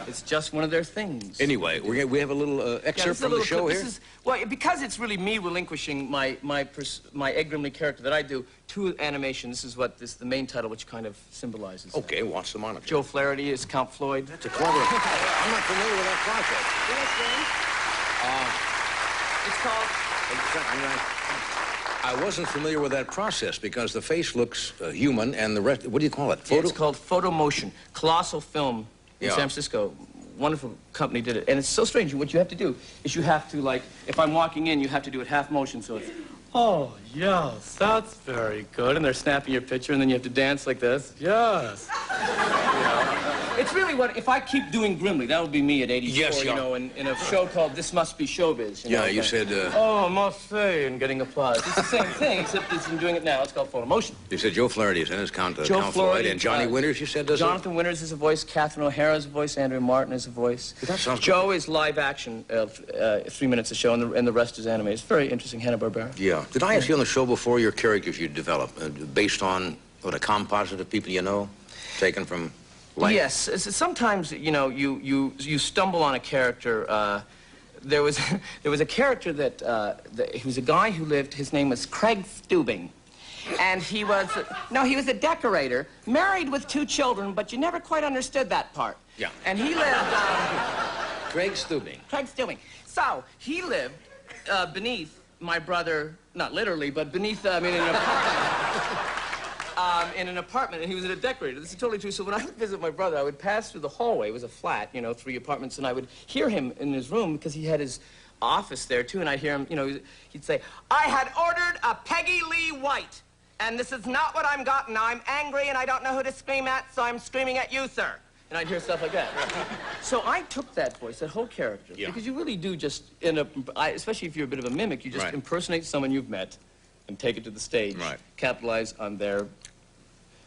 It's just one of their things. Anyway, we have a little excerpt from the show here. Well, because it's really me relinquishing my Ed Grimley character that I do to animation. This is what the main title, which kind of symbolizes. Okay, what's the moniker? Joe Flaherty is Count Floyd. That's a clever. I'm not familiar with that process. It's called. I wasn't familiar with that process because the face looks human and the rest, what do you call it? Yeah, it's called photo motion. Colossal film in San Francisco. Wonderful company did it. And it's so strange. What you have to do is you have to, like, if I'm walking in, you have to do it half motion. So it's, oh, yes, that's very good. And they're snapping your picture, and then you have to dance like this. Yes. It's really what, if I keep doing Grimley, that would be me at 84, yes, in a show called This Must Be Showbiz. You said... oh, I must say, and getting applause. It's the same thing, except I'm doing it now. It's called photo motion. You said Joe Flaherty is in his Count Joe Floyd, and Johnny Winters, you said, does Jonathan Winters is a voice, Catherine O'Hara is a voice, Andrea Martin is a voice. That sounds Joe is live action, 3 minutes a show, and the rest is animated. It's very interesting, Hanna-Barbera. Yeah. Did I ask you on the show before your characters you develop, based on, a composite of people you know, taken from... life? Yes. Sometimes, you stumble on a character. There was a character that he was a guy who lived. His name was Craig Stubing, and he was a decorator, married with 2 children, but you never quite understood that part. Yeah. And he lived. Craig Stubing. Craig Stubing. So he lived beneath my brother, not literally, but beneath. In an apartment. In an apartment, and he was a decorator. This is totally true. So when I would visit my brother, I would pass through the hallway. It was a flat, 3 apartments, and I would hear him in his room because he had his office there, too, and I'd hear him, he'd say, I had ordered a Peggy Lee White, and this is not what I'm got, and I'm angry, and I don't know who to scream at, so I'm screaming at you, sir. And I'd hear stuff like that. So I took that voice, that whole character, because you really do just, especially if you're a bit of a mimic, you just impersonate someone you've met and take it to the stage, capitalize on their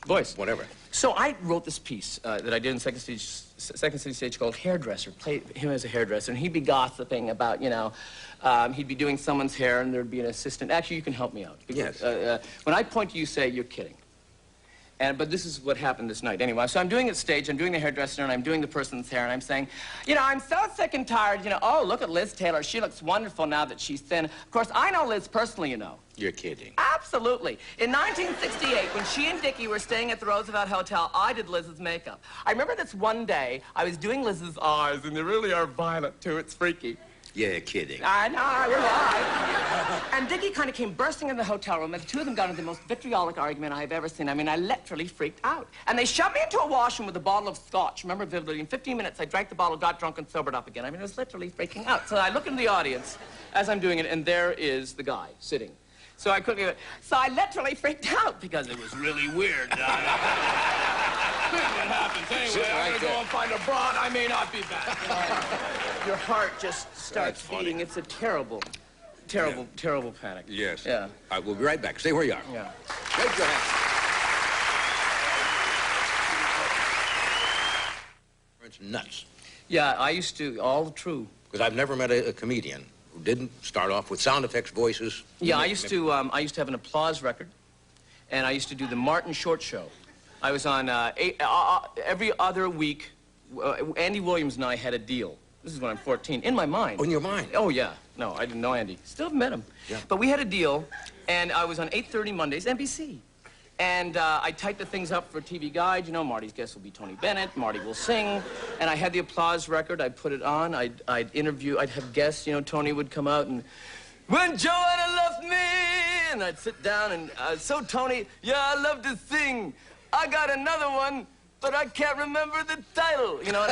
voice. Whatever. So I wrote this piece that I did in Second City Stage called Hairdresser. Played him as a hairdresser, and he'd be gossiping about, he'd be doing someone's hair, and there'd be an assistant. Actually, you can help me out. Because, when I point to you, say, you're kidding. But this is what happened this night. Anyway, so I'm doing it stage, I'm doing the hairdresser, and I'm doing the person's hair, and I'm saying, I'm so sick and tired, oh, look at Liz Taylor. She looks wonderful now that she's thin. Of course, I know Liz personally, You're kidding. Absolutely. In 1968, when she and Dickie were staying at the Roosevelt Hotel, I did Liz's makeup. I remember this one day, I was doing Liz's eyes, and they really are violet, too. It's freaky. Yeah, kidding. I know, I realized. And Dickie kind of came bursting into the hotel room, and the 2 of them got into the most vitriolic argument I've ever seen. I mean, I literally freaked out. And they shoved me into a washroom with a bottle of scotch. Remember vividly, in 15 minutes, I drank the bottle, got drunk, and sobered up again. I mean, I was literally freaking out. So I look into the audience as I'm doing it, and there is the guy sitting. So I couldn't even... So I literally freaked out because it was really weird. happens anyway. I'm gonna go and find a broad. I may not be back. Your heart just starts beating. It's a terrible panic. Yes. Yeah. All right, we'll be right back. Stay where you are. Yeah. Raise your hand. It's nuts. Yeah, I used to, all true. Because I've never met a comedian who didn't start off with sound effects, voices. Yeah, I used to have an applause record, and I used to do the Martin Short Show. I was on every other week. Andy Williams and I had a deal. This is when I'm 14. In my mind. Oh, in your mind? Oh, yeah. No, I didn't know Andy. Still haven't met him. Yeah. But we had a deal, and I was on 8:30 Mondays, NBC. And I typed the things up for TV Guide. You know, Marty's guest will be Tony Bennett. Marty will sing. And I had the applause record. I'd put it on. I'd interview. I'd have guests. You know, Tony would come out and, when Joanna left me, and I'd sit down and, so Tony, yeah, I love to sing. I got another one, but I can't remember the title. You know,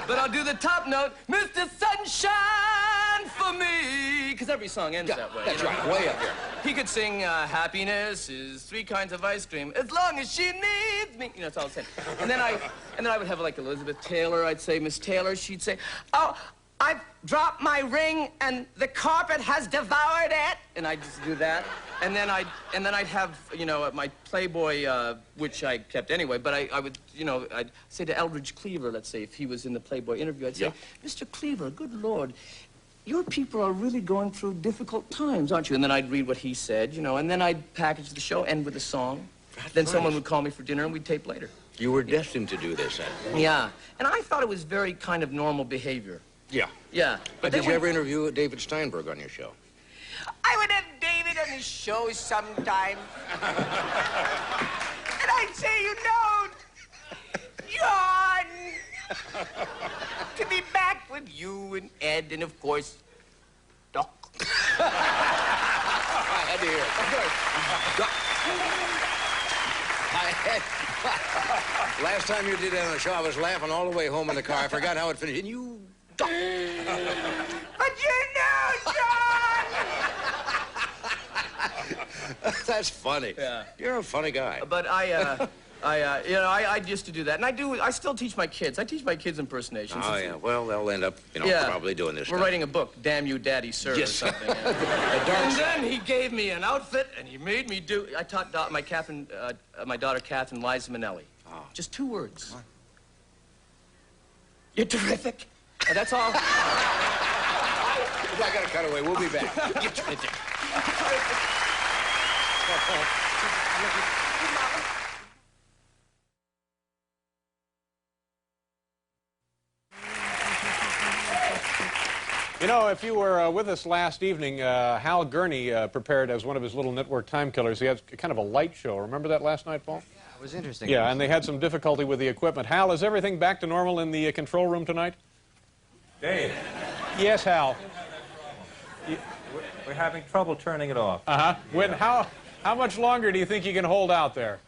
but I'll do the top note, Mr. Sunshine for me, because every song ends that way. That's you know? right, way up here. He could sing, happiness is 3 kinds of ice cream, as long as she needs me. You know, it's all the same. And then I would have like Elizabeth Taylor. I'd say, Miss Taylor. She'd say, oh, I've dropped my ring and the carpet has devoured it. And I'd just do that. And then I'd have, you know, my Playboy, which I kept anyway, but I would, you know, I'd say to Eldridge Cleaver, let's say, if he was in the Playboy interview, I'd say, Mr. Cleaver, good Lord, your people are really going through difficult times, aren't you? And then I'd read what he said, you know, and then I'd package the show, end with a song. Then someone would call me for dinner and we'd tape later. You were destined to do this, then. Yeah. And I thought it was very kind of normal behavior. Yeah. Yeah. But did you ever interview David Steinberg on your show? I would have David on his show sometime. And I'd say, you know, John, to be back with you and Ed and, of course, Doc. I had to hear it. Last time you did that on the show, I was laughing all the way home in the car. I forgot how it finished. And you... But you know, John! That's funny. Yeah. You're a funny guy. But I used to do that. And I still teach my kids. I teach my kids impersonations. Oh, yeah. Well, they'll end up, you know, probably doing this We're stuff. writing a book, Damn You Daddy Sir, or something. And then he gave me an outfit, and he made me do... I taught my daughter, Catherine, Liza Minnelli. Oh. Just 2 words. What? You're terrific. And that's all. I got to cut away. We'll be back. You're terrific. You know, if you were with us last evening, Hal Gurney prepared as one of his little network time killers. He had kind of a light show. Remember that last night, Paul? Yeah, it was interesting. Yeah, and they had some difficulty with the equipment. Hal, is everything back to normal in the control room tonight? Dave. Yes, Hal. We're having trouble turning it off. Uh-huh. How much longer do you think you can hold out there?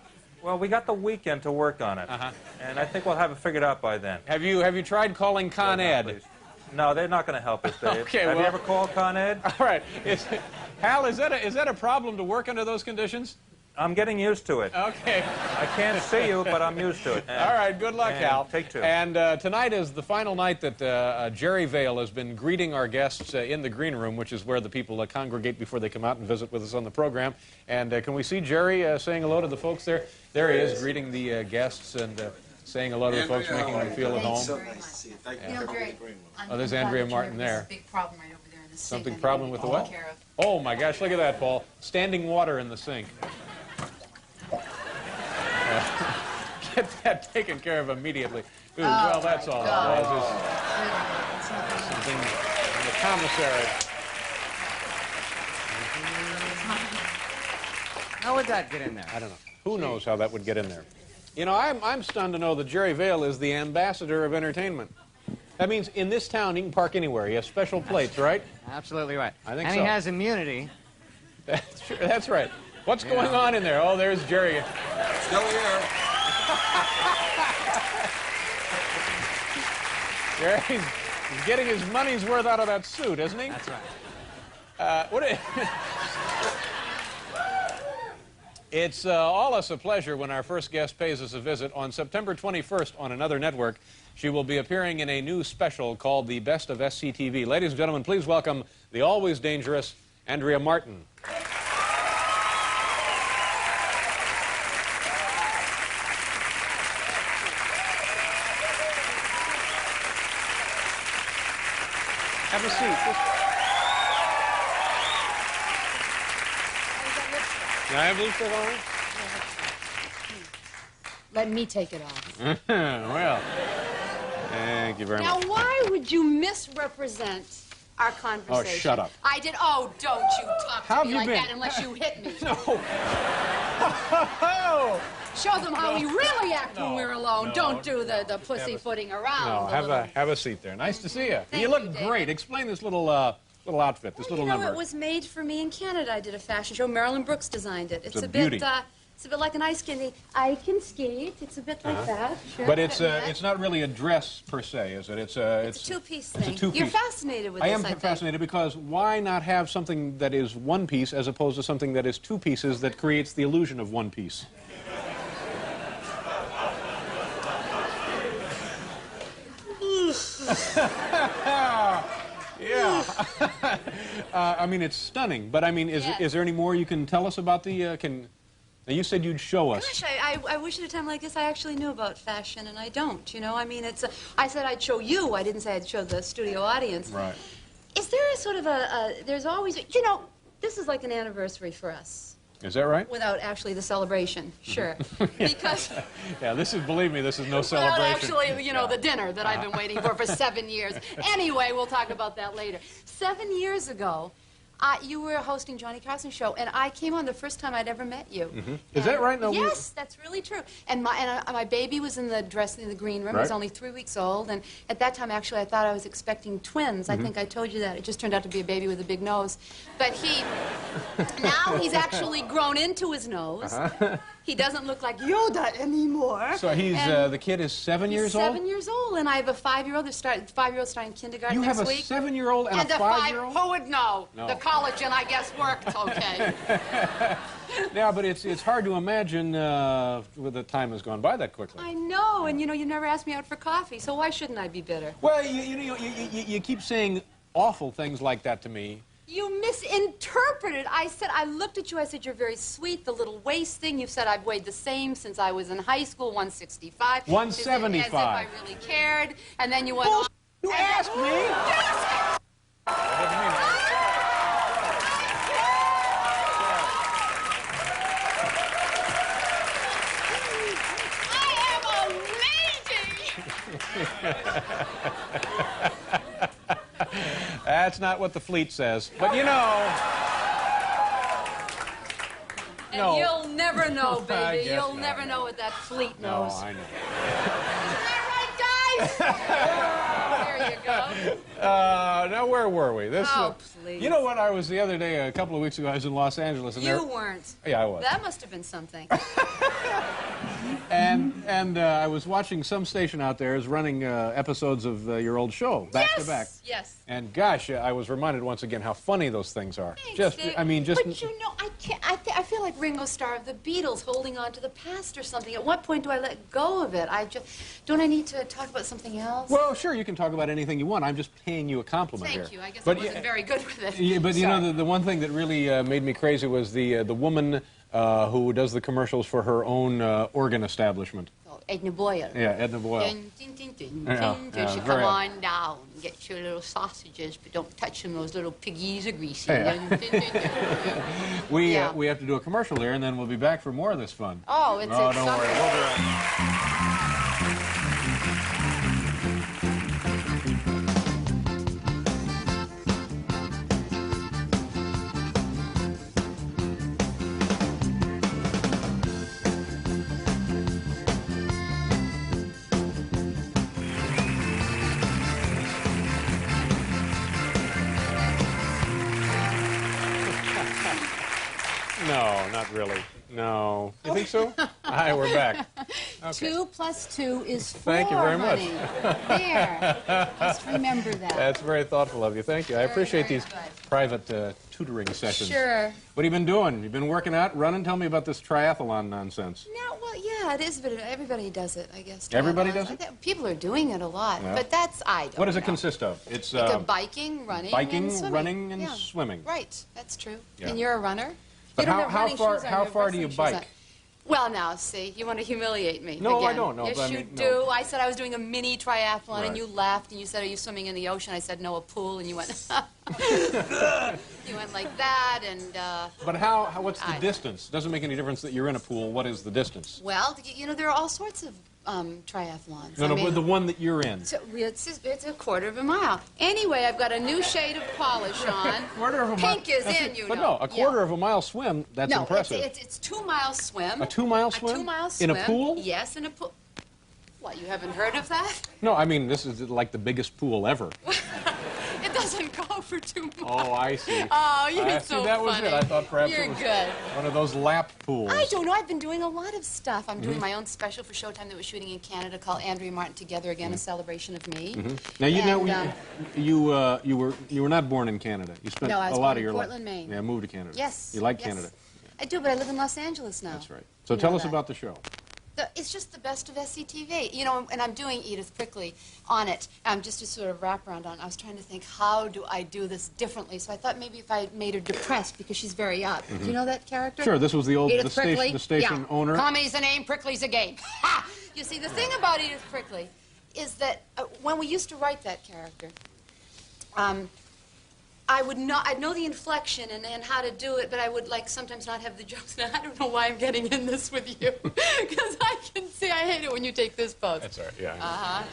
Well, we got the weekend to work on it. Uh-huh. And I think we'll have it figured out by then. Have you tried calling Con Ed? No, they're not going to help us, Dave. Okay, have you ever called Con Ed? All right. Hal, is that a problem to work under those conditions? I'm getting used to it. Okay. I can't see you, but I'm used to it. All right, good luck, Hal. Take 2. And tonight is the final night that Jerry Vale has been greeting our guests in the green room, which is where the people congregate before they come out and visit with us on the program. And can we see Jerry saying hello to the folks there? There he is, greeting the guests and saying hello to the folks, making them feel at home. So nice to see you. Thank you. Oh, there's Andrea Martin there. Big problem right over there in the sink. Something problem with the what? Oh, my gosh, look at that, Paul. Standing water in the sink. Get that taken care of immediately. Ooh, well, that's all. That was something in the commissary. How would that get in there? I don't know. Who knows how that would get in there? You know, I'm stunned to know that Jerry Vale is the ambassador of entertainment. That means in this town, he can park anywhere. He has special plates, right? Absolutely right. I think so. And he has immunity. That's right. What's going on in there? Oh, there's Jerry. Still here. Jerry's getting his money's worth out of that suit, isn't he? That's right. It's all us a pleasure when our first guest pays us a visit. On September 21st on another network, she will be appearing in a new special called The Best of SCTV. Ladies and gentlemen, please welcome the always dangerous Andrea Martin. Have a seat. Can I have lipstick on? Let me take it off. Well, thank you very much. Now, why would you misrepresent our conversation? Oh, shut up. I did. Oh, don't you talk How to me have like you been? that unless you hit me. No. Show them how we really act when No, we're alone. no, Don't do the pussyfooting around. No, have a seat there. Nice to see you. You look great. Explain this little outfit, this little number. It was made for me in Canada. I did a fashion show. Marilyn Brooks designed it. It's a beauty. It's a bit like an ice skate. I can skate. It's a bit like that. Sure, But it's not really a dress per se, is it? It's a two-piece It's thing. a two-piece. You're fascinated with I this, am I think. fascinated because why not have something that is one piece as opposed to something that is two pieces that creates the illusion of one piece? Yeah. I mean, it's stunning. But I mean, is there any more you can tell us about the? Now you said you'd show us. Gosh, I wish at a time like this I actually knew about fashion, and I don't. You know, I mean, I said I'd show you. I didn't say I'd show the studio audience. Right. Is there a sort of there's always, you know, this is like an anniversary for us. Is that right? Without actually the celebration, sure. Because yeah, believe me, this is no without celebration. actually, you know, the dinner that I've been waiting for 7 years. Anyway, we'll talk about that later. 7 years ago, you were hosting Johnny Carson's show, and I came on the first time I'd ever met you. Is that right? No, yes, that's really true. And my baby was in the green room. He was only 3 weeks old, and at that time, actually, I thought I was expecting twins. I think I told you that. It just turned out to be a baby with a big nose. But now he's actually grown into his nose. He doesn't look like Yoda anymore. So the kid is 7 years old? 7 years old, and I have a 5-year-old. Five-year-old starting kindergarten next week. You have a 7-year-old and a 5-year-old? Who would know? No. The collagen, I guess, worked okay. Yeah, but it's hard to imagine the time has gone by that quickly. I know, and you know, you never asked me out for coffee, so why shouldn't I be bitter? Well, you keep saying awful things like that to me. You misinterpreted. I looked at you, I said, you're very sweet, the little waist thing. You said I've weighed the same since I was in high school, 165. 175. As if I really cared. And then you went on. You asked me? Yes! I am amazing! That's not what the fleet says. But you know... And no. you'll never know, baby. guess You'll not. never know what that fleet knows. No, I know. Isn't that right, guys? There you go. Now, where were we? Please. You know what? I was the other day, a couple of weeks ago, I was in Los Angeles. And You weren't. Yeah, I was. That must have been something. And I was watching some station out there is running episodes of your old show, back to back. Yes. And gosh, I was reminded once again how funny those things are. Thanks, Dave. But you know, I feel like Ringo Starr of the Beatles holding on to the past or something. At what point do I let go of it? Don't I need to talk about something else? Well, sure, you can talk about anything you want. I'm just paying you a compliment here. Thank you. I guess I wasn't very good with it. Yeah, but you Sorry. know, the one thing that really made me crazy was the woman who does the commercials for her own organ establishment. Oh, Edna Boyle. Yeah, Edna Boyle. Dun, dun, dun, dun, Yeah, dun, dun. yeah, She very- come on down, get your little sausages, but don't touch them. Those little piggies are greasy. Yeah. Dun, dun, dun, dun. We Yeah. we have to do a commercial there, and then we'll be back for more of this fun. Oh, it's don't exciting. worry. We'll be right back. No, not really. No. You think so? Hi, we're back. Okay. 2 plus 2 is 4, Thank you very much. honey. There. Just remember that. That's very thoughtful of you. Thank you. I appreciate these private tutoring sessions. Sure. What have you been doing? You've been working out, running? Tell me about this triathlon nonsense. No, well, yeah, it is, but everybody does it, I guess. Everybody triathlons. does it? I think people are doing it a lot, Yeah. but I don't What does it know. consist of? It's biking, running, and swimming. running, and Yeah. swimming. Right, that's true. Yeah. And you're a runner? But You don't how have running far shoes on, how you have far do you wrestling shoes bike? on. Well, now, see, you want to humiliate me No, again. I don't know, Yes, but I you mean, do. no. I said I was doing a mini triathlon, Right. and you laughed, and you said, are you swimming in the ocean? I said, no, a pool, and you went, you went like that, and... But what's the distance? Doesn't make any difference that you're in a pool. What is the distance? Well, you know, there are all sorts of triathlons. No, I mean, the one that you're in. so it's a quarter of a mile. Anyway, I've got a new shade of polish on. Quarter of a mile. Pink is That's in, it. you But know. no, a quarter of a mile swim, that's no, impressive. it's 2 mile swim. A 2 mile swim? A 2 mile swim. In a pool? Yes, in a pool. What, you haven't heard of that? No, I mean, this is like the biggest pool ever. It doesn't go for 2 miles. Oh, I see. Oh, you're I so see, that was funny. it. I thought perhaps You're it was good. one of those lap pools. I don't know. I've been doing a lot of stuff. I'm doing Mhm. my own special for Showtime that we're shooting in Canada called Andrea Martin Together Again, a celebration of me. Now you know And, you were not born in Canada. You spent No, I was a lot born of in your Portland, life. Maine. Yeah, moved to Canada. Yes. You like yes. Canada. I do, but I live in Los Angeles now. That's right. So You tell know us that. about the show. It's just the best of SCTV. You know, and I'm doing Edith Prickly on it, just to sort of wrap around on it. I was trying to think, how do I do this differently? So I thought maybe if I made her depressed because she's very up. Do you know that character? Sure, this was the old Edith Prickly? the station Yeah. owner. Comedy's the name, Prickly's a game. Ha! You see, the thing about Edith Prickly is that when we used to write that character, I'd know the inflection and how to do it, but I would sometimes not have the jokes. Now, I don't know why I'm getting in this with you, because I can see I hate it when you take this pose. That's all right, yeah.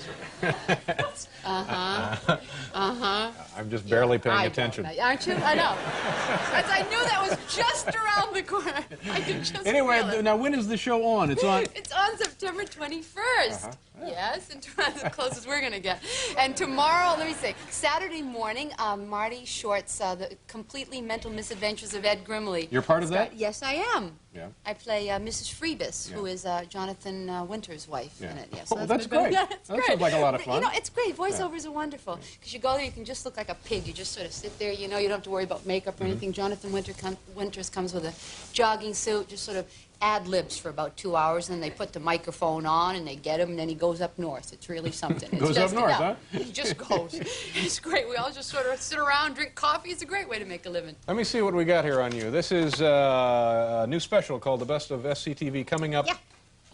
I'm just barely paying attention. Aren't you? I know. I knew that was just around the corner. I could just feel Anyway, it. now when is the show on? It's on. It's on September 21st. Yes, and as close as we're going to get. And tomorrow, let me see, Saturday morning, Marty Short's The Completely Mental Misadventures of Ed Grimley. You're part of that? Yes, I am. Yeah. I play Mrs. Freebus, who is Jonathan Winter's wife in it. Yes, Oh, that's great. great. Yeah, it's That great. sounds like a lot of But, fun. You know, it's great. Voiceovers are wonderful. Because you go there, you can just look like a pig. You just sort of sit there, you know, you don't have to worry about makeup or anything. Jonathan Winters comes with a jogging suit, just sort of ad-libs for about 2 hours, and then they put the microphone on, and they get him, and then he goes up north. It's really something. It's Goes up just, north, yeah, huh? He just goes. It's great. We all just sort of sit around, drink coffee. It's a great way to make a living. Let me see what we got here on you. This is a new special called The Best of SCTV coming up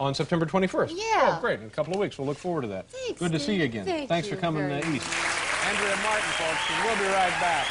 on September 21st. Yeah. Oh, great. In a couple of weeks. We'll look forward to that. Thanks, Good to see you Steve. again. Thanks for you coming very east. much. Andrea Martin, folks, and we'll be right back.